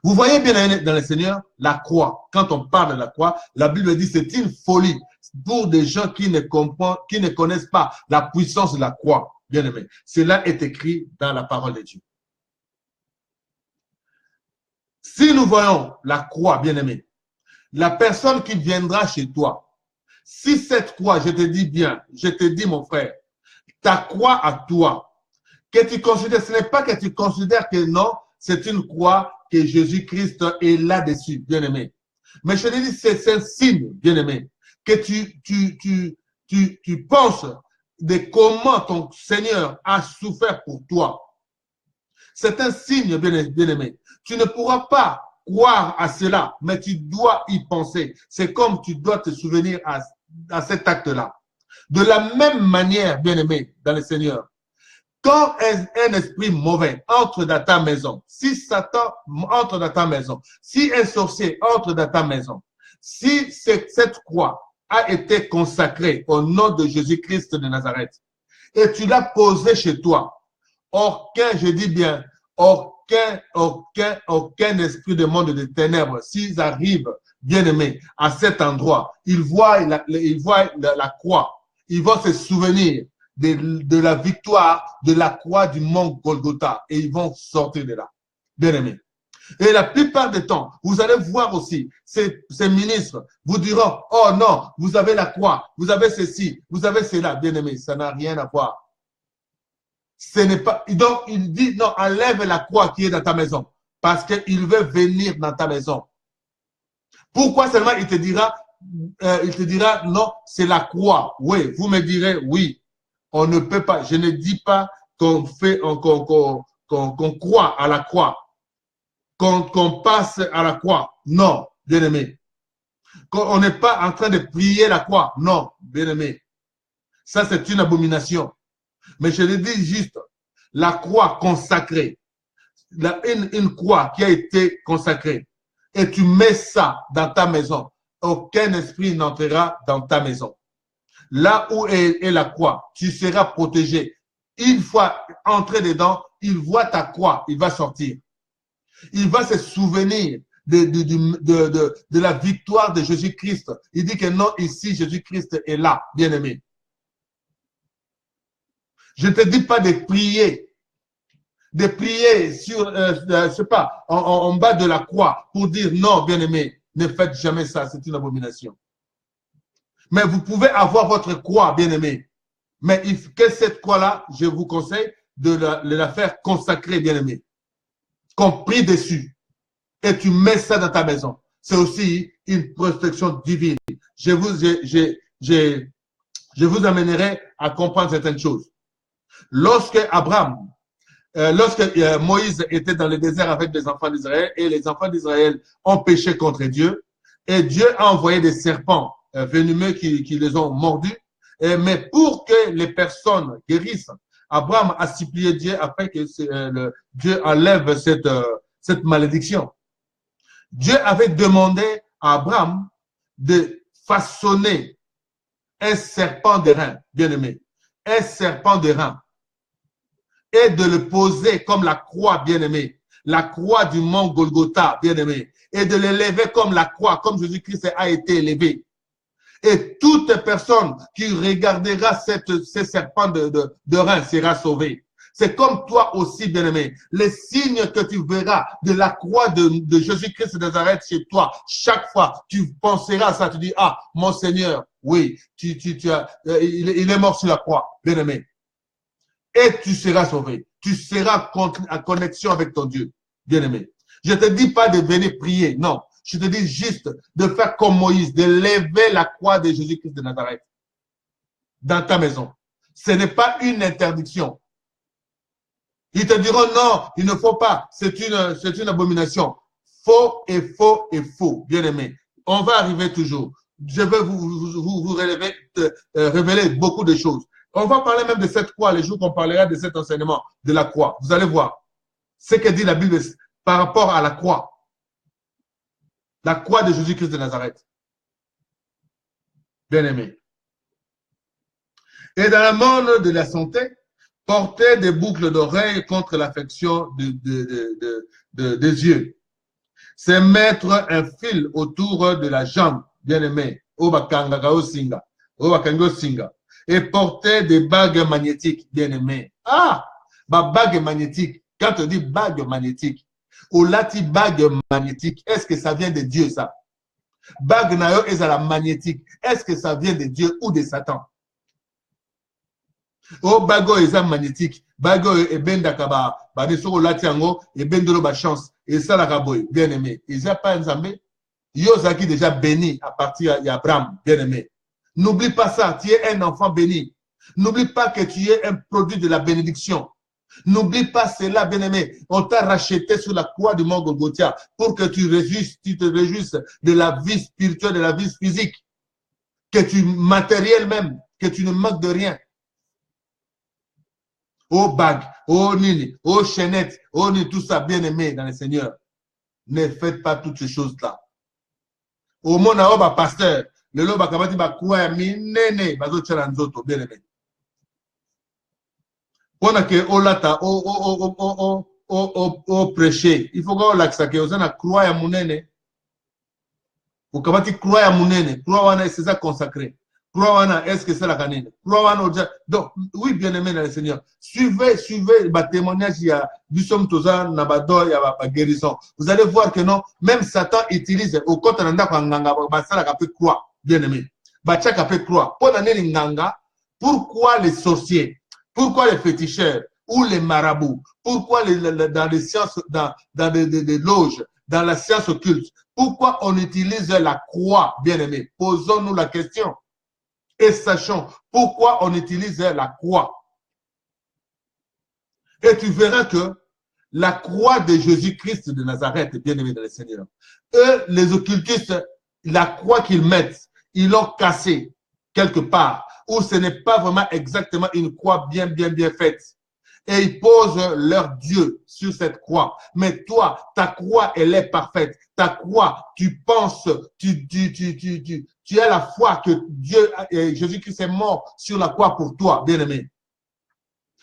Vous voyez bien dans le Seigneur, la croix. Quand on parle de la croix, la Bible dit c'est une folie pour des gens qui ne connaissent pas la puissance de la croix. Bien-aimé, cela est écrit dans la parole de Dieu. Si nous voyons la croix, bien-aimé, la personne qui viendra chez toi, si cette croix, je te dis bien, je te dis mon frère, ta croix à toi, que tu considères, ce n'est pas que tu considères que non, c'est une croix que Jésus-Christ est là-dessus, bien-aimé. Mais je te dis, c'est un signe, bien-aimé, que tu penses de comment ton Seigneur a souffert pour toi. C'est un signe, bien-aimé. Tu ne pourras pas croire à cela, mais tu dois y penser. C'est comme tu dois te souvenir à cet acte-là. De la même manière, bien-aimé, dans le Seigneur, Quand un esprit mauvais entre dans ta maison, si Satan entre dans ta maison, si un sorcier entre dans ta maison, si cette croix a été consacrée au nom de Jésus-Christ de Nazareth et tu l'as posée chez toi, aucun, je dis bien, aucun esprit de monde de ténèbres, s'ils arrivent, bien-aimés, à cet endroit, ils voient la croix, ils vont se souvenir de la victoire de la croix du mont Golgotha et ils vont sortir de là, bien-aimés. Et la plupart du temps, vous allez voir aussi ces ministres vous diront, oh non, vous avez la croix, vous avez ceci, vous avez cela, bien-aimés, ça n'a rien à voir. Ce n'est pas, donc il dit, non, enlève la croix qui est dans ta maison parce qu'il veut venir dans ta maison. Pourquoi seulement il te dira, non, c'est la croix. Oui, vous me direz, oui, on ne peut pas, je ne dis pas qu'on croit à la croix, qu'on passe à la croix. Non, bien-aimé. On n'est pas en train de prier la croix. Non, bien-aimé. Ça, c'est une abomination. Mais je le dis juste, la croix consacrée, une croix qui a été consacrée, et tu mets ça dans ta maison, aucun esprit n'entrera dans ta maison. Là où est la croix, tu seras protégé. Une fois entré dedans, il voit ta croix, il va sortir. Il va se souvenir de la victoire de Jésus-Christ. Il dit que non, ici, Jésus-Christ est là, bien-aimé. Je ne te dis pas de prier sur, je sais pas, en bas de la croix pour dire non, bien-aimé, ne faites jamais ça, c'est une abomination. Mais vous pouvez avoir votre croix, bien-aimé. Mais que cette croix-là, je vous conseille de la faire consacrer, bien-aimé. Qu'on prie dessus. Et tu mets ça dans ta maison. C'est aussi une protection divine. Je vous amènerai à comprendre certaines choses. Lorsque Moïse était dans le désert avec les enfants d'Israël et les enfants d'Israël ont péché contre Dieu et Dieu a envoyé des serpents venimeux qui les ont mordus. Mais pour que les personnes guérissent, Abraham a supplié Dieu afin que Dieu enlève cette malédiction. Dieu avait demandé à Abraham de façonner un serpent de rein, bien aimé, un serpent de rein, et de le poser comme la croix, bien aimé, la croix du mont Golgotha, bien aimé, et de l'élever comme la croix, comme Jésus-Christ a été élevé. Et toute personne qui regardera ce serpent de rein sera sauvée. C'est comme toi aussi, bien-aimé. Les signes que tu verras de la croix de Jésus-Christ de Nazareth chez toi, chaque fois, tu penseras à ça. Tu dis, ah, mon Seigneur, oui, il est mort sur la croix, bien-aimé. Et tu seras sauvé. Tu seras en connexion avec ton Dieu, bien-aimé. Je ne te dis pas de venir prier, non. Je te dis juste de faire comme Moïse, de lever la croix de Jésus-Christ de Nazareth dans ta maison. Ce n'est pas une interdiction. Ils te diront non, il ne faut pas, c'est une abomination. Faux et faux et faux, bien aimé. On va arriver toujours. Je vais vous révéler beaucoup de choses. On va parler même de cette croix, les jours qu'on parlera de cet enseignement de la croix. Vous allez voir ce que dit la Bible par rapport à la croix. La croix de Jésus-Christ de Nazareth. Bien aimé. Et dans le monde de la santé, porter des boucles d'oreilles contre l'affection des yeux. C'est mettre un fil autour de la jambe, bien aimé, et porter des bagues magnétiques, bien aimé. Ah, bague magnétique. Quand on dit bague magnétique, ou lati bague magnétique, est-ce que ça vient de Dieu, ça? Bague nayo est à la magnétique. Est-ce que ça vient de Dieu ou de Satan? Oh, bago est magnétique. Bago est ben dakaba. Badesoko latiango et ben de la chance. Et ça la raboy, bien aimé. Ils n'ont pas un zambé. Yozaki déjà béni à partir d'Abraham, bien aimé. N'oublie pas ça. Tu es un enfant béni. N'oublie pas que tu es un produit de la bénédiction. N'oublie pas cela, bien-aimé. On t'a racheté sur la croix du mont Golgotha pour que tu te réjouisses de la vie spirituelle, de la vie physique. Que tu matériel même, que tu ne manques de rien. aux bagues, aux nini, aux chaînettes, aux nini, tout ça, bien aimé dans le Seigneur. Ne faites pas toutes ces choses-là. Au monde, il y a pasteur. Le loba kabati ba croix minene bazo tchela nzoto bien aimé. Pona que olata o prêcher. Il faut que l'axe que osana croix ya munene. Au kabati croix ya munene. Croix wana c'est ça consacré. Croix wana est-ce que c'est la canine? Croix wana donc oui bien aimé dans le Seigneur. Suivez ba témoignage il y a du somme toza na ba do ya ba guérison. Vous allez voir que non, même Satan utilise au côté nanda kwa nganga ba sala ka pe croix. Bien aimé. Bachaka peut croire. Pourquoi les sorciers? Pourquoi les féticheurs? Ou les marabouts? Pourquoi dans les sciences, dans des loges, dans la science occulte? Pourquoi on utilise la croix, bien aimé? Posons-nous la question. Et sachons pourquoi on utilise la croix. Et tu verras que la croix de Jésus-Christ de Nazareth, bien aimé dans le Seigneur, eux, les occultistes, la croix qu'ils mettent, ils l'ont cassée quelque part, où ce n'est pas vraiment exactement une croix bien faite. Et ils posent leur Dieu sur cette croix. Mais toi, ta croix, elle est parfaite. Ta croix, tu penses, tu as la foi que Dieu, Jésus-Christ est mort sur la croix pour toi, bien-aimé.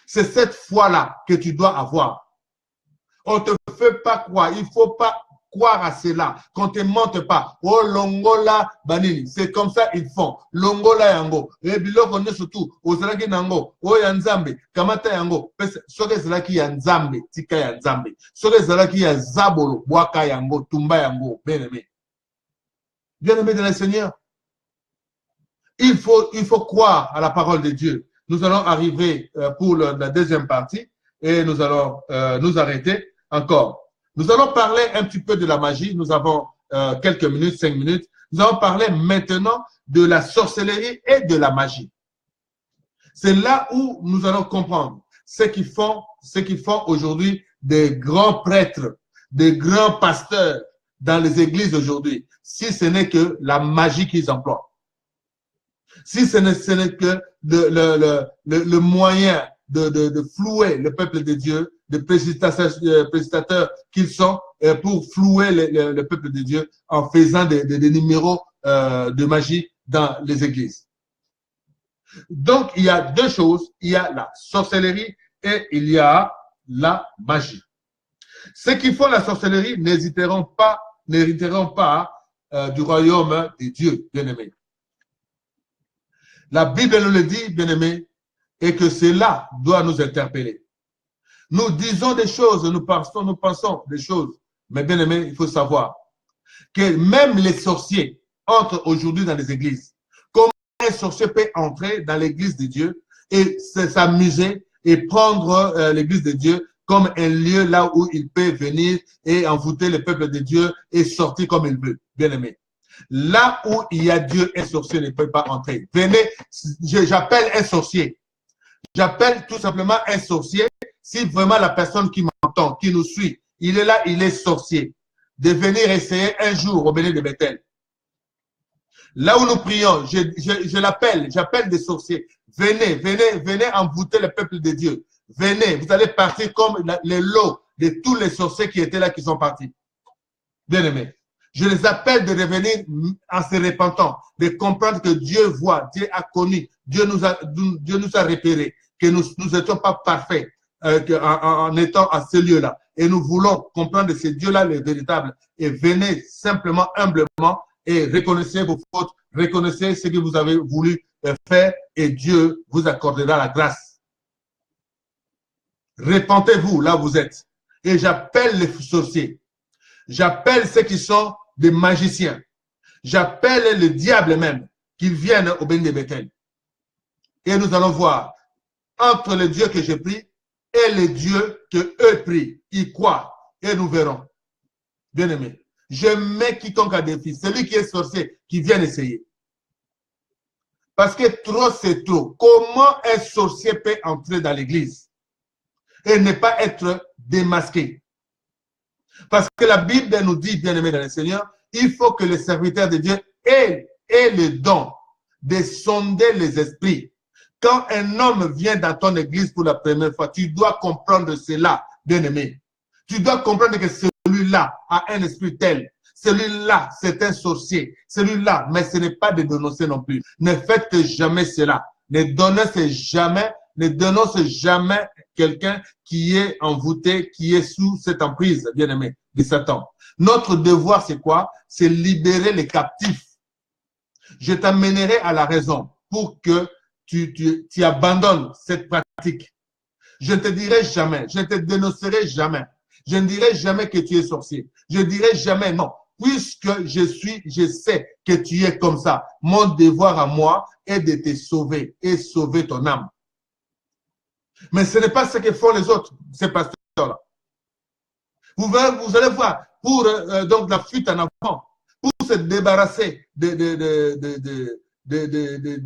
C'est cette foi-là que tu dois avoir. On ne te fait pas croire. Il ne faut pas croire à cela. Qu'on ne te mente pas. Oh, longola, banini. C'est comme ça ils font. Longola yango. Et biloko ne surtout. Ozalaki nango. Oh, yanzambe. Kamata yango. Soke zalaki yanzambe. Tika yanzambe. Soke zalaki yazabolo. Boaka yango. Tumba yango. Bien aimé. Bien aimé de le Seigneur. Il faut croire à la parole de Dieu. Nous allons arriver pour la deuxième partie et nous allons nous arrêter encore. Nous allons parler un petit peu de la magie. Nous avons quelques minutes, 5 minutes. Nous allons parler maintenant de la sorcellerie et de la magie. C'est là où nous allons comprendre ce qu'ils font aujourd'hui des grands prêtres, des grands pasteurs dans les églises aujourd'hui, si ce n'est que la magie qu'ils emploient. Si ce n'est que le moyen de flouer le peuple de Dieu, de précipitateurs qu'ils sont pour flouer le peuple de Dieu en faisant des numéros de magie dans les églises. Donc, il y a deux choses. Il y a la sorcellerie et il y a la magie. Ceux qui font la sorcellerie n'hériteront pas du royaume de Dieu, bien-aimés. La Bible nous le dit, bien-aimés, et que cela doit nous interpeller. Nous disons des choses, nous pensons des choses. Mais bien aimé, il faut savoir que même les sorciers entrent aujourd'hui dans les églises. Comment un sorcier peut entrer dans l'église de Dieu et s'amuser et prendre l'église de Dieu comme un lieu là où il peut venir et envoûter le peuple de Dieu et sortir comme il veut, bien aimé. Là où il y a Dieu, un sorcier ne peut pas entrer. Venez, j'appelle un sorcier. J'appelle tout simplement un sorcier. Si vraiment la personne qui m'entend, qui nous suit, il est là, il est sorcier, de venir essayer un jour au Bénin de Bethel. Là où nous prions, je l'appelle, j'appelle des sorciers. Venez envoûter le peuple de Dieu. Venez, vous allez partir comme les lots de tous les sorciers qui étaient là, qui sont partis. Bien aimés. Je les appelle de revenir en se repentant, de comprendre que Dieu voit, Dieu a connu, Dieu nous a repérés, que nous n'étions pas parfaits en étant à ce lieu-là. Et nous voulons comprendre que c'est Dieu-là le véritable. Et venez simplement, humblement, et reconnaissez vos fautes, reconnaissez ce que vous avez voulu faire, et Dieu vous accordera la grâce. Repentez-vous là où vous êtes. Et j'appelle les sorciers. J'appelle ceux qui sont des magiciens. J'appelle le diable même, qu'ils viennent au Bénin de Bethel. Et nous allons voir entre le Dieu que je prie et le Dieu que eux prient. Ils croient et nous verrons. Bien aimé, je mets quiconque à défi, celui qui est sorcier, qui vient essayer. Parce que trop, c'est trop. Comment un sorcier peut entrer dans l'église et ne pas être démasqué? Parce que la Bible nous dit, bien aimé dans le Seigneur, il faut que les serviteurs de Dieu aient le don de sonder les esprits Quand un homme vient dans ton église pour la première fois, tu dois comprendre cela, bien-aimé. Tu dois comprendre que celui-là a un esprit tel. Celui-là, c'est un sorcier. Celui-là, mais ce n'est pas de dénoncer non plus. Ne faites jamais cela. Ne dénoncez jamais quelqu'un qui est envoûté, qui est sous cette emprise, bien-aimé, de Satan. Notre devoir, c'est quoi? C'est libérer les captifs. Je t'amènerai à la raison pour que tu abandonnes cette pratique. Je ne te dirai jamais, je ne te dénoncerai jamais. Je ne dirai jamais que tu es sorcier. Je ne dirai jamais non. Puisque je sais que tu es comme ça. Mon devoir à moi est de te sauver et sauver ton âme. Mais ce n'est pas ce que font les autres, ces pasteurs-là. Vous allez voir, pour donc la fuite en avant, pour se débarrasser de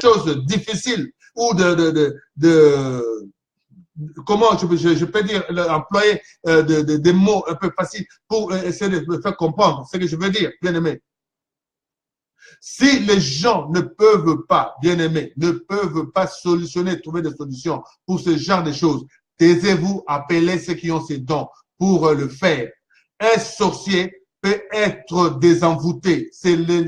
choses difficiles ou comment je peux dire, employer des mots un peu faciles pour essayer de me faire comprendre ce que je veux dire, bien-aimé. Si les gens ne peuvent pas, bien-aimés, ne peuvent pas solutionner, trouver des solutions pour ce genre de choses, taisez-vous, appelez ceux qui ont ces dons pour le faire. Un sorcier peut être désenvoûté. C'est les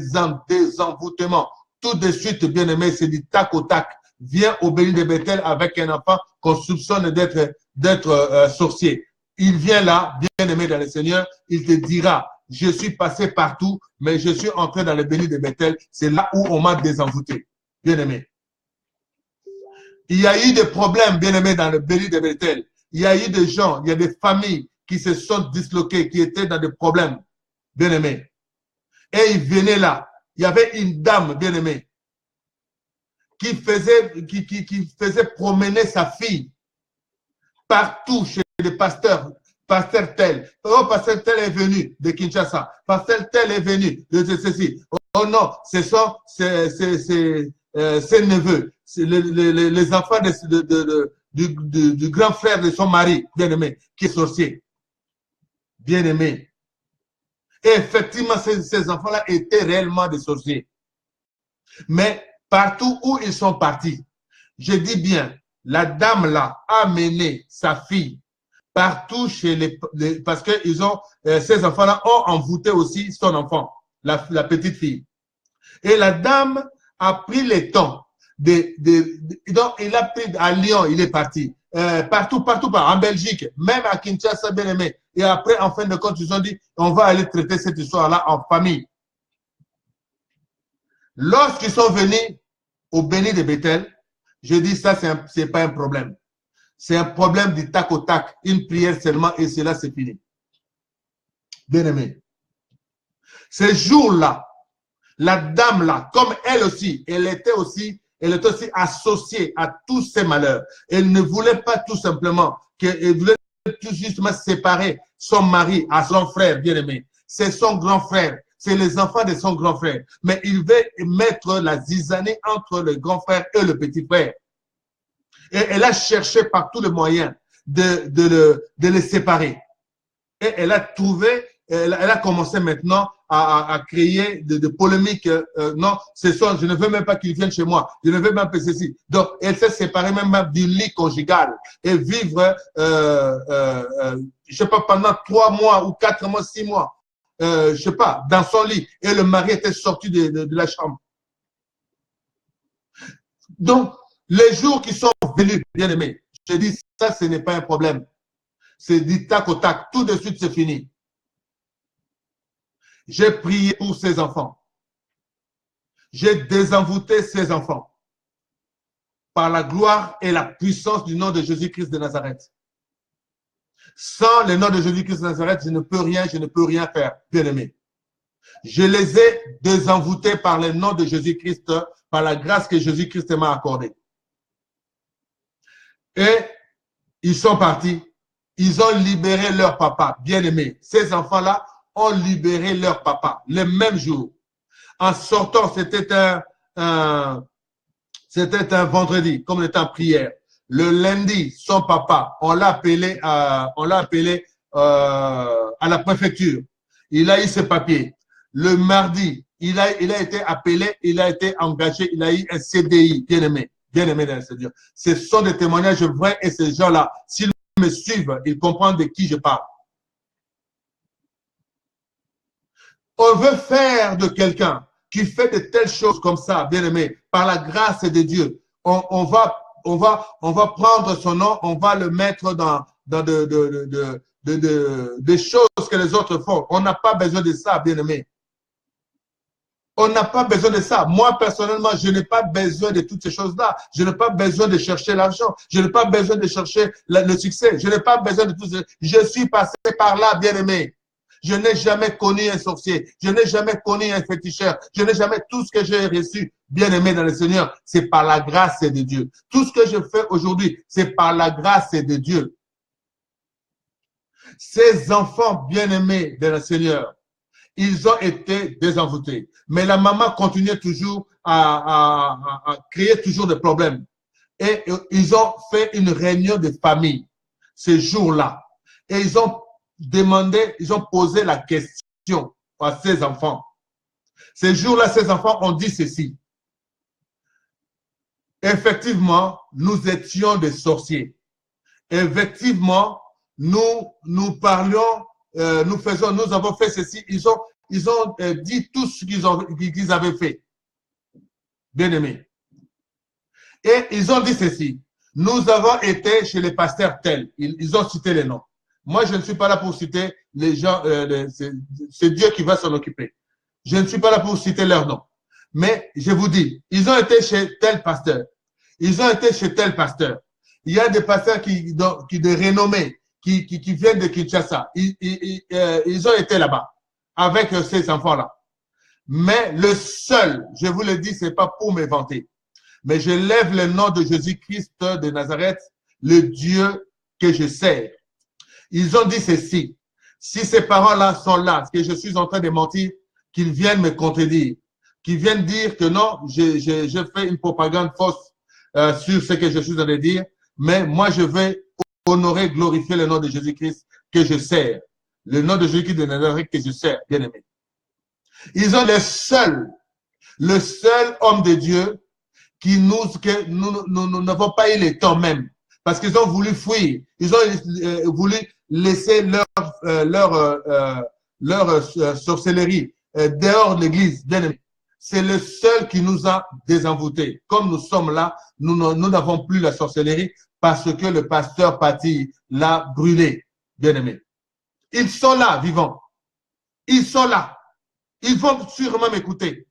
désenvoûtements. Tout de suite, bien-aimé, c'est du tac au tac. Viens au béni de Bethel avec un enfant qu'on soupçonne d'être sorcier. Il vient là, bien-aimé dans le Seigneur, il te dira, je suis passé partout, mais je suis entré dans le béni de Bethel. C'est là où on m'a désenvoûté, bien-aimé. Il y a eu des problèmes, bien-aimé, dans le béni de Bethel. Il y a eu des gens, il y a des familles qui se sont disloquées, qui étaient dans des problèmes, bien-aimé. Et ils venaient là. Il y avait une dame, bien-aimée, qui faisait promener sa fille partout chez les pasteurs. Pasteur tel, oh, pasteur tel est venu de Kinshasa, pasteur tel est venu de ceci. Oh non, ce sont ses neveux, les enfants du grand frère de son mari, bien-aimé, qui est sorcier. Bien-aimé. Et effectivement, ces enfants-là étaient réellement des sorciers. Mais partout où ils sont partis, je dis bien, la dame-là a mené sa fille partout chez parce que ces enfants-là ont envoûté aussi son enfant, la petite fille. Et la dame a pris le temps donc il a pris à Lyon, il est parti. Partout, en Belgique, même à Kinshasa, bien aimé. Et après, en fin de compte, ils ont dit, on va aller traiter cette histoire-là en famille. Lorsqu'ils sont venus au béni de Bethel, je dis ça, c'est pas un problème. C'est un problème du tac au tac, une prière seulement et cela c'est fini. Bien aimé. Ce jour-là, la dame-là, comme elle aussi, elle était aussi associée à tous ces malheurs. Elle ne voulait pas tout simplement, elle voulait tout justement séparer son mari à son frère, bien aimé. C'est son grand frère. C'est les enfants de son grand frère. Mais il veut mettre la zizanie entre le grand frère et le petit frère. Et elle a cherché par tous les moyens de les séparer. Et elle a trouvé, elle a commencé maintenant à créer de polémiques. Non, je ne veux même pas qu'ils viennent chez moi. Je ne veux même pas ceci. Donc, elle s'est séparée même du lit conjugal et vivre, je sais pas, pendant 3 mois ou 4 mois, 6 mois, je sais pas, dans son lit. Et le mari était sorti de la chambre. Donc, les jours qui sont venus, bien aimés, je dis, ça, ce n'est pas un problème. C'est du tac au tac. Tout de suite, c'est fini. J'ai prié pour ces enfants. J'ai désenvoûté ces enfants par la gloire et la puissance du nom de Jésus-Christ de Nazareth. Sans le nom de Jésus-Christ de Nazareth, je ne peux rien faire, bien aimé. Je les ai désenvoûtés par le nom de Jésus-Christ, par la grâce que Jésus-Christ m'a accordée. Et ils sont partis. Ils ont libéré leur papa, bien-aimé. Ces enfants-là ont libéré leur papa le même jour. En sortant, c'était un vendredi, comme on était en prière. Le lundi, son papa, on l'a appelé à la préfecture. Il a eu ses papiers. Le mardi, il a été appelé, il a été engagé, il a eu un CDI, bien-aimé. bien-aimés dans le Seigneur. Ce sont des témoignages vrais et ces gens-là, s'ils me suivent, ils comprennent de qui je parle. On veut faire de quelqu'un qui fait de telles choses comme ça, bien-aimé, par la grâce de Dieu. On va prendre son nom, on va le mettre dans des choses que les autres font. On n'a pas besoin de ça, bien-aimé. On n'a pas besoin de ça. Moi, personnellement, je n'ai pas besoin de toutes ces choses-là. Je n'ai pas besoin de chercher l'argent. Je n'ai pas besoin de chercher le succès. Je n'ai pas besoin de tout ça. Je suis passé par là, bien-aimé. Je n'ai jamais connu un sorcier. Je n'ai jamais connu un féticheur. Je n'ai jamais tout ce que j'ai reçu, bien-aimé dans le Seigneur. C'est par la grâce de Dieu. Tout ce que je fais aujourd'hui, c'est par la grâce de Dieu. Ces enfants bien-aimés dans le Seigneur, ils ont été désenvoûtés. Mais la maman continuait toujours à créer toujours des problèmes. Et ils ont fait une réunion de famille ce jour-là. Et ils ont demandé, ils ont posé la question à ces enfants. Ce jour-là, ces enfants ont dit ceci. Effectivement, nous étions des sorciers. Effectivement, nous parlions, nous avons fait ceci. Ils ont dit tout ce qu'ils avaient fait. Bien aimé. Et ils ont dit ceci. Nous avons été chez les pasteurs tels. Ils ont cité les noms. Moi, je ne suis pas là pour citer les gens, c'est Dieu qui va s'en occuper. Je ne suis pas là pour citer leurs noms. Mais je vous dis, ils ont été chez tel pasteur. Ils ont été chez tel pasteur. Il y a des pasteurs qui de renommée, qui viennent de Kinshasa. Ils ont été là-bas avec ces enfants-là. Mais le seul, je vous le dis, c'est pas pour me vanter, mais je lève le nom de Jésus-Christ de Nazareth, le Dieu que je sers. Ils ont dit ceci. Si ces parents-là sont là, que je suis en train de mentir, qu'ils viennent me contredire, qu'ils viennent dire que non, je fais une propagande fausse sur ce que je suis en train de dire, mais moi je vais honorer, glorifier le nom de Jésus-Christ que je sers. Le nom de Jésus-Christ de Nazareth que je sers, bien aimé. Ils ont le seul homme de Dieu que nous n'avons pas eu le temps même. Parce qu'ils ont voulu fuir. Ils ont voulu laisser leur sorcellerie dehors de l'église, bien aimé. C'est le seul qui nous a désenvoûtés. Comme nous sommes là, nous n'avons plus la sorcellerie parce que le pasteur Paty l'a brûlé, bien aimé. Ils sont là, vivants. Ils sont là. Ils vont sûrement m'écouter.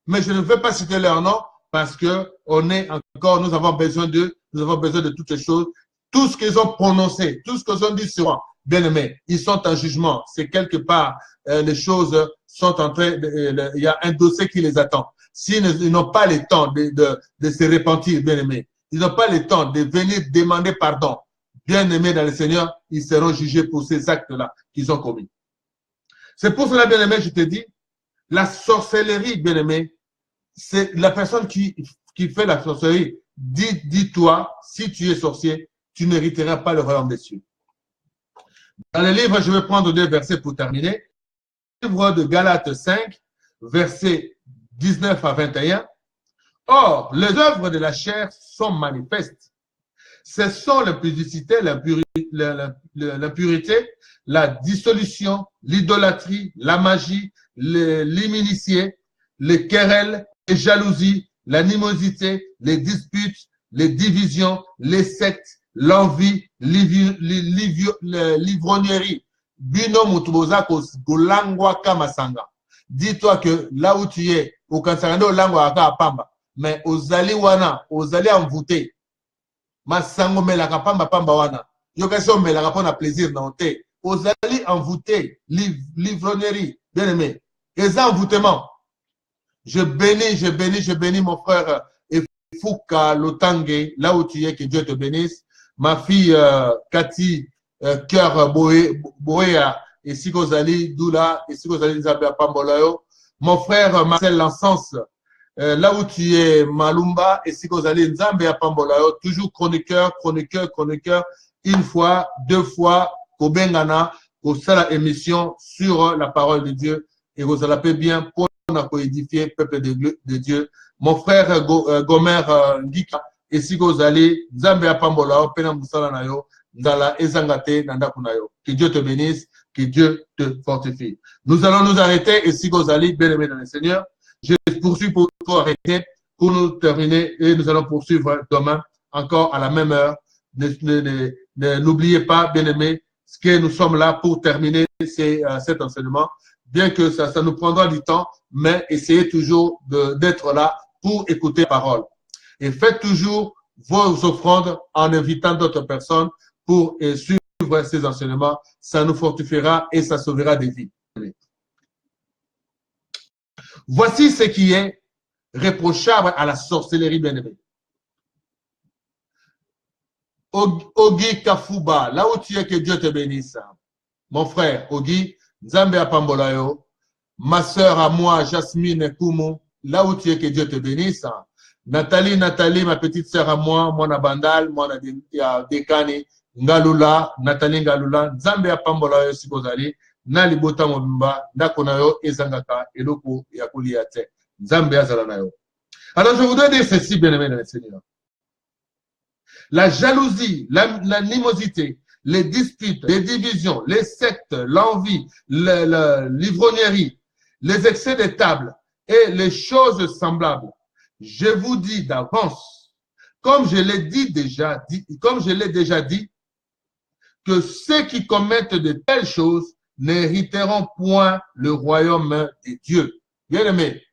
Mais je ne veux pas citer leur nom parce que nous avons besoin d'eux, nous avons besoin de toutes les choses. Tout ce qu'ils ont prononcé, tout ce qu'ils ont dit sur bien aimé, ils sont en jugement. C'est quelque part, les choses sont en train, il y a un dossier qui les attend. S'ils n'ont pas le temps de se repentir, bien aimé, ils n'ont pas le temps de venir demander pardon, bien aimé dans le Seigneur, ils seront jugés pour ces actes-là qu'ils ont commis. C'est pour cela, bien aimé, je te dis, la sorcellerie, bien aimé, c'est la personne qui fait la sorcellerie. Dis-toi, si tu es sorcier, tu n'hériteras pas le royaume des cieux. Dans le livre, je vais prendre 2 versets pour terminer. Le livre de Galates 5, versets 19 à 21. Or, les œuvres de la chair sont manifestes. Ce sont l'impudicité, l'impureté, la dissolution, l'idolâtrie, la magie, l'immunicié, les querelles, les jalousies, l'animosité, les disputes, les divisions, les sectes, l'envie, l'ivrognerie. Bino mutuboza kolangwa kamasanga. Dis-toi que là où tu es, au Kansangano langwa aka pamba, mais ozali wana, ozali envoûté. Masango melaka pamba pamba wana. Yokaso melaka pona plaisir na ote. Ozali envoûté, l'ivrognerie, bien aimé. Et ça envoûtement. Je bénis mon frère Fouka Lotangue, là où tu es, que Dieu te bénisse. Ma fille Cathy Cœur Boéa, et Sikozali Doula, et Sikozali Isabelle Pambolayo. Mon frère Marcel Lansens, là où tu es, Malumba, et Sikozali Nzambe Pambolayo, toujours chroniqueur, une fois, 2 fois, Kobengana, au la émission sur la parole de Dieu, et vous allez bien pour a coédifié peuple de Dieu. Mon frère Gomer Ngika, et si vous allez, Nzambe apambola, pena musala na yo, Nzala ezangate, nanda kunayo. Que Dieu te bénisse, que Dieu te fortifie. Nous allons nous arrêter, et si vous allez, bien aimé dans le Seigneur, je poursuis pour arrêter, pour nous terminer, et nous allons poursuivre demain, encore à la même heure. N'oubliez pas, bien aimé, que nous sommes là pour terminer cet enseignement. Bien que ça nous prendra du temps, mais essayez toujours d'être là pour écouter la parole. Et faites toujours vos offrandes en invitant d'autres personnes pour suivre ces enseignements. Ça nous fortifiera et ça sauvera des vies. Voici ce qui est reprochable à la sorcellerie, bien-aimée. Ogi Kafuba, là où tu es, que Dieu te bénisse. Mon frère, Ogi, Nzambe Apambolayo, ma sœur à moi, Jasmine Kumu, là où tu es, que Dieu te bénisse. Nathalie, ma petite sœur à moi, mon abandal, mon Dekani, Ngalula, Nathalie Ngalula, Nzambe Apambolayo, si vous allez, Nali Bota Mobimba, Nakonayo, Ezangaka, Eloko, Yakuli Yate, Nzambe Azalanayo. Alors je voudrais dire ceci, bien-aimé dans le Seigneur. La jalousie, l'animosité, les disputes, les divisions, les sectes, l'envie, l'ivrognerie, les excès de table et les choses semblables. Je vous dis d'avance, comme je l'ai déjà dit, que ceux qui commettent de telles choses n'hériteront point le royaume de Dieu. Bien aimé,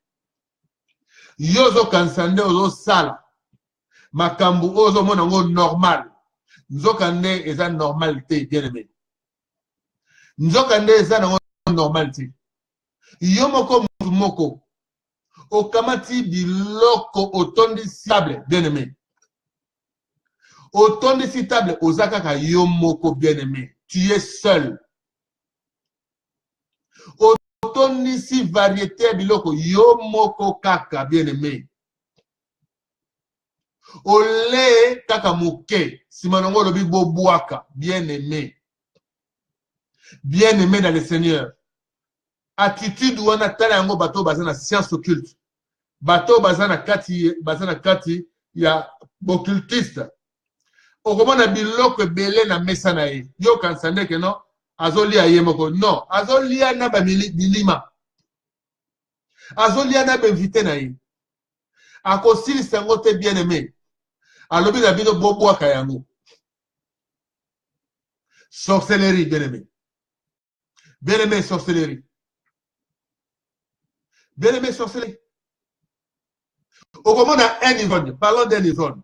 yozo kansande ozo sala. Makambu ozo monango normal. Nzokande eza normalité, bien aimé. Nzokande eza nango normalité. Yomoko moko. Okamati biloko otondi stable, bien aimé. Otondi stable, ozakaka yomoko, bien aimé. Tu es seul. Otondi si variété biloko yomoko kaka, bien aimé. Olé kaka moke, simanongo lobi bobuaka, bien aimé. Bien aimé dans le Seigneur. Attitude wana tala yango bato bazana science occulte. Bato bazana kati ya occultiste. Okomona biloko belé na mesa na ye. Yo kansande ke non, azolia ye moko. Non, azolia na ba bilima. Azolia na ba invité na ye. Akosili sango te bien aimé. Alobi na bino bobo akayango. Sorcellerie, bien aimé. Bien aimé, sorcellerie. Bien aimé, sorcellerie. Au moment d'un ivrogne, parlons d'un ivrogne.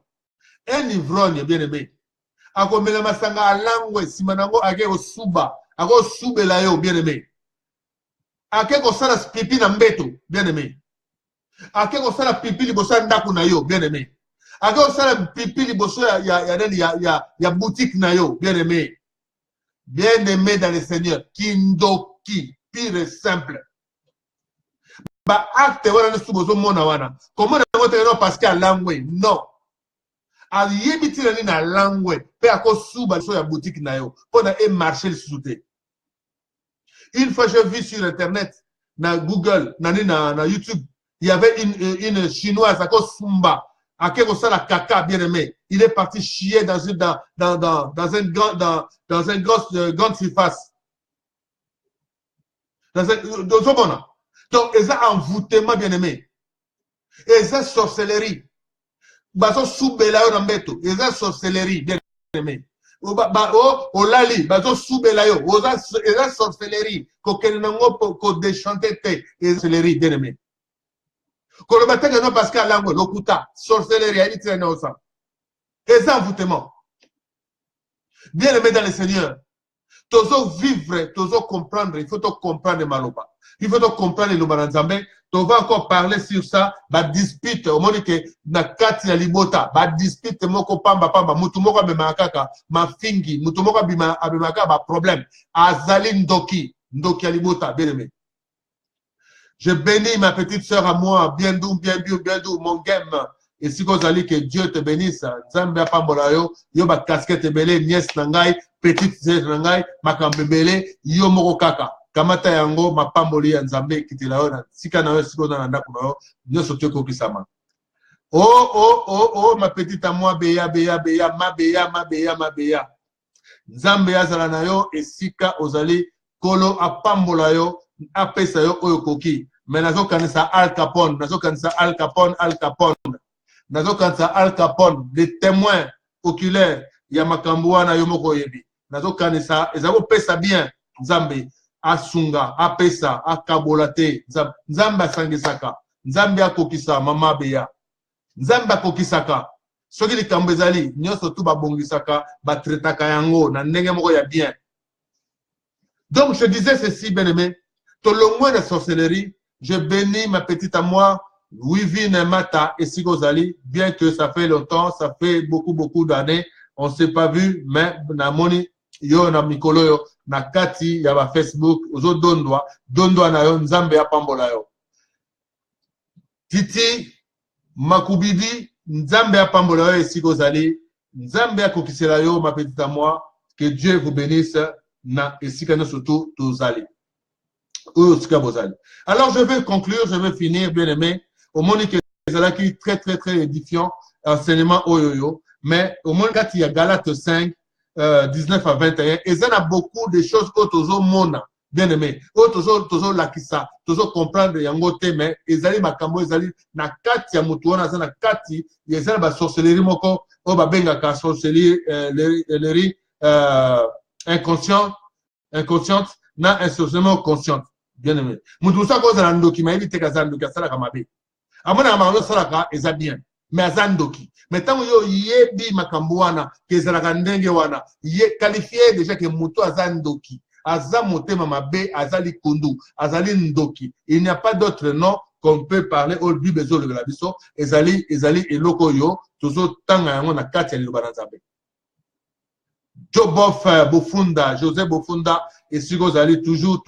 Un ivrogne, bien aimé. Ako mele masanga alangwe, simanango ake o suba. Ako sube la yo, bien aimé. Ake ko sala pipi na mbeto, bien aimé. Ake ko sala pipi libosa ndaku na yo, bien aimé. Ake ko sala pipi liboso ya boutique na yo, bien aimé. Bien aimé dans le Seigneur. Kindoki, pire et simple. Ba acte wana ne subozo mona wana. Comment ne vote non parce qu'à langwe? Non. A yebiti na ni na langwe. Pe ako suba so ya boutique na yo. Pona e marché le sous-té. Une fois j'ai vu sur internet, na Google, na YouTube, il y avait une chinoise à cause Sumba. À quel ça la caca bien aimé. Il est parti chier dans une grande surface. Dans un donc, ils ont envoûtement bien aimé. Ils ont sorcellerie. Baso soubela yo nambeto. Ils ont sorcellerie bien aimé. O lali, baso soubela yo. Ils ont sorcellerie. Ko kenango ko déchanter te. Ils ont sorcellerie bien aimé. Ko le matin non parce qu'à langue lokuta sorcellerie elle tient dans ça. Ils ont envoûtement. Bien aimé dans le Seigneur. Tozo vivre, tozo comprendre, il faut te comprendre maloba. Il faut te comprendre le Nzambe. Tu vas encore parler sur ça. Ba dispute, au moment que na kati ya libota, ba dispute moko pamba, mutu moko abemaka, ma fingi, mutu moko abemaka ba problème. Azali ndoki ya libota, bien aimé. Je bénis ma petite sœur à moi, bien doux, mon game. Et si vous allez que Dieu te bénisse, Nzambe apambola yo, yo ba casquette belé, nièce nangai, petite sœur nangai, makambebele, yo moko kaka. kamata yango mapamboli ya nzambe kitela yo na sika na yo siko na ndako na yo nyonso to kokisama. Oh ma petite à moi beya mabeya nzambe azala na yo esika ozali kolo apambola yo apesa yo oyo koki. Mais nazo kanisa Al Capone des témoins oculaires ya makambo wana yo moko yebi. Nazo kanisa ezako pesa bien nzambe asunga apesa akabolate nzambe asangisaka nzambe akokisa mama beya nzambe akokisaka soki likambo ezali nyonso tu babongisaka batretaka yango na ndenge moko ya bien. Donc je disais ceci, bien aimé, tolongwe de sorcellerie, je bénis ma petite à moi Wivine Mata et Sigozali, bien que ça fait longtemps, ça fait beaucoup d'années, on s'est pas vu, mais na moni yo na mikolo yo na kati ya ba Facebook ozo dondwa na yo nzambe ya pambola yo. Titi Makubidi nzambe ya pambola yo Sigozali, nzambe ya kokisela yo ma petite à moi, que Dieu vous bénisse na esika na surtout tozali. Alors je vais conclure, je vais finir, bien aimé. Au monde qui est très édifiant, enseignement oyoyo, mais au monde il y a Galates 5, 19 à 21, et ça a beaucoup de choses autour mona, bien aimé. Autour la kisa, toujours comprendre yangote, mais ezali makambo ezali na kati ya mutuona na kati, ezali ba sorcellerie moko, o ba benga ka sorcellerie inconsciente, na insorcellement consciente. Bien aimé. Mutusa ko za ndoki ma ili teka za ndoki asala kama be. Amona ma sala ka eza bien. Mais azandoki. Mais tango yo yebi makambo wana kezala ndenge wana ye qualifié déjà que mutu azandoki. Aza motema mabe azali kundu, azali ndoki. Il n'y a pas d'autre nom qu'on peut parler au Bible de la biso ezali eloko yo tozo tanga yango na kati ya liloba nzambe. Jobof Bofunda, José Bofunda et Sigozali toujours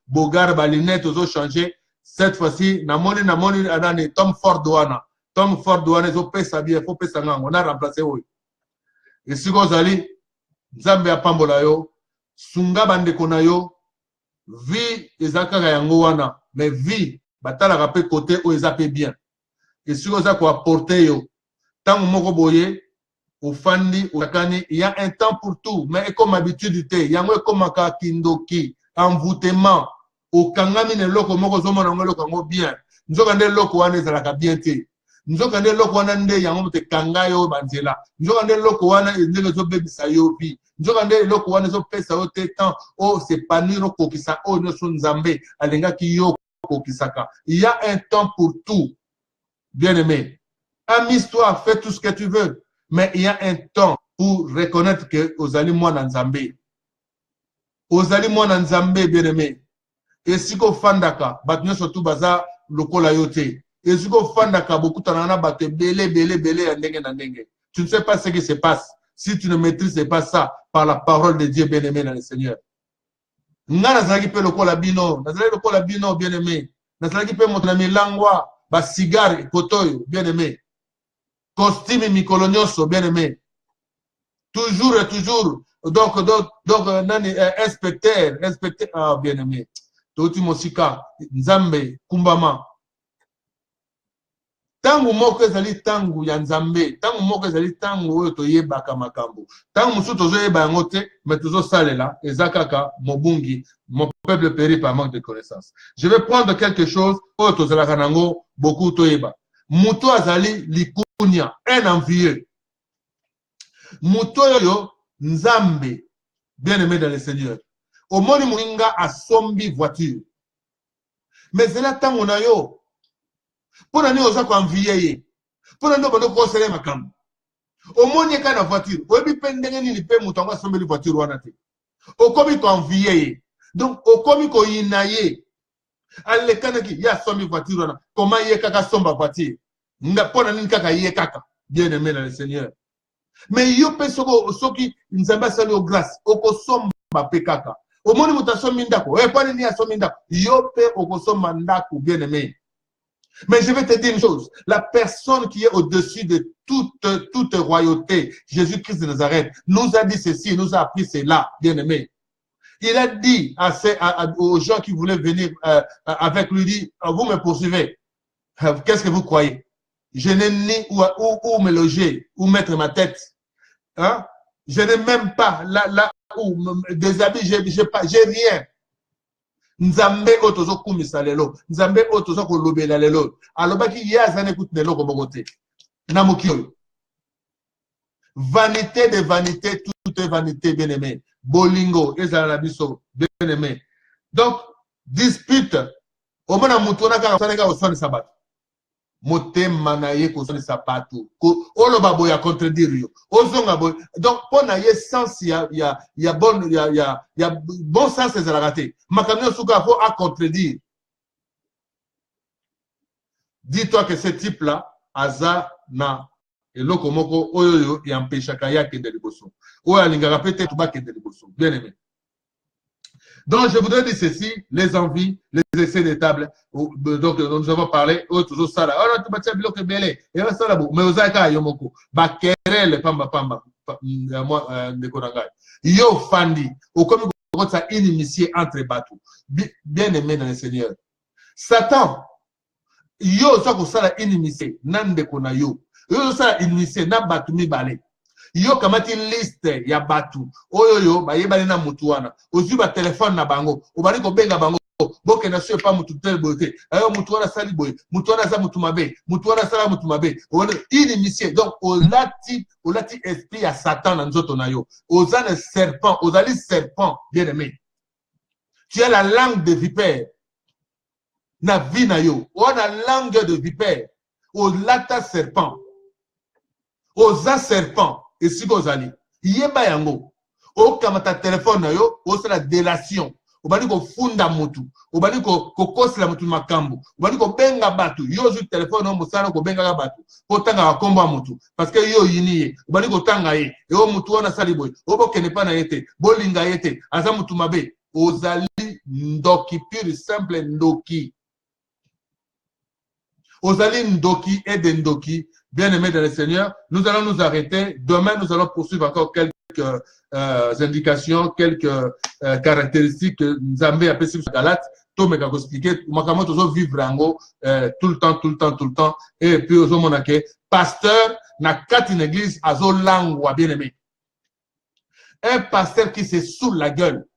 Bogar Balinette aux changé. Cette fois-ci, namoni anani Tom Ford douana zo pesa bien, faut pesa ngang, on a remplacé oui. Et Sigozali Nzambe apambola yo, sunga bande kona yo, vie ezaka yango wana, mais vie batala rapé côté o ezape bien. Et Sigoza ko apporter yo, tant moko boye Ofandi, Okakani, il y a un temps pour tout, mais comme habitude, il y a un comme kindoki, envoûtement, au kangami ne loko moko zomo na ngolo kango bien. Nous avons loko wane zalaka bien te. Nous avons loko wane nde yango te kangayo banzela. Nous avons loko wane ndenge zo bebisa yo bi. Nous avons loko wane zo pesa o te temps o se paniro kokisa o no sunzambe alenga ki yo kokisaka. Il y a un temps pour tout. Bien aimé. Amuse-toi, fais tout ce que tu veux. Mais il y a un temps pour reconnaître que Ozali Mwana Nzambe. Ozali Mwana Nzambe, bien aimé. Et si ko fandaka, batnyo surtout baza lokola yote. Et si ko fandaka, beaucoup tanana bate belé, ndenge na ndenge. Tu ne sais pas ce qui se passe si tu ne maîtrises pas ça par la parole de Dieu, bien aimé dans le Seigneur. Nga nazalaki pe lokola bino, nazalaki lokola bino, bien aimé. Nazalaki pe motonami langwa, ba cigare, kotoyo, bien aimé. Costume mikolonioso, bien aimé. Toujours. Donc, nani, inspecteur, ah, bien aimé. Toti Mosika, Nzambe, Kumbama. Tangu moko ezali tangu ya Nzambe, tangu moko ezali tangu oyo toyebaka makambo. Tangu musu tozoyeba yango te, mais tozosalela, ezakaka mobungi, mon peuple périt par manque de connaissance. Je vais prendre quelque chose, oyo tozalaka nango, beaucoup toyeba. Muto azali likunya, un envieux. Muto yo Nzambe, bien aimé dans le Seigneur. Omoni muninga asombi voiture. Mais c'est là tango na yo. Pona ni oza ko envier ye. Pona ndo bando ko sele makambo. Omoni ka na voiture. Obi pendenge ni pe muto anga asombi voiture wana te. Okomi ko envier ye. Donc okomi ko yinaye. Ale kanaki ya sombi voiture wana. Comment ye kaka somba voiture. Nga pona ni kaka ye kaka. Bien aimé dans le Seigneur. Mais yo pe soko soki nzamba sali o grâce. Oko somba pe kaka. Omoni mutasombi ndako. Pona ni asombi ndako. Yo pe oko somba ndako, bien aimé. Mais je vais te dire une chose. La personne qui est au-dessus de toute royauté, Jésus-Christ de Nazareth, nous a dit ceci, nous a appris cela, bien aimé. Il a dit aux gens qui voulaient venir avec lui, dit, vous me poursuivez. Qu'est-ce que vous croyez? Je n'ai ni où me loger, où mettre ma tête. Hein? Je n'ai même pas là où des habits, j'ai rien. Nzambe otozo kumisa lelo. Nzambe otozo kolobela lelo. Alobaki ya zane kutenelo kobogote. Namukio. Vanité de vanité, tout est vanité, bien-aimé. Bolingo, ezalabiso, bien-aimé. Donc, dispute. Au moins, mutona ka sanega osone sabat. Mote manaye ko sone sapato. Ko oloba boya contredire yo. Ozonga boy. Donc, pour naye sens il y a bon sens ezalagate. Makamio suka faut à contredire. Dis-toi que ce type-là, Aza na et lokomoko oyo et empêche kaya ke de liboso. Oyo alingaka peut-être ba ke de liboso. Bien aimé. Donc je voudrais dire ceci, les envies, les essais de table. Donc nous avons parlé toujours ça là. Oh non, tu batia bloqué belé. Et ça là bon, mais ozaka yomoko. Ba kerele pamba moi de konanga. Yo fandi, au comme ça inimitié entre bateaux. Bien aimé dans le Seigneur. Satan yo ça ko sala inimitié nande kona yo. Yo ça initié na batu mibale. Yo kamati liste ya batu. Oyo ba yebali na mutu wana. Ozu ba téléphone na bango. Obali ko benga bango. Boke na sio pa mutu tel bote. Ayo mutu wana sali boy. Mutu wana sa mutu mabe. Mutu wana sala mutu mabe. Initié. Donc olati esprit ya Satan na nzoto na yo. Ozane serpent, ozali serpent, bien aimé. Tu as la langue de vipère. Na vie na yo. On a langue de vipère. Olata serpent. Oza serpent. Et si vous allez, yeba yango, o kamata téléphone na yo, o c'est la délation. O bani ko funda mutu, o bani ko kosi la mutu makambo, o bani ko benga batu, yo ju téléphone o musana ko benga batu, ko tanga komba mutu, parce que yo yiniye, o bani ko tanga ye, e o mutu wana sali boy, o bo kene pa na yete, bolinga yete, aza mutu mabe, ozali ndoki pure simple ndoki. Ozali ndoki et de ndoki. Bien-aimés dans le Seigneur, nous allons nous arrêter. Demain, nous allons poursuivre encore quelques indications, quelques caractéristiques que Nzambe a fait sur Galate. Tout me expliquer, makamo toujours vivre rango tout le temps. Et puis aux hommes pasteur na quatre une église azo langwa bien-aimé. Un pasteur qui se saoule la gueule.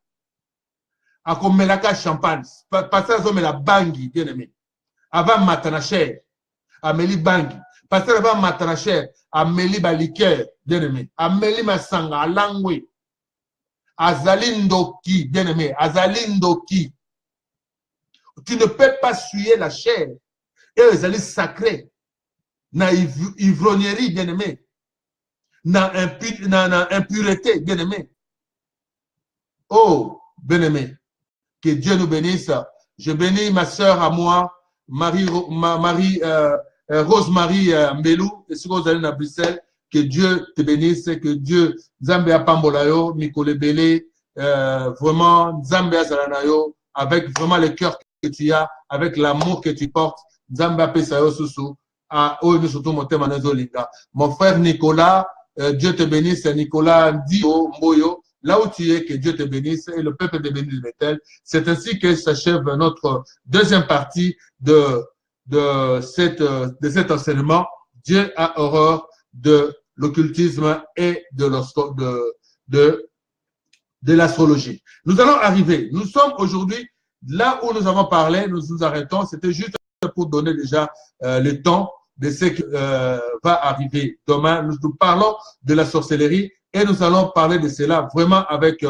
A comme melaka champagne. Pasteur azo me la bangi bien-aimé. Avant matanacher, ameli bangi. Pasteur avant matanacher, ameli baliker, bien-aimé. Ameli masanga, alangwe. Azalindoki, bien-aimé. Azalindoki. Tu ne peux pas suyer la chair. Et les alis sacrés. Na ivrognerie, bien-aimé. Na impureté, bien-aimé. Oh, bien-aimé. Que Dieu nous bénisse. Je bénis ma sœur à moi. Rosemary Mbelou, et si vous allez à Bruxelles, que Dieu te bénisse, que Dieu, Zambia Pambolayo, Mikole Bele, vraiment, Zambia Zalanayo, avec vraiment le cœur que tu as, avec l'amour que tu portes, Zambia Pesayo Susu, à surtout mon frère Nicolas, Dieu te bénisse, Nicolas Dio Mboyo, là où tu es, que Dieu te bénisse et le peuple te bénisse de Bethel. C'est ainsi que s'achève notre deuxième partie de cet enseignement. Dieu a horreur de l'occultisme et de l'astrologie. Nous allons arriver. Nous sommes aujourd'hui là où nous avons parlé, nous nous arrêtons. C'était juste pour donner déjà le temps de ce qui va arriver demain. Nous parlons de la sorcellerie et nous allons parler de cela vraiment avec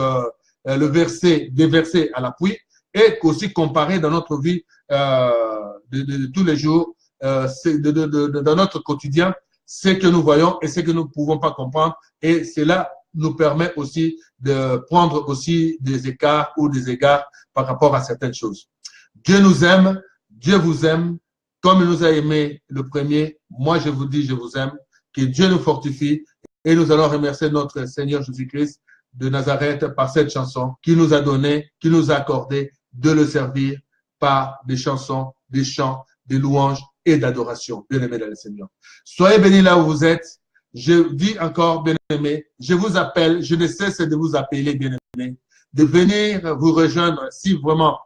des versets à l'appui et aussi comparer dans notre vie de tous les jours, dans notre quotidien, ce que nous voyons et ce que nous ne pouvons pas comprendre. Et cela nous permet aussi de prendre aussi des écarts ou des égards par rapport à certaines choses. Dieu nous aime, Dieu vous aime, comme il nous a aimé le premier. Moi, je vous dis, je vous aime. Que Dieu nous fortifie et nous allons remercier notre Seigneur Jésus-Christ de Nazareth par cette chanson qu'il nous a donnée, qu'il nous a accordé de le servir par des chansons, des chants, des louanges et d'adoration. Bien-aimés dans le Seigneur. Soyez bénis là où vous êtes. Je dis encore, bien-aimés, je vous appelle, je ne cesse de vous appeler, bien-aimés. de venir vous rejoindre si vraiment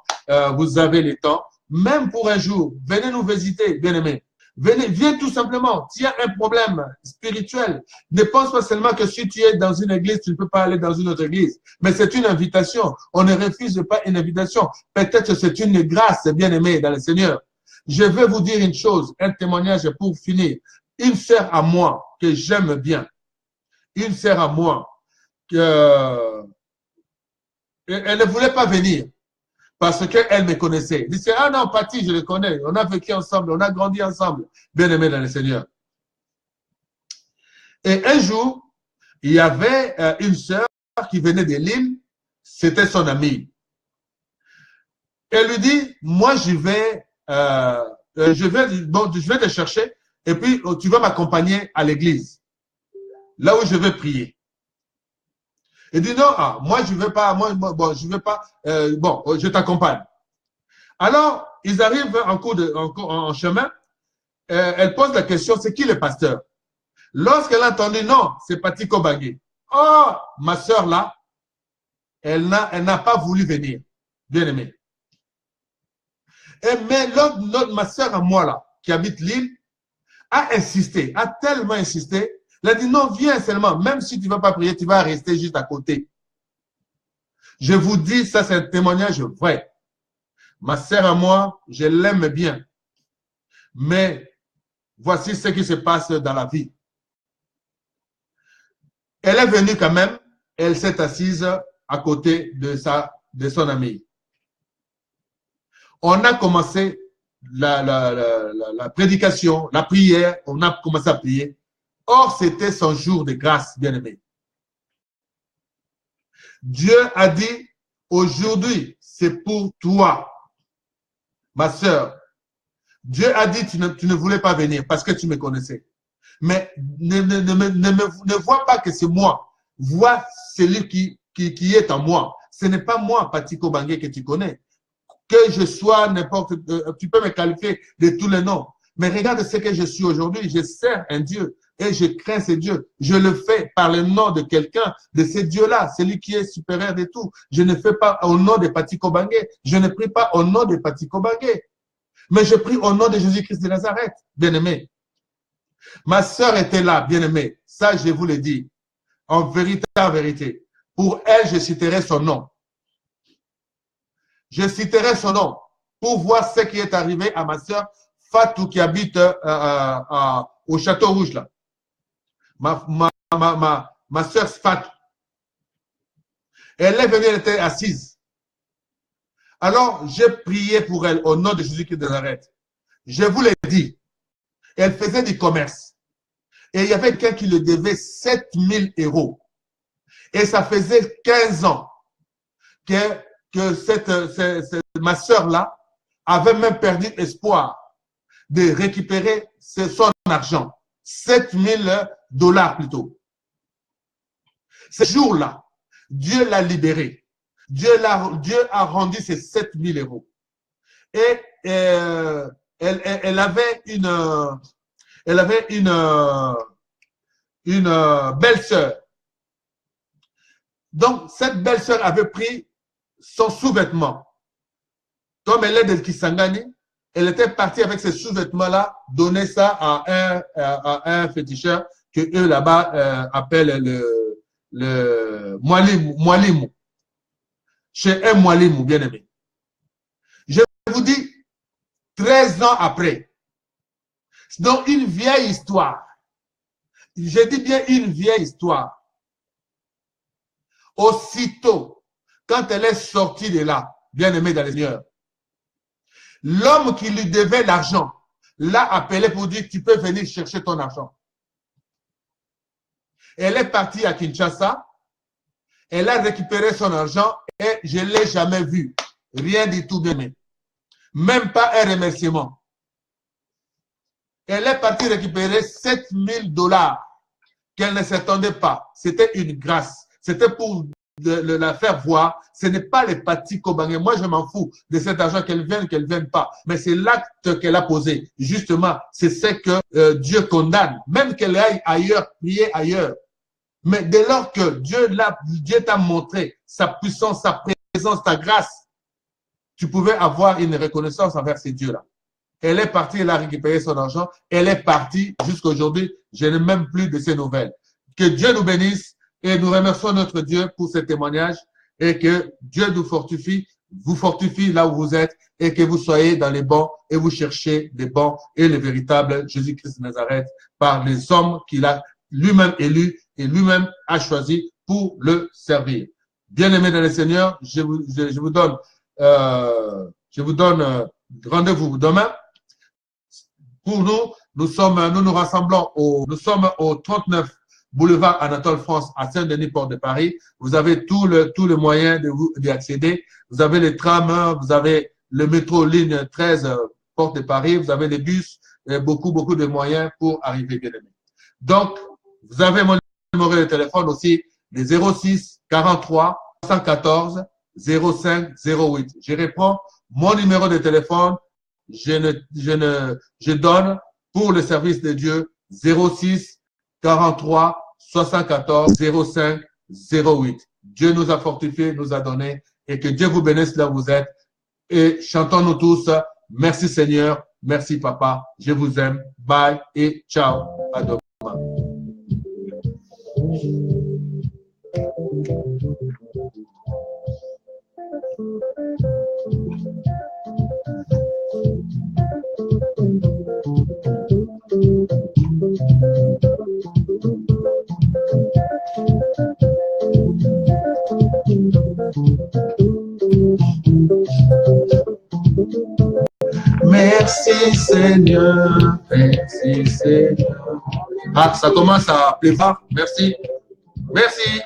vous avez le temps. Même pour un jour, venez nous visiter, bien-aimés. Venez, viens tout simplement. Tu as un problème spirituel. Ne pense pas seulement que si tu es dans une église, tu ne peux pas aller dans une autre église. Mais c'est une invitation. On ne refuse pas une invitation. Peut-être que c'est une grâce, bien-aimé, dans le Seigneur. Je vais vous dire une chose, un témoignage pour finir. Une sœur à moi que j'aime bien. Une sœur à moi que elle ne voulait pas venir. Parce qu'elle me connaissait. Elle disait, ah non, Patty, je le connais. On a vécu ensemble, on a grandi ensemble. Bien-aimés dans le Seigneur. Et un jour, il y avait une sœur qui venait de l'île. C'était son amie. Elle lui dit, moi, je vais te chercher et puis tu vas m'accompagner à l'église. Là où je vais prier. Il dit non, moi je ne vais pas, je vais pas, je t'accompagne. Alors, ils arrivent en chemin, elle pose la question, c'est qui le pasteur? Lorsqu'elle a entendu non, c'est Patty Kobange. Oh, ma soeur là, elle n'a pas voulu venir, bien aimé. Mais ma soeur à moi là, qui habite l'île, a insisté, a tellement insisté. Elle a dit non, viens seulement, même si tu ne vas pas prier, tu vas rester juste à côté. Je vous dis, ça c'est un témoignage vrai. Ma sœur à moi, je l'aime bien. Mais voici ce qui se passe dans la vie. Elle est venue quand même, elle s'est assise à côté de son amie. On a commencé la prédication, la prière, on a commencé à prier. Or, c'était son jour de grâce, bien-aimé. Dieu a dit, aujourd'hui, c'est pour toi, ma sœur. Dieu a dit, tu ne voulais pas venir parce que tu me connaissais. Mais ne vois pas que c'est moi. Vois celui qui est en moi. Ce n'est pas moi, Patty Kobange, que tu connais. Que je sois n'importe, tu peux me qualifier de tous les noms. Mais regarde ce que je suis aujourd'hui. Je sers un Dieu. Et je crains ce Dieu. Je le fais par le nom de quelqu'un, de ce Dieu-là, celui qui est supérieur de tout. Je ne fais pas au nom de Patty Kobange. Je ne prie pas au nom de Patty Kobange. Mais je prie au nom de Jésus-Christ de Nazareth, bien-aimé. Ma sœur était là, bien-aimé. Ça, je vous le dis. En vérité. Pour elle, je citerai son nom. Je citerai son nom pour voir ce qui est arrivé à ma sœur Fatou qui habite au Château Rouge, là. Ma sœur Fatou. Elle est venue, elle était assise. Alors, j'ai prié pour elle au nom de Jésus-Christ de Nazareth. Je vous l'ai dit. Elle faisait du commerce. Et il y avait quelqu'un qui le devait 7000 €. Et ça faisait 15 ans que ma sœur-là avait même perdu espoir de récupérer son argent. 7000 $ plutôt. Ce jour-là, Dieu l'a libéré. Dieu a rendu ces 7000 €. Et elle avait une belle-sœur. Donc, cette belle-sœur avait pris son sous-vêtement. Comme elle est de Kisangani, elle était partie avec ces sous-vêtements-là, donner ça à un féticheur que eux là-bas appellent le Mwalimou. Chez un Mwalimou, bien aimé. Je vous dis, 13 ans après, donc une vieille histoire. Je dis bien une vieille histoire. Aussitôt, quand elle est sortie de là, bien aimée dans le Seigneur, l'homme qui lui devait l'argent l'a appelé pour dire tu peux venir chercher ton argent. Elle est partie à Kinshasa, elle a récupéré son argent et je ne l'ai jamais vu. Rien du tout, bien aimé. Même pas un remerciement. Elle est partie récupérer 7000 $ qu'elle ne s'attendait pas. C'était une grâce. C'était pour la faire voir. Ce n'est pas les Patty Kobange. Moi, je m'en fous de cet argent, qu'elle vienne pas. Mais c'est l'acte qu'elle a posé. Justement, c'est ce que Dieu condamne. Même qu'elle aille ailleurs, prier ailleurs. Mais dès lors que Dieu t'a montré sa puissance, sa présence, ta grâce, tu pouvais avoir une reconnaissance envers ces dieux-là. Elle est partie, elle a récupéré son argent, elle est partie jusqu'à aujourd'hui. Je n'ai même plus de ses nouvelles. Que Dieu nous bénisse et nous remercions notre Dieu pour ce témoignage et que Dieu nous fortifie, vous fortifie là où vous êtes et que vous soyez dans les bons et vous cherchez les bons et les véritables Jésus-Christ de Nazareth par les hommes qu'il a lui-même élus et lui-même a choisi pour le servir. Bien-aimés dans le Seigneur, je vous donne rendez-vous demain. Pour nous nous rassemblons nous sommes au 39 boulevard Anatole France à Saint-Denis, Porte de Paris. Vous avez tous les moyens d'y accéder. Vous avez les trams, vous avez le métro ligne 13 Porte de Paris, vous avez les bus, et beaucoup de moyens pour arriver, bien aimé. Donc, vous avez mon numéro de téléphone aussi, les 06 43 114 05 08. Je réponds mon numéro de téléphone. Je donne pour le service de Dieu 06 43 74 05 08. Dieu nous a fortifiés, nous a donné et que Dieu vous bénisse là où vous êtes. Et chantons-nous tous. Merci Seigneur, merci Papa, je vous aime. Bye et ciao. À demain. Merci Seigneur, merci Seigneur. Ah, ça commence à pleuvoir. Merci. Merci.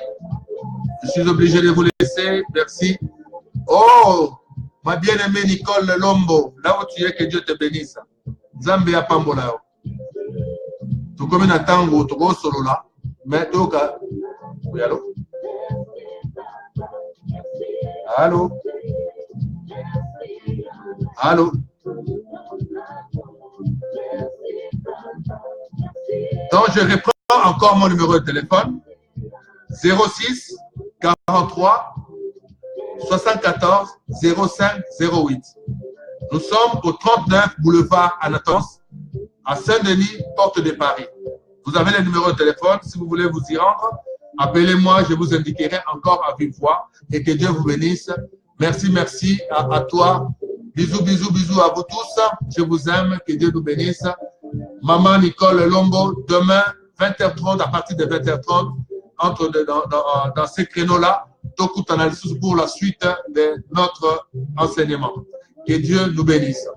Je suis obligé de vous laisser. Merci. Oh, ma bien-aimée Nicole Lombo, là où tu es, que Dieu te bénisse. Zambia Pambola. Tu comme un tango, tu go solo là. Mais tu as. Oui, allô? Allô? Allô? Donc, je reprends encore mon numéro de téléphone. 06 43 74 05 08. Nous sommes au 39 boulevard Anatole, à Saint-Denis, Porte de Paris. Vous avez le numéro de téléphone. Si vous voulez vous y rendre, appelez-moi, je vous indiquerai encore à vive voix et que Dieu vous bénisse. Merci, merci à toi. Bisous, bisous, bisous à vous tous. Je vous aime, que Dieu nous bénisse. Maman Nicole Lombo, demain, 20h30, à partir de 20h30, dans ces créneaux-là, pour la suite de notre enseignement. Que Dieu nous bénisse.